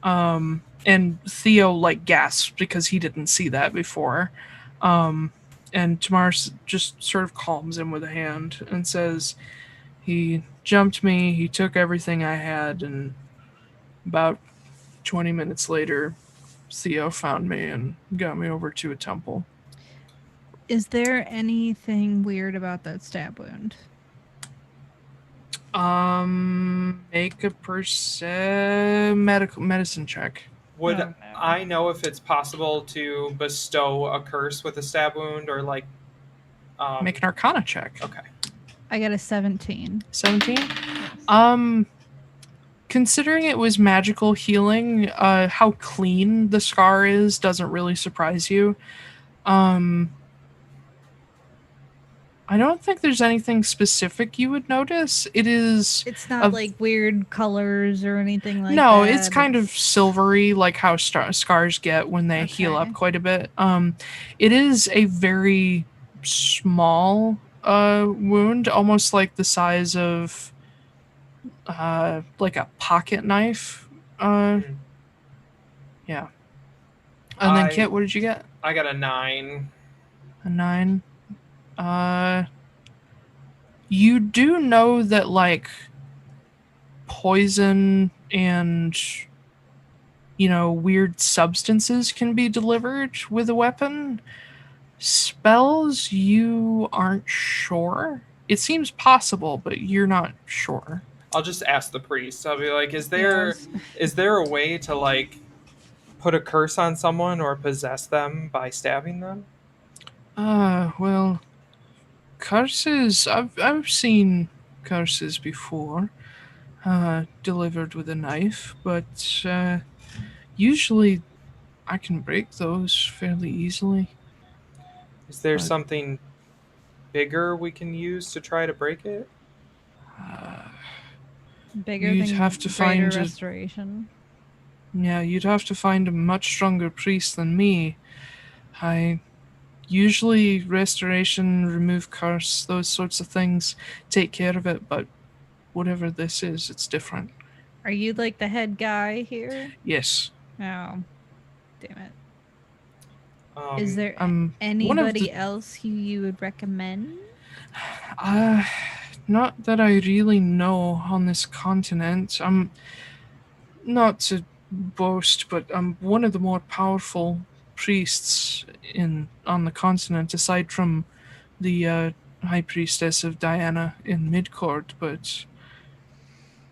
And Theo like gasped because he didn't see that before. And Tamar just sort of calms him with a hand and says, he jumped me, he took everything I had, and about 20 minutes later, Theo found me and got me over to a temple. Is there anything weird about that stab wound? Make a medicine check. Would I know if it's possible to bestow a curse with a stab wound or like... Make an arcana check. Okay. I got a 17. 17? Yes. Considering it was magical healing, how clean the scar is doesn't really surprise you. I don't think there's anything specific you would notice. It's not like weird colors or anything like that. No, it's kind of silvery, like how scars get when they heal up quite a bit. It is a very small wound, almost like the size of like a pocket knife. Yeah. And then Kit, what did you get? I got a 9. A 9. You do know that like poison and weird substances can be delivered with a weapon. Spells, you aren't sure. It seems possible, but you're not sure. I'll just ask the priest. I'll be like, is there Yes. a way to like put a curse on someone or possess them by stabbing them? Well, curses. I've seen curses before, delivered with a knife, but usually I can break those fairly easily. Is there But- something bigger we can use to try to break it? Bigger You'd than have to greater find a- restoration. Yeah, you'd have to find a much stronger priest than me. I usually restoration, remove curse, those sorts of things, take care of it, but whatever this is, it's different. Are you like the head guy here? Yes. Oh, damn it. Um, Is there one of anybody the- else who you would recommend? Not that I really know on this continent. I'm not to boast, but I'm one of the more powerful priests on the continent, aside from the High Priestess of Diana in Midcourt. But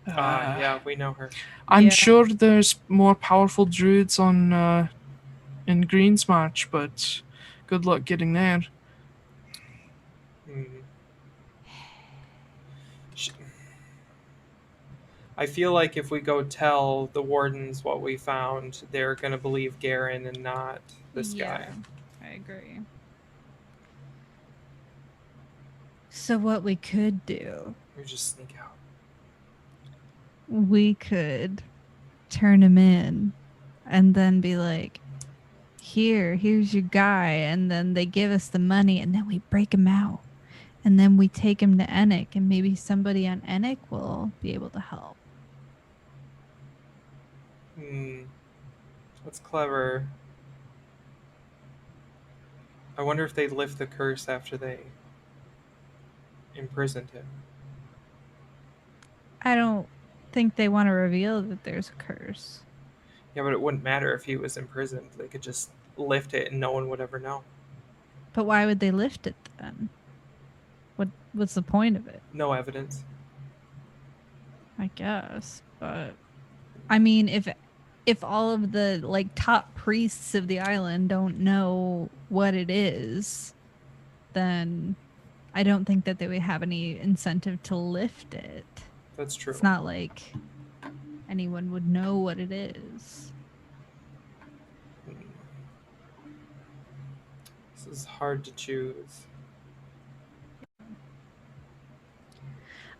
yeah, we know her. I'm Yeah. sure there's more powerful druids on in Greensmarch, but good luck getting there. Hmm. I feel like if we go tell the wardens what we found, they're gonna believe Garen and not this guy. I agree. So what we could do, We just sneak out. we could turn him in and then be like, here's your guy, and then they give us the money and then we break him out. And then we take him to Enoch, and maybe somebody on Enoch will be able to help. That's clever. I wonder if they lift the curse after they imprisoned him. I don't think they want to reveal that there's a curse. Yeah, but it wouldn't matter if he was imprisoned. They could just lift it and no one would ever know. But why would they lift it then? What's the point of it? No evidence. I guess, but I mean, if all of the like top priests of the island don't know what it is, then I don't think that they would have any incentive to lift it. That's true. It's not like anyone would know what it is. This is hard to choose.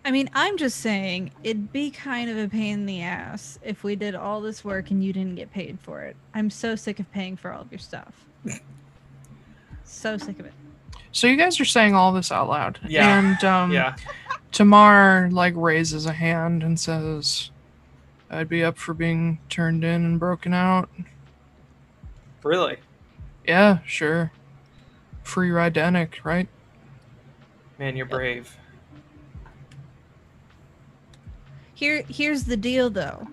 I mean, I'm just saying it'd be kind of a pain in the ass if we did all this work and you didn't get paid for it. I'm so sick of paying for all of your stuff. So sick of it. So you guys are saying all this out loud. Yeah. And Yeah. Tamar like raises a hand and says, I'd be up for being turned in and broken out. Really? Yeah, sure. Free ride to Enoch, right? Man, you're brave. Here's the deal, though.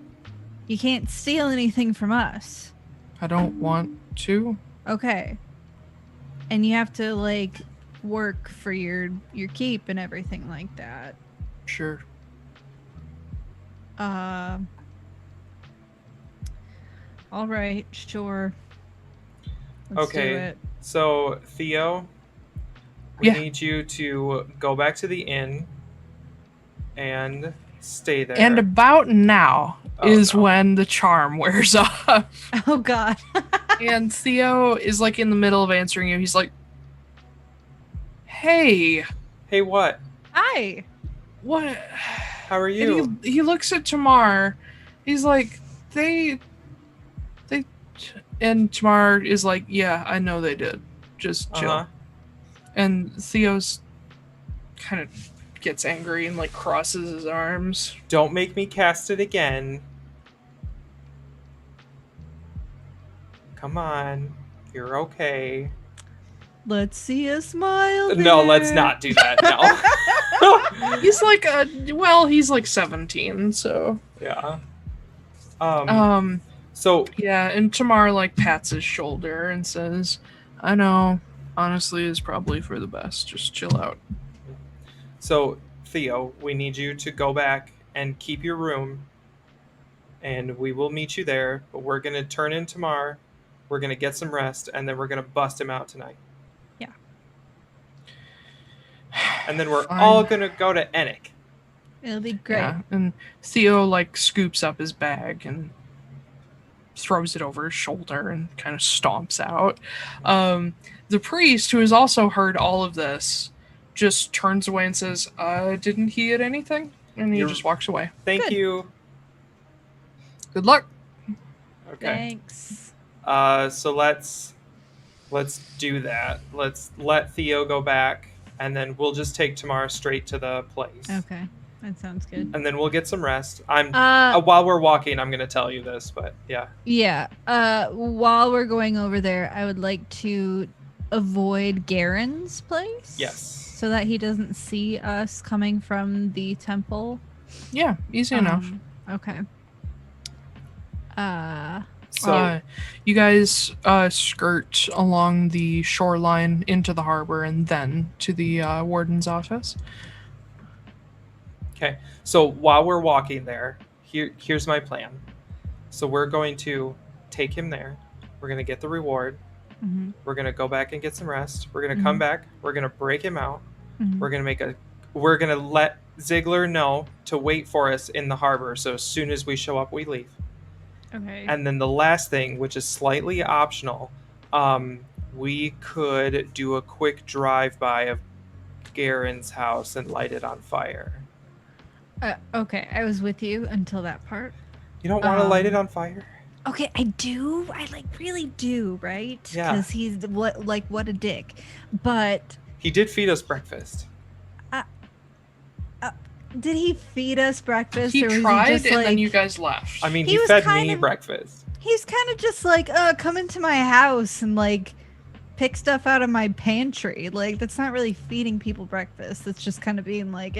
You can't steal anything from us. I don't want to. Okay. And you have to like work for your keep and everything like that. Sure. All right, sure. Let's do Okay. it. So, Theo, we Yeah. need you to go back to the inn and stay there. And about now Oh, is no. when the charm wears off. Oh God. And Theo is like in the middle of answering you. He's like, hey, Hey, what? Hi. what? How are you? And he looks at Tamar. He's like, they. And Tamar is like, yeah, I know they did. Just chill. Uh-huh. And Theo's kind of gets angry and like crosses his arms. Don't make me cast it again. Come on. You're okay. Let's see a smile. No, let's there. not do that. No. He's like he's like 17, so Yeah. um So yeah, and Tamar like pats his shoulder and says, I know, honestly is probably for the best. Just chill out. So, Theo, we need you to go back and keep your room, and we will meet you there. But we're going to turn in tomorrow. We're going to get some rest, and then we're going to bust him out tonight. Yeah. And then we're Fine. all going to go to Enoch. It'll be great. Yeah, and Theo like scoops up his bag and throws it over his shoulder and kind of stomps out. The priest, who has also heard all of this, just turns away and says, didn't he get anything? And he just walks away. Thank Good. you. Good luck. Okay. Thanks. So let's do that. Let's let Theo go back, and then we'll just take tomorrow straight to the place. Okay. That sounds good. And then we'll get some rest. I'm Uh, while we're walking, I'm gonna tell you this, but yeah. Yeah. While we're going over there, I would like to avoid Garen's place. Yes. So that he doesn't see us coming from the temple. Yeah, easy enough. Okay. So You guys skirt along the shoreline into the harbor and then to the warden's office. okay. So while we're walking there, here's my plan. So we're going to take him there. We're gonna get the reward. Mhm. We're gonna go back and get some rest. We're gonna come back. We're gonna break him out. Mhm. We're gonna let Ziegler know to wait for us in the harbor. So as soon as we show up, we leave. Okay. And then the last thing, which is slightly optional, we could do a quick drive-by of Garen's house and light it on fire. Okay, I was with you until that part. You don't want to light it on fire? Okay, I do. I really do, right? Yeah. Because he's what a dick. But He did feed us breakfast. did he feed us breakfast? He or was tried, he just, and then you guys left. I mean, He he was fed kind me of- breakfast. He's kind of just like, come into my house and like pick stuff out of my pantry. Like that's not really feeding people breakfast. It's just kind of being like,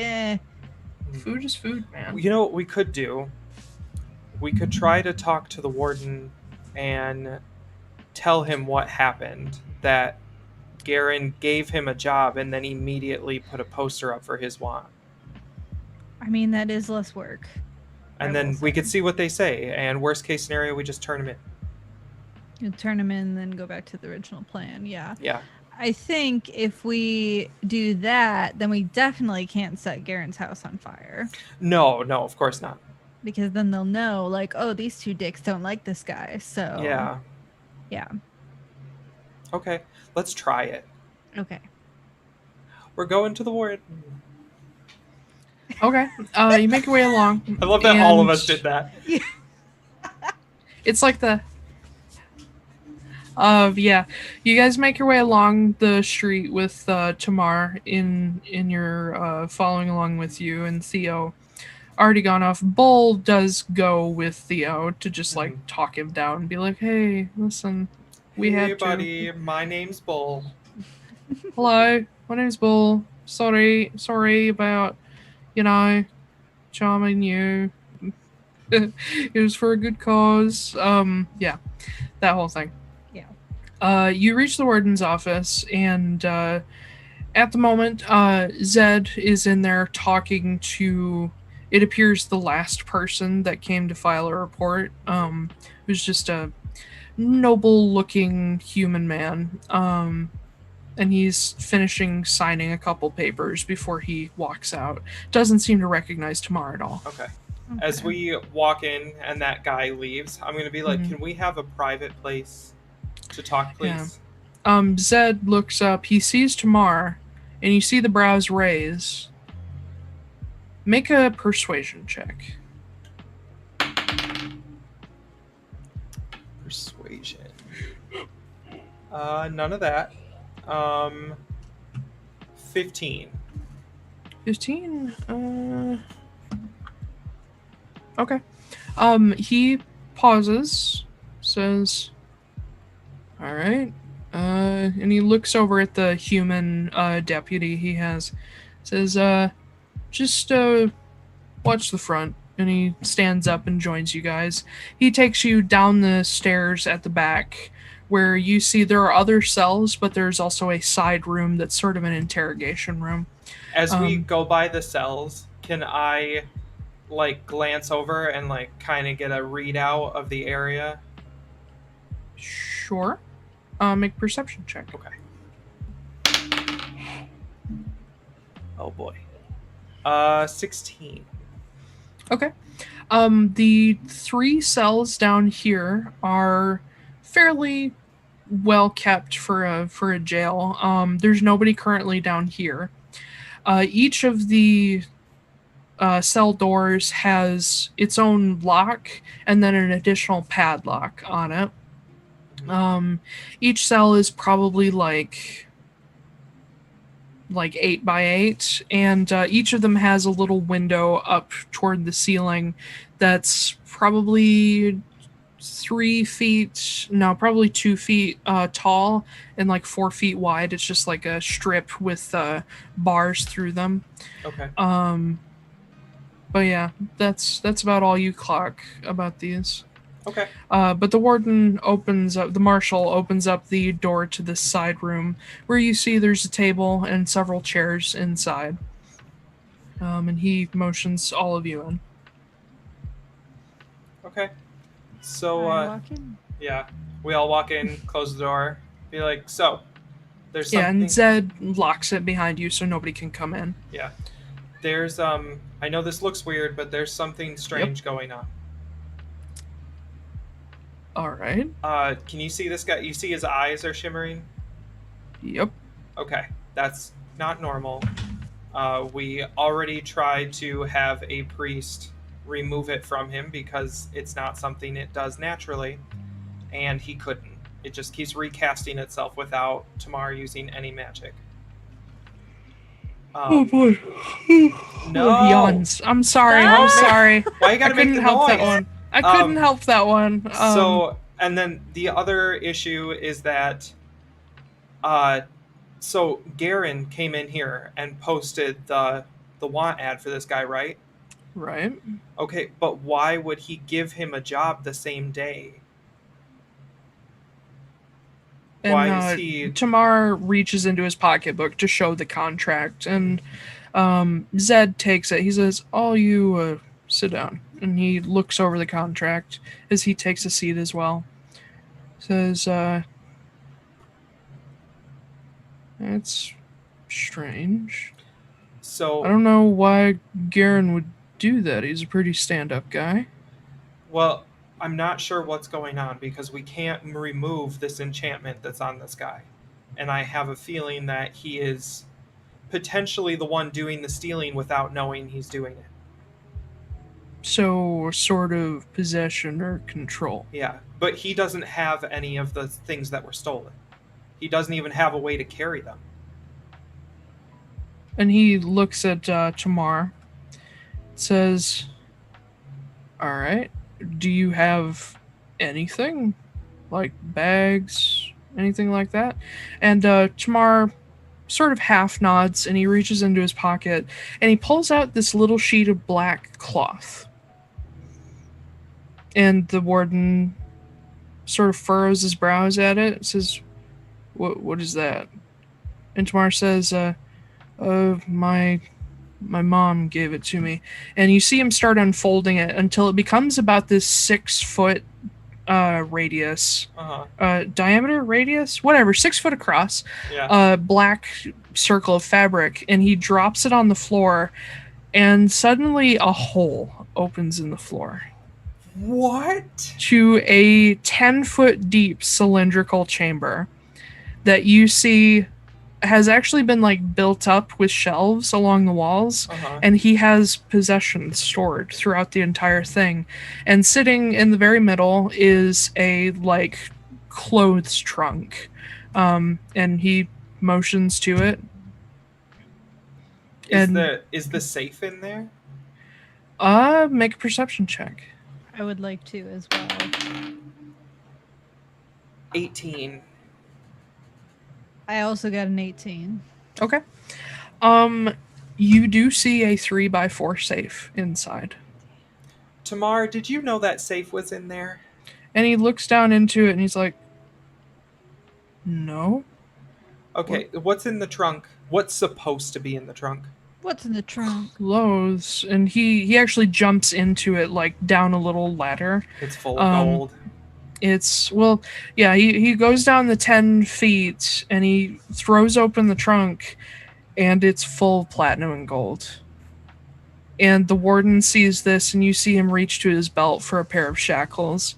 Food is food, man. You know what we could do? We could try to talk to the warden and tell him what happened. That Garen gave him a job and then immediately put a poster up for his want. I mean, that is less work. And I then will we say. could see what they say. And worst case scenario, we just turn him in. You turn him in, then go back to the original plan. Yeah. Yeah. I think if we do that, then we definitely can't set Garen's house on fire. No, of course not. Because then they'll know, like, oh, these two dicks don't like this guy. So Yeah. Yeah. Okay. Let's try it. Okay. We're going to the warden. Okay. You make your way along. I love that all of and us did that. It's like the. Yeah. You guys make your way along the street with Tamar in your following along with you, and Theo already gone off. Bull does go with Theo to just like talk him down and be like, "Hey, listen, we Hey, had to." buddy. My name's Bull. Hello, my name's Bull. Sorry about, charming you. It was for a good cause. Yeah, that whole thing. Yeah. You reach the warden's office, and at the moment, Zed is in there talking to, it appears, the last person that came to file a report, who's just a noble-looking human man. And he's finishing signing a couple papers before he walks out. Doesn't seem to recognize Tamar at all. Okay. As we walk in and that guy leaves, I'm going to be like, Mhm. can we have a private place to talk, please? Zed looks up. He sees Tamar, and you see the brows raise. Make a persuasion check. Persuasion. None of that. 15. 15. Okay. He pauses, says, "All right." And he looks over at the human deputy he has. Says, "Just watch the front." And he stands up and joins you guys. He takes you down the stairs at the back, where you see there are other cells, but there's also a side room that's sort of an interrogation room. As we go by the cells, can I like glance over and like kind of get a readout of the area? Sure. Make perception check. Okay. Oh boy. 16. Okay. The 3 cells down here are fairly well kept for a jail. There's nobody currently down here. Each of the cell doors has its own lock and then an additional padlock on it. Each cell is probably like 8 by 8, and each of them has a little window up toward the ceiling that's probably 2 feet tall and like 4 feet wide. It's just like a strip with bars through them. Okay. But yeah, that's about all you clock about these. Okay. But the marshal opens up the door to this side room where you see there's a table and several chairs inside. And he motions all of you in. Okay. So, walk in. yeah, we all walk in, close the door, be like, so, there's something... Yeah, and Zed locks it behind you so nobody can come in. Yeah. There's, I know this looks weird, but there's something strange going on. All right. Can you see this guy? You see his eyes are shimmering? Yep. Okay, that's not normal. We already tried to have a priest remove it from him because it's not something it does naturally, and he couldn't. It just keeps recasting itself without Tamar using any magic. Oh boy. No. Yawns. I'm sorry. I'm sorry. Why you gotta make the noise? That one. I couldn't help that one. So, and then the other issue is that, so Garen came in here and posted the want ad for this guy, right? Right. Okay, but why would he give him a job the same day? And, why is he... Tamar reaches into his pocketbook to show the contract, and Zed takes it. He says, "All you sit down." And he looks over the contract as he takes a seat as well. Says, "That's strange. So I don't know why Garen would do that. He's a pretty stand-up guy." Well, I'm not sure what's going on because we can't remove this enchantment that's on this guy. And I have a feeling that he is potentially the one doing the stealing without knowing he's doing it. So, sort of possession or control. Yeah, but he doesn't have any of the things that were stolen. He doesn't even have a way to carry them. And he looks at Tamar. Says, "All right, do you have anything? Like bags, anything like that?" And Tamar sort of half nods, and he reaches into his pocket, and he pulls out this little sheet of black cloth. And the warden sort of furrows his brows at it, says, What is that?" And Tamar says, my mom gave it to me." And you see him start unfolding it until it becomes about this 6-foot radius, diameter, radius, whatever, 6 foot across, black circle of fabric, and he drops it on the floor, and suddenly a hole opens in the floor. What? To a 10-foot deep cylindrical chamber that you see has actually been like built up with shelves along the walls, and he has possessions stored throughout the entire thing. And sitting in the very middle is a like clothes trunk, and he motions to it. Is the safe in there? Make a perception check. I would like to as well. 18. I also got an 18. Okay. You do see a 3x4 safe inside. Tamar, did you know that safe was in there? And he looks down into it and he's like, No. Okay, what's in the trunk? What's supposed to be in the trunk? What's in the trunk? Clothes. And he actually jumps into it, like, down a little ladder. It's full of gold. It's, well, yeah, he goes down the 10 feet, and he throws open the trunk, and it's full of platinum and gold. And the warden sees this, and you see him reach to his belt for a pair of shackles.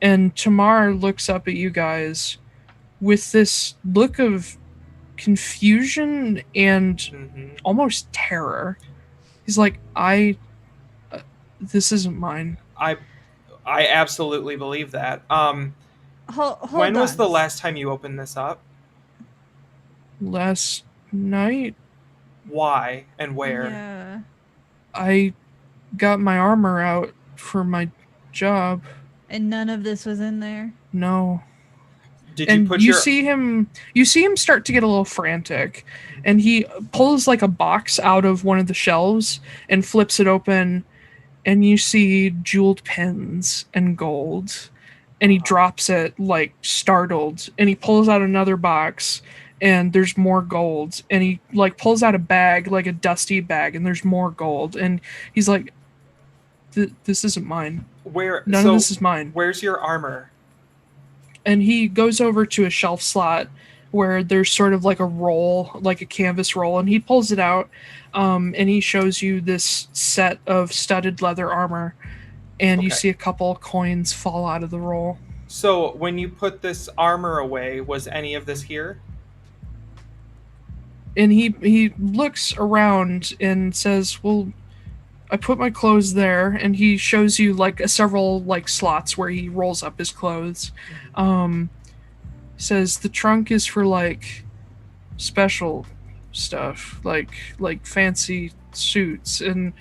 And Tamar looks up at you guys with this look of confusion and almost terror. He's like, this isn't mine. I absolutely believe that. Hold when was on. the last time you opened this up? Last night, Why and where? Yeah. I got my armor out for my job. And none of this was in there? No. Did And you put you your... see him start to get a little frantic, and he pulls like a box out of one of the shelves and flips it open, and you see jeweled pins and gold, and he drops it like startled, and he pulls out another box and there's more gold, and he like pulls out a bag, like a dusty bag, and there's more gold, and he's like, this isn't mine. None of this is mine. Where's your armor? And he goes over to a shelf slot where there's sort of like a roll, like a canvas roll, and he pulls it out, and he shows you this set of studded leather armor, and you see a couple coins fall out of the roll. So when you put this armor away, was any of this here? And he looks around and says, well, I put my clothes there, and he shows you like several like slots where he rolls up his clothes. Says the trunk is for like special stuff, like fancy suits, and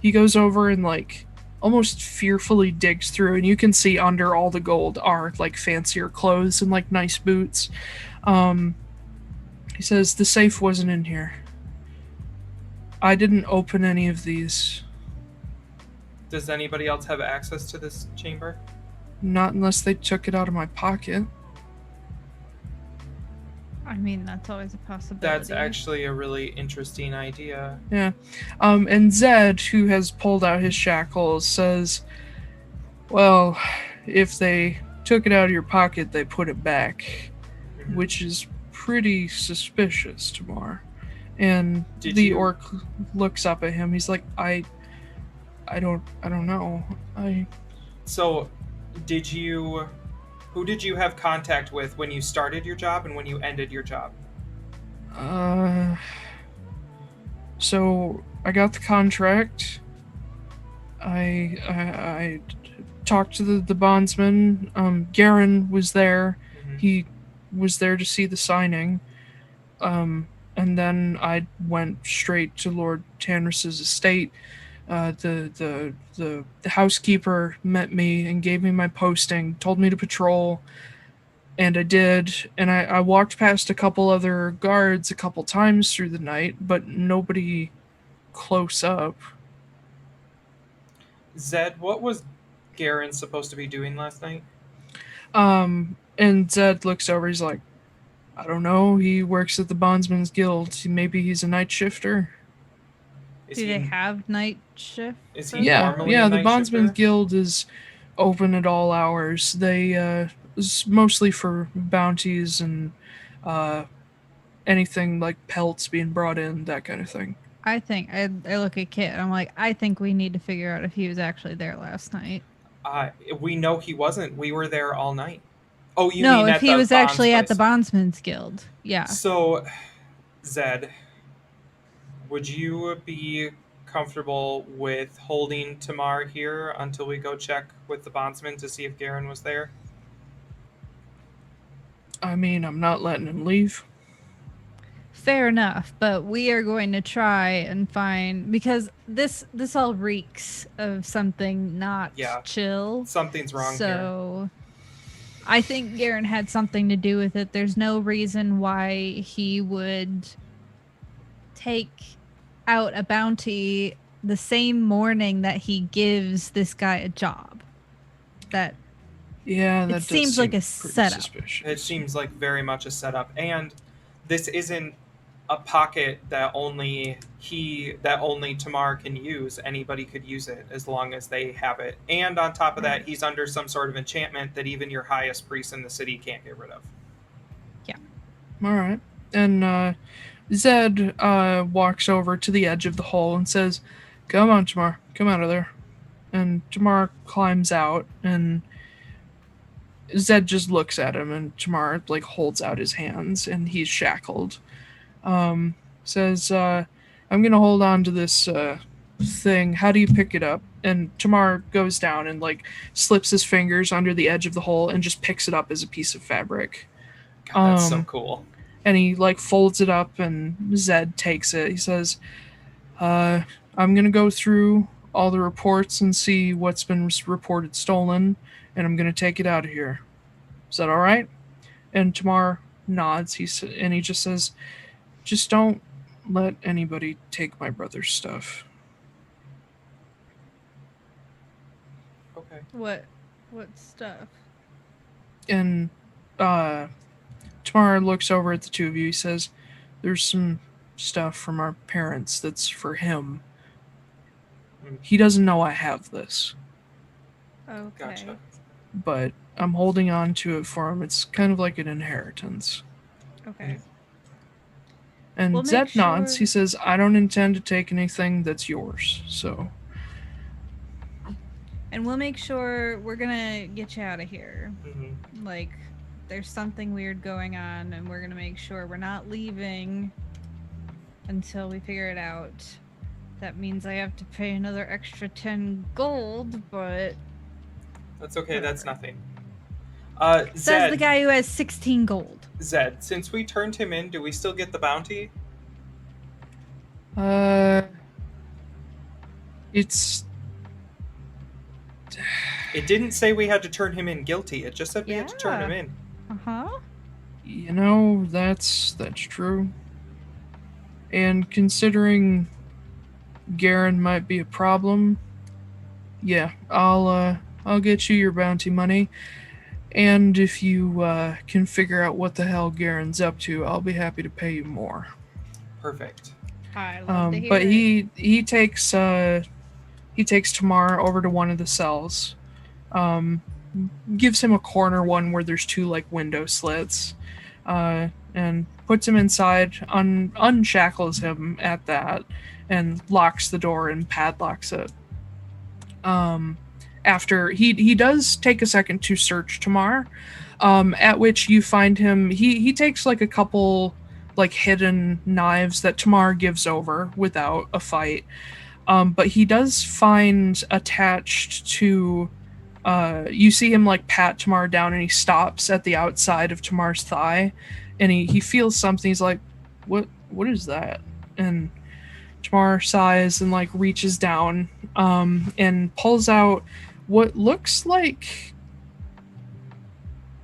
he goes over and like almost fearfully digs through, and you can see under all the gold are like fancier clothes and like nice boots. He says the safe wasn't in here. I didn't open any of these. Does anybody else have access to this chamber? Not unless they took it out of my pocket. I mean, that's always a possibility. That's actually a really interesting idea. Yeah. And Zed, who has pulled out his shackles, says, well, if they took it out of your pocket, they put it back, which is pretty suspicious, Tamar. And orc looks up at him. He's like, I don't know. So, who did you have contact with when you started your job and when you ended your job? So I got the contract. I talked to the bondsman. Garen was there. Mm-hmm. He was there to see the signing. And then I went straight to Lord Tanris's estate. The housekeeper met me and gave me my posting, told me to patrol, and I did. And I walked past a couple other guards a couple times through the night, but nobody close up. Zed, what was Garen supposed to be doing last night? And Zed looks over, he's like, I don't know, he works at the Bondsman's Guild. Maybe he's a night shifter. Do they have night shift? Is he normally yeah, a the night Bondsman's shifter? Guild is open at all hours. They it's mostly for bounties and anything like pelts being brought in, that kind of thing. I think I look at Kit and I'm like, I think we need to figure out if he was actually there last night. We know he wasn't. We were there all night. Oh, you no, mean if at he the was actually Bonds at the place. Bondsman's Guild. Yeah. So, Zed, would you be comfortable with holding Tamar here until we go check with the bondsman to see if Garen was there? I mean, I'm not letting him leave. Fair enough, but we are going to try and find, because this all reeks of something not chill. Something's wrong here. So I think Garen had something to do with it. There's no reason why he would take out a bounty the same morning that he gives this guy a job. That Yeah, that It does seems like seem a pretty setup. suspicious. It seems like very much a setup, and this isn't a pocket that only Tamar can use. Anybody could use it as long as they have it. And on top of that, he's under some sort of enchantment that even your highest priest in the city can't get rid of. All right. And Zed walks over to the edge of the hole and says, "Come on, Tamar. Come out of there." And Tamar climbs out, and Zed just looks at him, and Tamar like holds out his hands, and he's shackled. Says, "I'm gonna hold on to this thing. How do you pick it up?" And Tamar goes down and like slips his fingers under the edge of the hole and just picks it up as a piece of fabric. God, that's so cool. And he like folds it up, and Zed takes it. He says, "I'm gonna go through all the reports and see what's been reported stolen, and I'm gonna take it out of here. Is that all right?" And Tamar nods. He just says, "Just don't let anybody take my brother's stuff." Okay. What stuff? And Tamar looks over at the two of you. He says, "There's some stuff from our parents that's for him. He doesn't know I have this, Okay. Gotcha. but I'm holding on to it for him. It's kind of like an inheritance." Okay. And We'll make Zed nods. sure- He says, "I don't intend to take anything that's yours, so..." And we'll make sure we're gonna get you out of here. Mm-hmm. Like, there's something weird going on, and we're gonna make sure we're not leaving until we figure it out. That means I have to pay another extra 10 gold, but That's okay. That's nothing. says Zed, the guy who has 16 gold. Zed, since we turned him in, do we still get the bounty? It's... It didn't say we had to turn him in guilty. It just said we had to turn him in. Uh-huh. You know, that's true. And considering Garen might be a problem, yeah, I'll get you your bounty money. And if you can figure out what the hell Garen's up to, I'll be happy to pay you more. Perfect. I love to hear But it. he takes Tamar over to one of the cells, gives him a corner one where there's two like window slits, and puts him inside, unshackles him at that, and locks the door and padlocks it. After he does take a second to search Tamar, at which you find him. He takes like a couple like hidden knives that Tamar gives over without a fight. But he does find attached to, you see him like pat Tamar down, and he stops at the outside of Tamar's thigh, and he feels something. He's like, what is that? And Tamar sighs and like reaches down, and pulls out what looks like,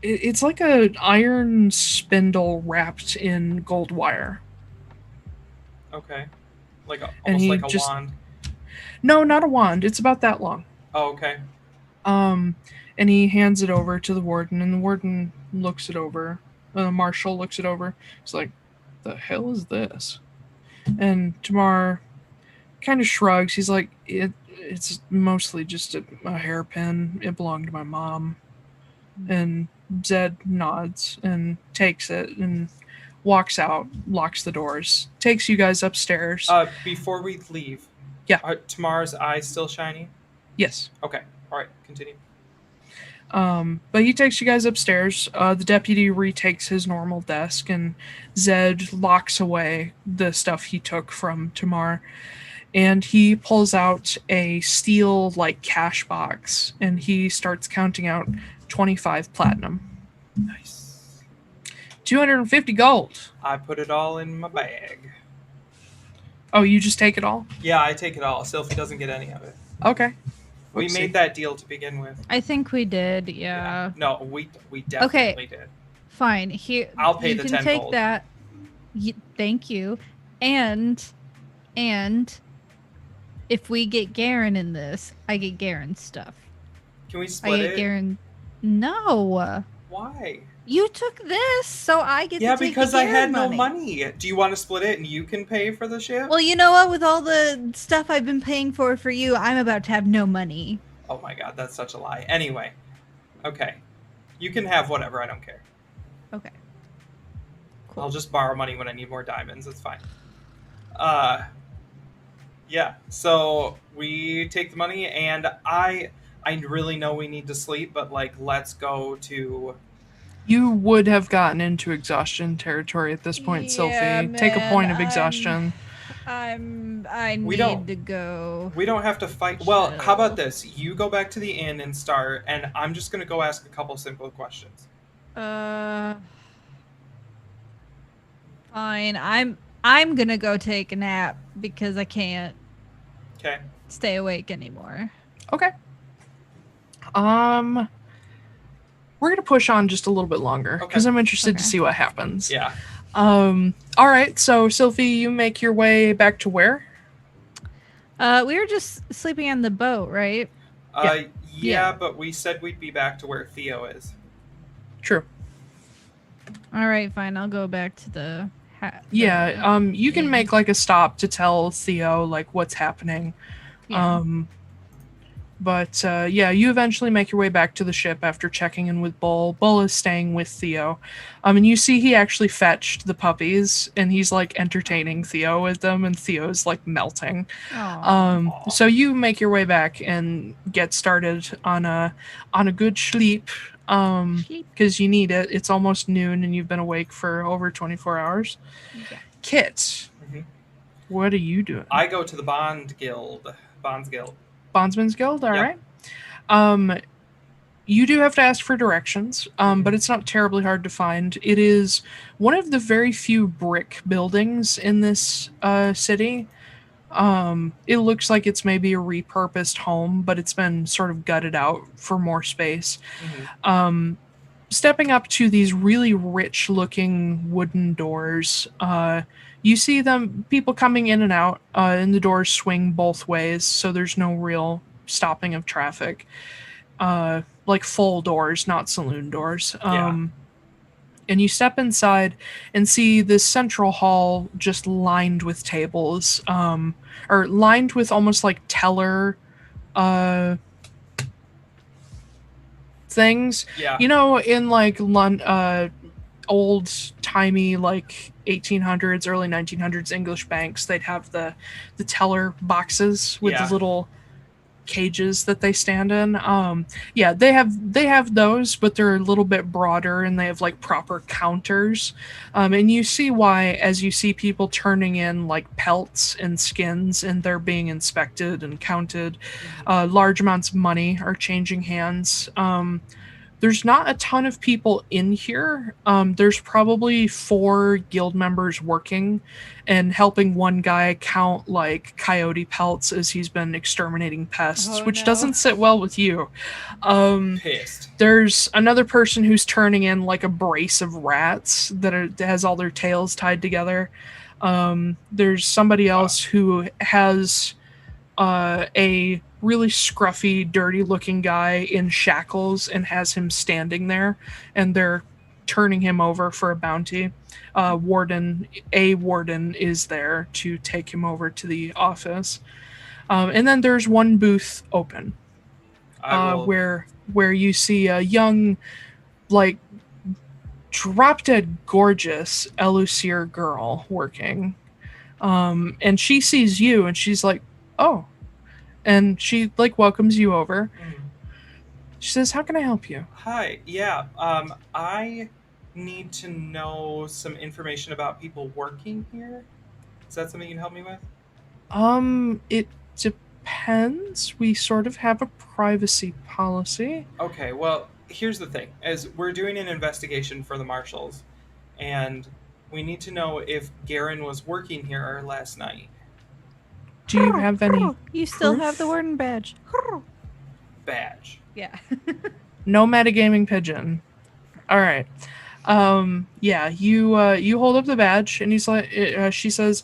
it's like a iron spindle wrapped in gold wire. Okay. Like And almost he like a just- wand. No, not a wand. It's about that long. Oh, okay. And he hands it over to the warden, and the warden looks it over. The marshal looks it over. He's like, "The hell is this?" And Tamar kind of shrugs. He's like, it's mostly just a hairpin. It belonged to my mom." And Zed nods and takes it and walks out, locks the doors, takes you guys upstairs. Before we leave, Yeah. Are Tamar's eyes still shiny? Yes. Okay. All right. Continue. But he takes you guys upstairs. The deputy retakes his normal desk, and Zed locks away the stuff he took from Tamar. And he pulls out a steel like cash box, and he starts counting out 25 platinum. Nice. 250 gold. I put it all in my bag. Oh, you just take it all? Yeah, I take it all. Sylfie doesn't get any of it. Okay. We Whoopsie. made that deal to begin with. I think we did, yeah. No, we definitely did. Fine. Here, I'll pay you the can 10 take gold. that. Thank you. And if we get Garen in this, I get Garen's stuff. Can we I split get it? Garen. No. Why? You took this, so I get Yeah, to take because the I Garen had no money. money. Do you want to split it and you can pay for the ship? Well, you know what? With all the stuff I've been paying for you, I'm about to have no money. Oh my god, that's such a lie. Anyway, okay. You can have whatever, I don't care. Okay. Cool. I'll just borrow money when I need more diamonds, it's fine. Yeah, so we take the money, and I really know we need to sleep, but, like, let's go to... You would have gotten into exhaustion territory at this point, Yeah, Sylfie. Take a point of man, exhaustion. I We need don't- to go. We don't have to fight. Well, how Chill. about this? You go back to the inn and start, and I'm just gonna go ask a couple simple questions. Fine. I'm gonna go take a nap because I can't Okay. stay awake anymore. Okay. We're gonna push on just a little bit longer because I'm interested to Okay. see what happens. Yeah. All right. So, Sylfie, you make your way back to where? We were just sleeping on the boat, right? Yeah, Yeah. but we said we'd be back to where Theo is. True. All right, fine. I'll go back to the. Yeah. You can inn. make like a stop to tell Theo like what's happening. Yeah. But yeah, you eventually make your way back to the ship after checking in with Bull. Bull is staying with Theo. And you see he actually fetched the puppies and he's like entertaining Theo with them, and Theo's like melting. Aw. So you make your way back and get started on a good sleep. Sleep. Because you need it. It's almost noon and you've been awake for over 24 hours. Yeah. Kit, Mhm. what are you doing? I go to the Bonds Guild. Bondsman's Guild, all Yep. right. You do have to ask for directions, but it's not terribly hard to find. It is one of the very few brick buildings in this city. It looks like it's maybe a repurposed home, but it's been sort of gutted out for more space. Mhm. Stepping up to these really rich looking wooden doors, you see people coming in and out, and the doors swing both ways, so there's no real stopping of traffic. Like full doors, not saloon doors. Yeah. And you step inside and see this central hall just lined with tables, or lined with almost like teller things. Yeah. You know, in like old timey like 1800s, early 1900s English banks, they'd have the teller boxes with Yeah. the little cages that they stand in. Yeah, they have those, but they're a little bit broader and they have like proper counters. And you see why as you see people turning in like pelts and skins and they're being inspected and counted. Large amounts of money are changing hands. There's not a ton of people in here. There's probably 4 guild members working and helping one guy count like coyote pelts as he's been exterminating pests, Oh, which no. doesn't sit well with you. Pissed. There's another person who's turning in like a brace of rats that has all their tails tied together. There's somebody else who has a really scruffy, dirty-looking guy in shackles and has him standing there, and they're turning him over for a bounty. Warden is there to take him over to the office. And then there's one booth open, I will... where you see a young, like, drop-dead gorgeous Elusir girl working. And she sees you, and she's like, oh. And she, like, welcomes you over. She says, how can I help you? Hi. Yeah. I need to know some information about people working here. Is that something you can help me with? It depends. We sort of have a privacy policy. Okay, well, here's the thing. As we're doing an investigation for the marshals, and we need to know if Garen was working here last night. Do you have any You still proof? have the warden badge. Badge. Yeah. No metagaming pigeon. All right. Yeah, you hold up the badge and he's like she says,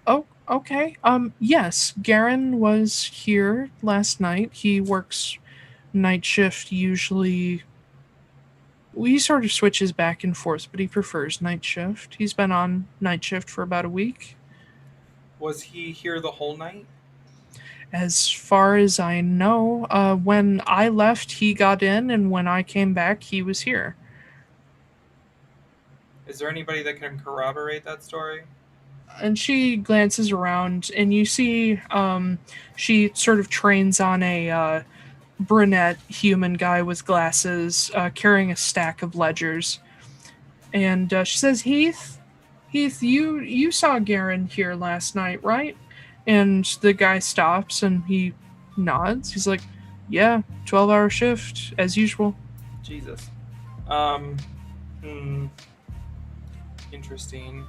"Oh, okay. Yes, Garen was here last night. He works night shift usually he sort of switches back and forth, but he prefers night shift. He's been on night shift for about a week. Was he here the whole night? As far as I know, when I left, he got in, and when I came back, he was here. Is there anybody that can corroborate that story? And she glances around, and you see she sort of trains on a brunette human guy with glasses carrying a stack of ledgers. And she says, Heath, you saw Garen here last night, right? And the guy stops, and he nods. He's like, yeah, 12-hour shift, as usual. Jesus. Interesting.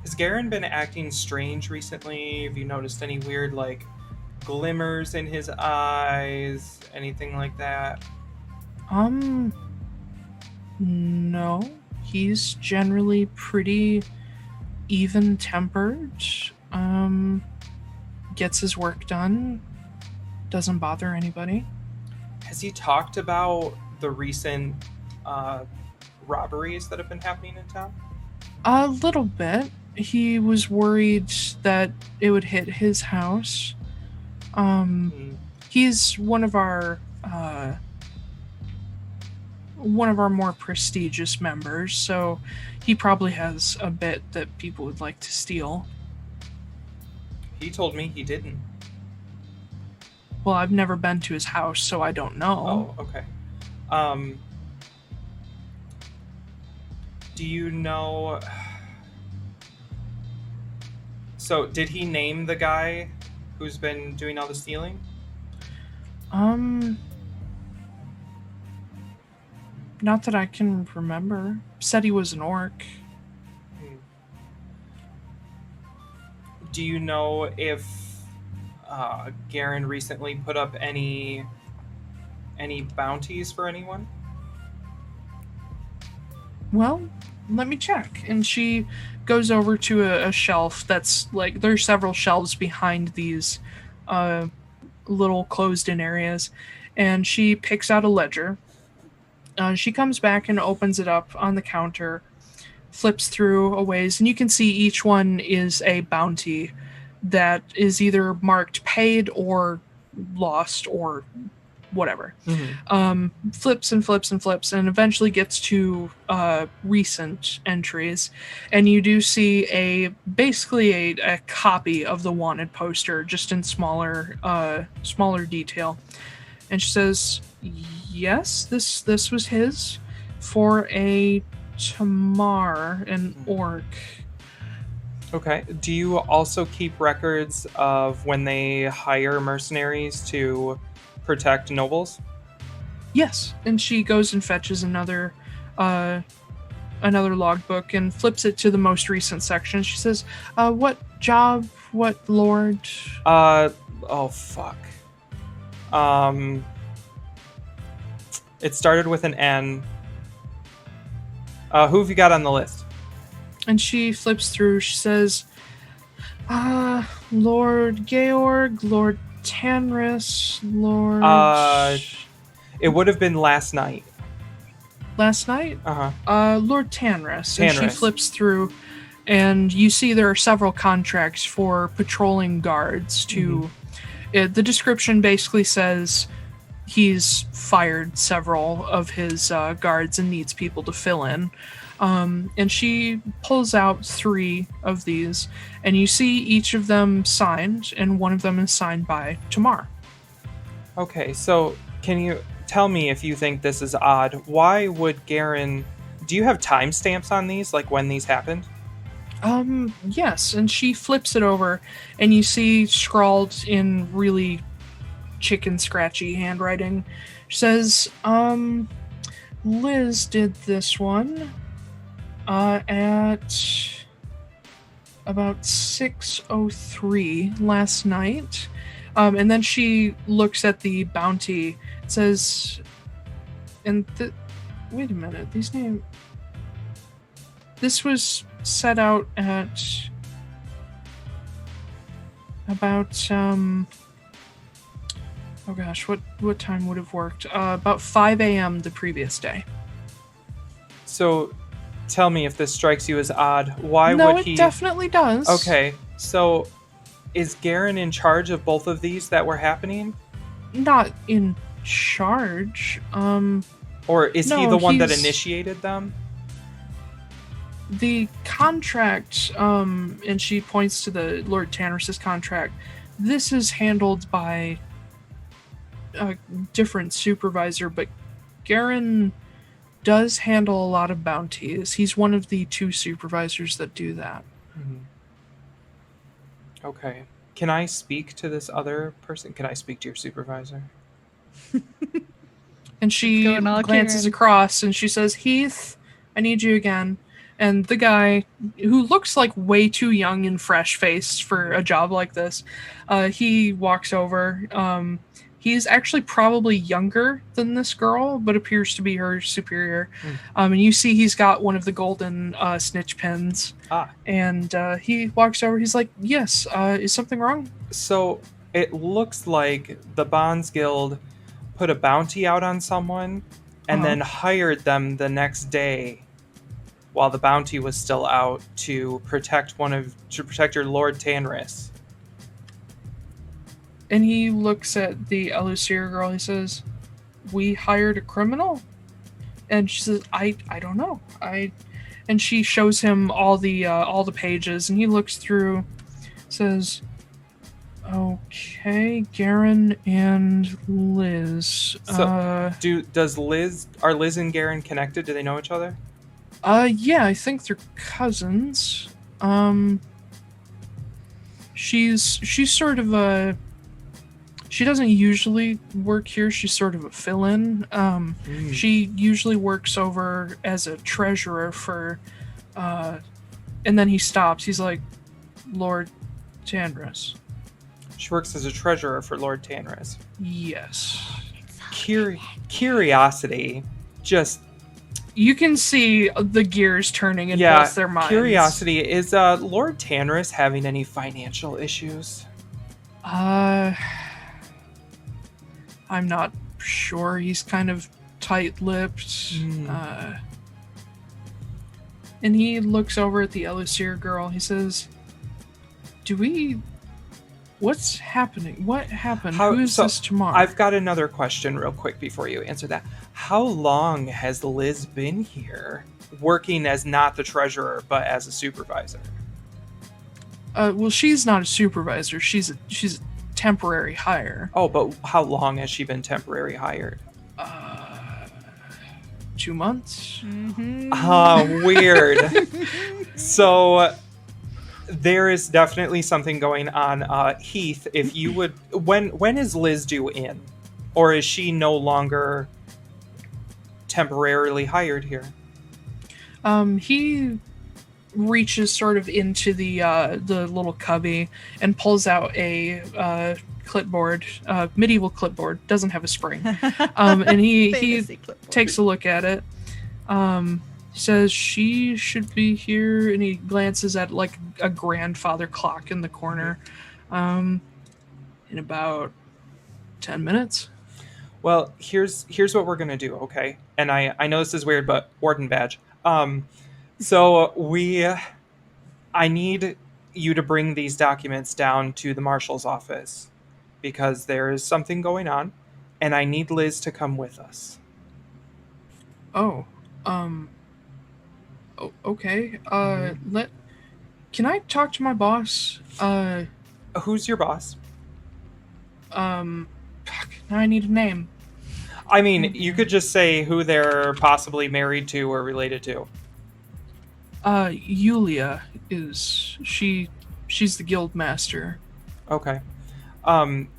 Has Garen been acting strange recently? Have you noticed any weird, like, glimmers in his eyes? Anything like that? No. He's generally pretty even-tempered. Gets his work done. Doesn't bother anybody. Has he talked about the recent robberies that have been happening in town? A little bit. He was worried that it would hit his house. He's one of our more prestigious members, so he probably has a bit that people would like to steal. He told me he didn't. Well, I've never been to his house, so I don't know. Oh, okay. Do you know... So, did he name the guy who's been doing all the stealing? Not that I can remember. Said he was an orc. Do you know if Garen recently put up any bounties for anyone? Well, let me check. And she goes over to a shelf that's like, there's several shelves behind these little closed-in areas, and she picks out a ledger. She comes back and opens it up on the counter, flips through a ways, and you can see each one is a bounty that is either marked paid or lost or whatever. Flips and flips and flips, and eventually gets to recent entries, and you do see basically a copy of the wanted poster, just in smaller detail. And she says, yes, this was his for a Tamar, an orc. Okay. Do you also keep records of when they hire mercenaries to protect nobles? Yes, and she goes and fetches another logbook and flips it to the most recent section. She says, what job, what lord? Oh fuck. It started with an N. Who have you got on the list? And she flips through. She says, Lord Georg, Lord Tanris, Lord... It would have been last night. Last night? Lord Tanris. And she Tanris. flips through, and you see there are several contracts for patrolling guards to... the description basically says he's fired several of his guards and needs people to fill in. And she pulls out 3 of these, and you see each of them signed, and one of them is signed by Tamar. Okay, so can you tell me if you think this is odd? Why would Garen... Do you have timestamps on these, like when these happened? Yes, and she flips it over, and you see scrawled in really chicken scratchy handwriting. She says, Liz did this one at about 6:03 last night. And then she looks at the bounty. It says, wait a minute, these names... This was set out at about, oh gosh, what time would have worked? About 5 a.m. the previous day. So, tell me if this strikes you as odd. Why No, would he... it definitely does. Okay, so is Garen in charge of both of these that were happening? Not in charge. Or is he No, the one that he's- initiated them? The contract, and she points to the Lord Tanris's contract. This is handled by a different supervisor, but Garen does handle a lot of bounties. He's one of the 2 supervisors that do that. Okay. Can I speak to this other person? Can I speak to your supervisor? And she going all glances Karen. across and she says, Heath, I need you again. And the guy, who looks like way too young and fresh-faced for a job like this, he walks over. He's actually probably younger than this girl, but appears to be her superior. And you see he's got one of the golden snitch pins. And he walks over. He's like, yes, is something wrong? So it looks like the Bonds Guild put a bounty out on someone and then hired them the next day while the bounty was still out to protect your Lord Tanris. And he looks at the Elusir girl. He says, we hired a criminal? And she says, I don't know. And she shows him all the pages, and he looks through, says, okay, Garen and Liz. So are Liz and Garen connected? Do they know each other? Yeah, I think they're cousins. She's sort of a... She doesn't usually work here. She's sort of a fill-in. She usually works over as a treasurer for... and then he stops. He's like, Lord Tanris. She works as a treasurer for Lord Tanris. Yes. Curiosity. Just... You can see the gears turning in both their minds. Curiosity. Is Lord Tanris having any financial issues? I'm not sure. He's kind of tight-lipped. And he looks over at the Elusir girl. He says, what's happening? What happened? Who is this tomorrow? I've got another question real quick before you answer that. How long has Liz been here, working as not the treasurer, but as a supervisor? Well, she's not a supervisor. She's a temporary hire. Oh, but how long has she been temporary hired? 2 months. Weird. So there is definitely something going on. Heath, if you would, when is Liz due in, or is she no longer temporarily hired here? He reaches sort of into the little cubby and pulls out a clipboard, medieval clipboard, doesn't have a spring. And he takes a look at it. Says she should be here, and he glances at like a grandfather clock in the corner. In about 10 minutes. Well, here's what we're gonna do, okay? And I know this is weird, but Warden badge. So I need you to bring these documents down to the marshal's office because there is something going on, and I need Liz to come with us. Okay. Can I talk to my boss? Who's your boss? Now I need a name. I mean, you could just say who they're possibly married to or related to. Yulia she's the guild master. Okay.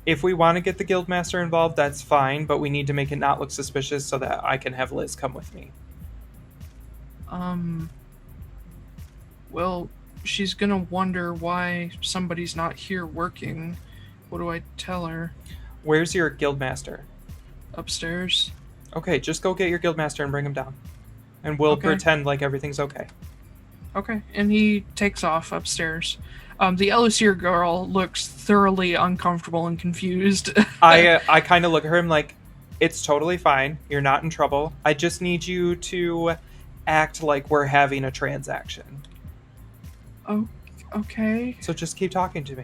If we want to get the guild master involved, that's fine, but we need to make it not look suspicious so that I can have Liz come with me. Well, she's gonna wonder why somebody's not here working. What do I tell her? Where's your guild master? Upstairs. Okay, just go get your guild master and bring him down. And we'll pretend like everything's okay. Okay, and he takes off upstairs. The Elusir girl looks thoroughly uncomfortable and confused. I kind of look at her and I'm like, it's totally fine. You're not in trouble. I just need you to act like we're having a transaction. Oh, okay. So just keep talking to me.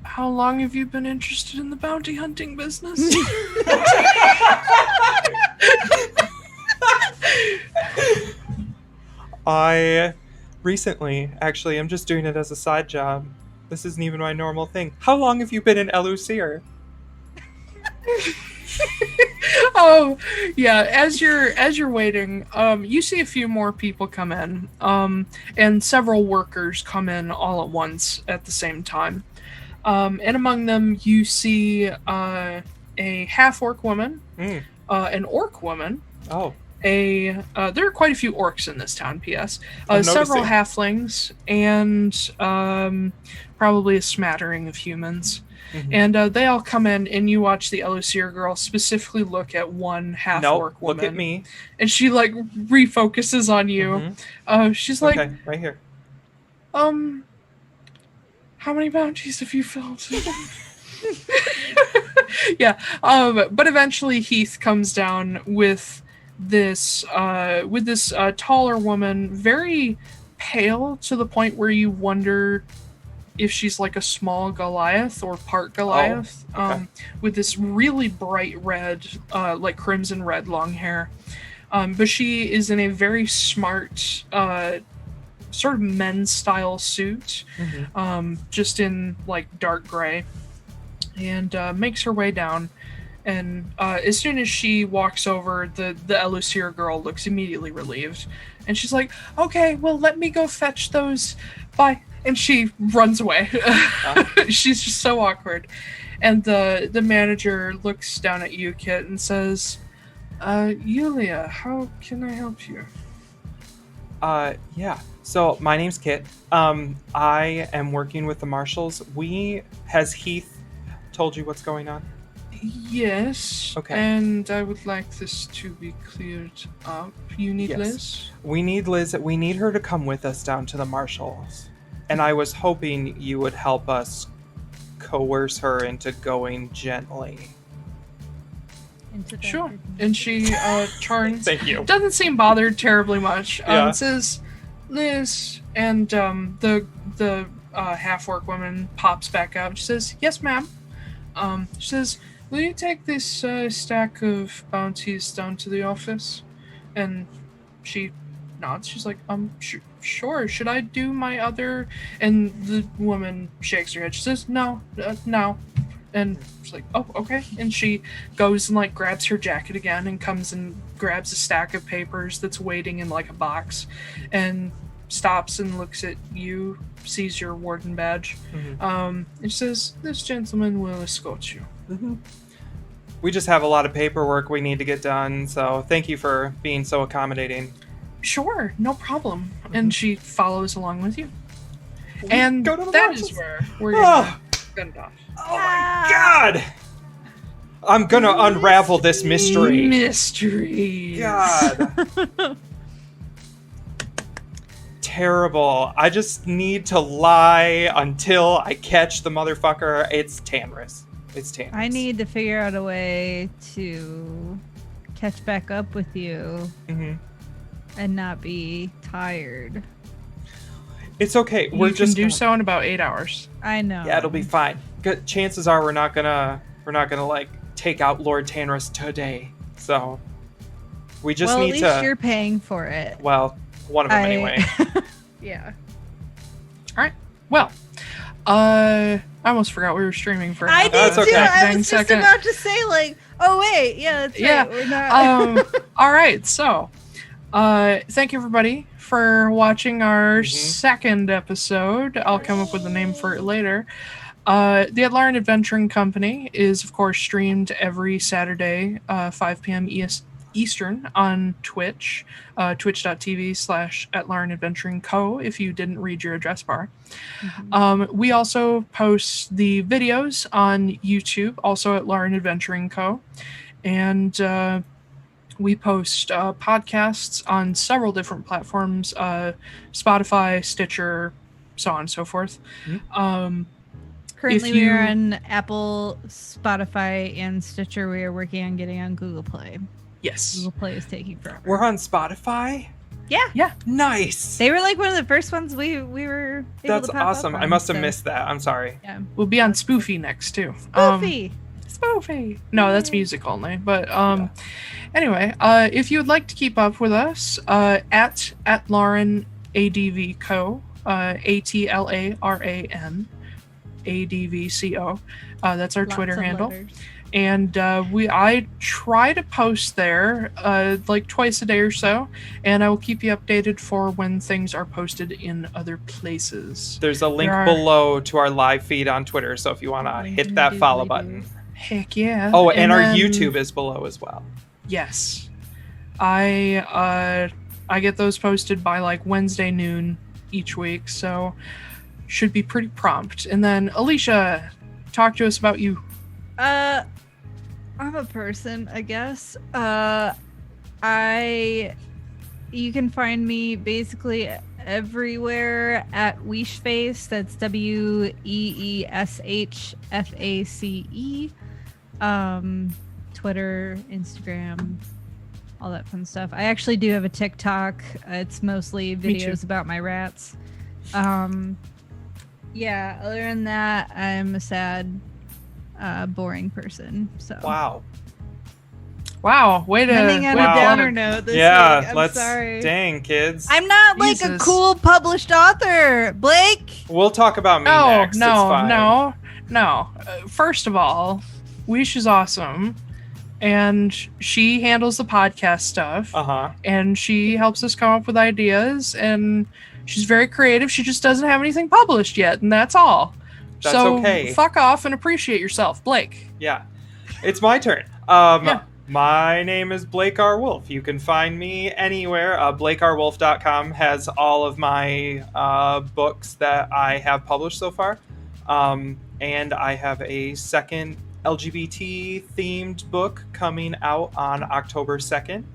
How long have you been interested in the bounty hunting business? I recently, actually, I'm just doing it as a side job. This isn't even my normal thing. How long have you been in Elusir? Oh, yeah. As you're waiting, you see a few more people come in, and several workers come in all at once at the same time. And among them, you see a half-orc woman, an orc woman. Oh. There are quite a few orcs in this town, P.S. I'm Several noticing. halflings, and probably a smattering of humans. Mm-hmm. And they all come in, and you watch the Elusir girl specifically look at one half-orc woman. Look at me. And she, like, refocuses on you. Mm-hmm. She's like, okay, right here. how many bounties have you filled? Yeah. But eventually Heath comes down with this taller woman, very pale to the point where you wonder if she's like a small Goliath or part Goliath. Okay. With this really bright red, like crimson red long hair. But she is in a very smart, sort of men's style suit, just in like dark gray, and makes her way down. And as soon as she walks over, the Elusir girl looks immediately relieved, and she's like, "Okay, well, let me go fetch those. Bye." And she runs away. She's just so awkward. And the manager looks down at you, Kit, and says, "Yulia, how can I help you?" Yeah. So my name's Kit. I am working with the marshals. Has Heath told you what's going on? Yes. Okay. And I would like this to be cleared up. You need Yes. Liz? We need Liz. We need her to come with us down to the marshals. And I was hoping you would help us coerce her into going gently. Sure. And she turns. Thank you. Doesn't seem bothered terribly much. Yeah. Says, "Liz," and the half-orc woman pops back out. She says, "Yes, ma'am." She says, "Will you take this stack of bounties down to the office?" And she nods. She's like, sure. Should I do my other?" And the woman shakes her head. She says, "No, no." And she's like, "Oh, okay." And she goes and like grabs her jacket again and comes and grabs a stack of papers that's waiting in like a box, and stops and looks at you, sees your warden badge, and she says, "This gentleman will escort you." We just have a lot of paperwork we need to get done, so thank you for being so accommodating. Sure, no problem. And she follows along with you. And go to the that marshals. is where we're gonna end off. Oh my god! I'm gonna unravel this mystery. Mystery. God. Terrible. I just need to lie until I catch the motherfucker. It's Tanris. I need to figure out a way to catch back up with you and not be tired. It's okay. You can do so in about 8 hours. I know. Yeah, it'll be fine. Good. Chances are we're not gonna like take out Lord Tanris today. So we just need to. Well, at least you're paying for it. Well, one of them anyway. Yeah. All right. Well, I almost forgot we were streaming for. I did That's too. okay. I was just about to say, like, oh wait, yeah, that's right. We're not. All right. So, thank you everybody for watching our second episode. I'll come up with a name for it later. The Atlaran Adventuring Company is, of course, streamed every Saturday, 5 p.m. Eastern on Twitch, twitch.tv/Atlaran Adventuring Co. if you didn't read your address bar. We also post the videos on YouTube, also at Atlaran Adventuring Co. And we post podcasts on several different platforms, Spotify, Stitcher, so on and so forth. Currently, we are on Apple, Spotify, and Stitcher. We are working on getting on Google Play. Yes. Google Play is taking forever. We're on Spotify? Yeah. Nice. They were like one of the first ones we were able That's to pop awesome. up I on, must have so- missed that. I'm sorry. Yeah. We'll be on Spoofy next too. Spoofy. Spoofy. No, that's music only. But Yeah. anyway, if you would like to keep up with us, at Atlaran ADV Co. ATLARAN ADVCO. That's our Lots Twitter of handle. letters. And I try to post there like twice a day or so, and I will keep you updated for when things are posted in other places. There's a link There are- below to our live feed on Twitter, so if you want to hit that follow button. Heck yeah. Oh, and our then- YouTube is below as well. Yes. I get those posted by like Wednesday noon each week, so should be pretty prompt. And then Alicia, talk to us about you. I'm a person, I guess. You can find me basically everywhere at Weeshface. That's WEESHFACE. Twitter, Instagram, all that fun stuff. I actually do have a TikTok. It's mostly Me too. videos about my rats. Yeah, other than that, I'm a sad, boring person. So Wow. Wow, way to ending on Wow. a downer note this Yeah, week. I'm let's. sorry. Dang, kids. I'm not like a Jesus. cool published author, Blake. We'll talk about me No, next. It's fine. no. First of all, Weesh is awesome, and she handles the podcast stuff, Uh-huh. and she helps us come up with ideas, and she's very creative. She just doesn't have anything published yet, and that's all. That's so okay. fuck off and appreciate yourself, Blake. Yeah. It's my turn. Yeah. My name is Blake R. Wolfe. You can find me anywhere. BlakeRWolfe.com has all of my books that I have published so far. And I have a second LGBT-themed book coming out on October 2nd.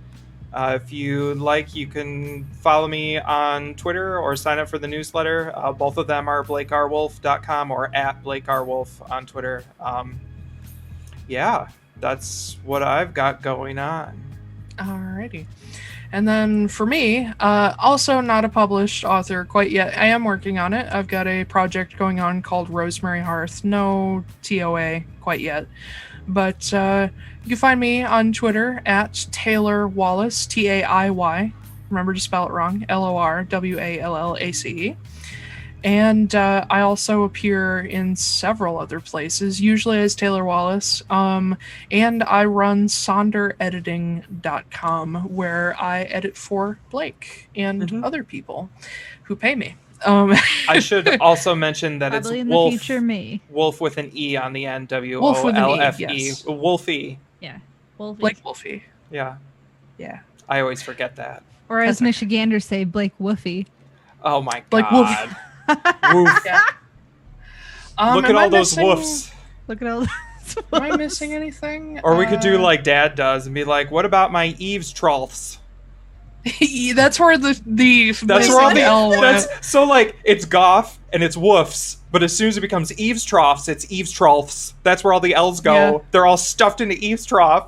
If you'd like, you can follow me on Twitter or sign up for the newsletter. Both of them are BlakeRWolfe.com or at BlakeRWolfe on Twitter. Yeah, that's what I've got going on. Alrighty. And then for me, also not a published author quite yet. I am working on it. I've got a project going on called Rosemary Hearth. No TOA quite yet. But you can find me on Twitter at Taiylor Wallace, Taiy. Remember to spell it wrong. LORWALLACE. And I also appear in several other places, usually as Taiylor Wallace. And I run sonderediting.com, where I edit for Blake and other people who pay me. I should also mention that Probably it's in Wolf, the future, me. Wolf with an E on the end. Wolf with an E, WOLFE. yes. Wolfie. Yeah. Wolfie. Blake Wolfe. Yeah. Yeah. I always forget that. Or as That's Michiganders say, Blake Woofy. Oh my Blake god. Wolfe. Woof. Yeah. Look at am all I those missing- woofs. Look at all those. Am I missing anything? Or we could do like Dad does and be like, what about my eaves troughs? That's where the That's where all the L went. that's so like it's Goff and it's woofs, but as soon as it becomes eaves troughs, it's eaves troughs. That's where all the L's go. Yeah. They're all stuffed into eaves trough.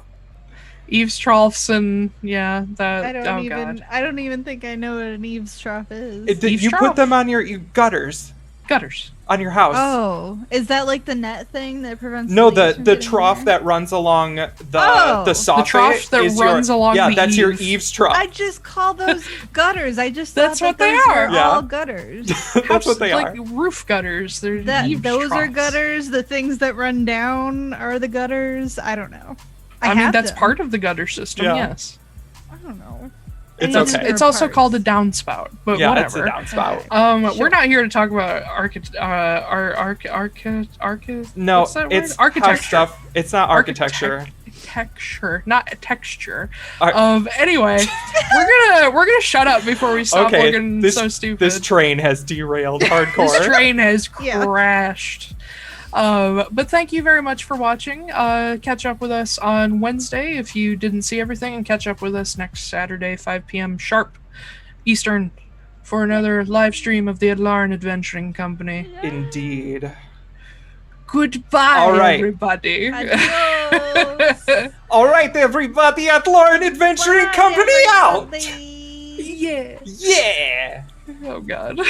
Eaves troughs and yeah, that. I don't oh even. god, I don't even think I know what an eaves trough is. Eaves You trough. put them on your gutters gutters. on your house. Oh, is that like the net thing that prevents? No, leaves the from the getting trough in that runs along the Oh. the soffit. The trough that is runs along yeah, the that's your eave. eaves trough. I just call those gutters. I just That's thought what that they those are. were Yeah. all gutters. That's what they like are. roof gutters. They're That eaves those are troughs. gutters. The things that run down are the gutters. I don't know. I mean, have that's them. part of the gutter system. Yeah. Yes, I don't know. It's I know okay. there it's are also parts. called a downspout. But Yeah, whatever. it's a downspout. Okay. We're not here to talk about No, what's that word? it's Architecture. house stuff. It's not architecture. Architecture, not texture. Ar- Anyway, we're gonna shut up before we stop Okay, looking this, so stupid. this train has derailed hardcore. This train has Yeah. crashed. But thank you very much for watching. Catch up with us on Wednesday if you didn't see everything, and catch up with us next Saturday, 5 p.m. sharp Eastern, for another live stream of the Atlaran Adventuring Company. Indeed. Goodbye, All right. everybody. Adios. All right, everybody, Atlaran Adventuring Bye, Company out! everybody. Yeah. Yeah! Oh god.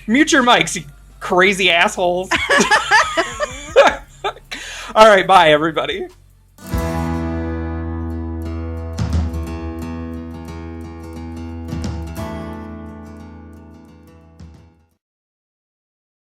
Mute your mics, you crazy assholes. All right, bye, everybody.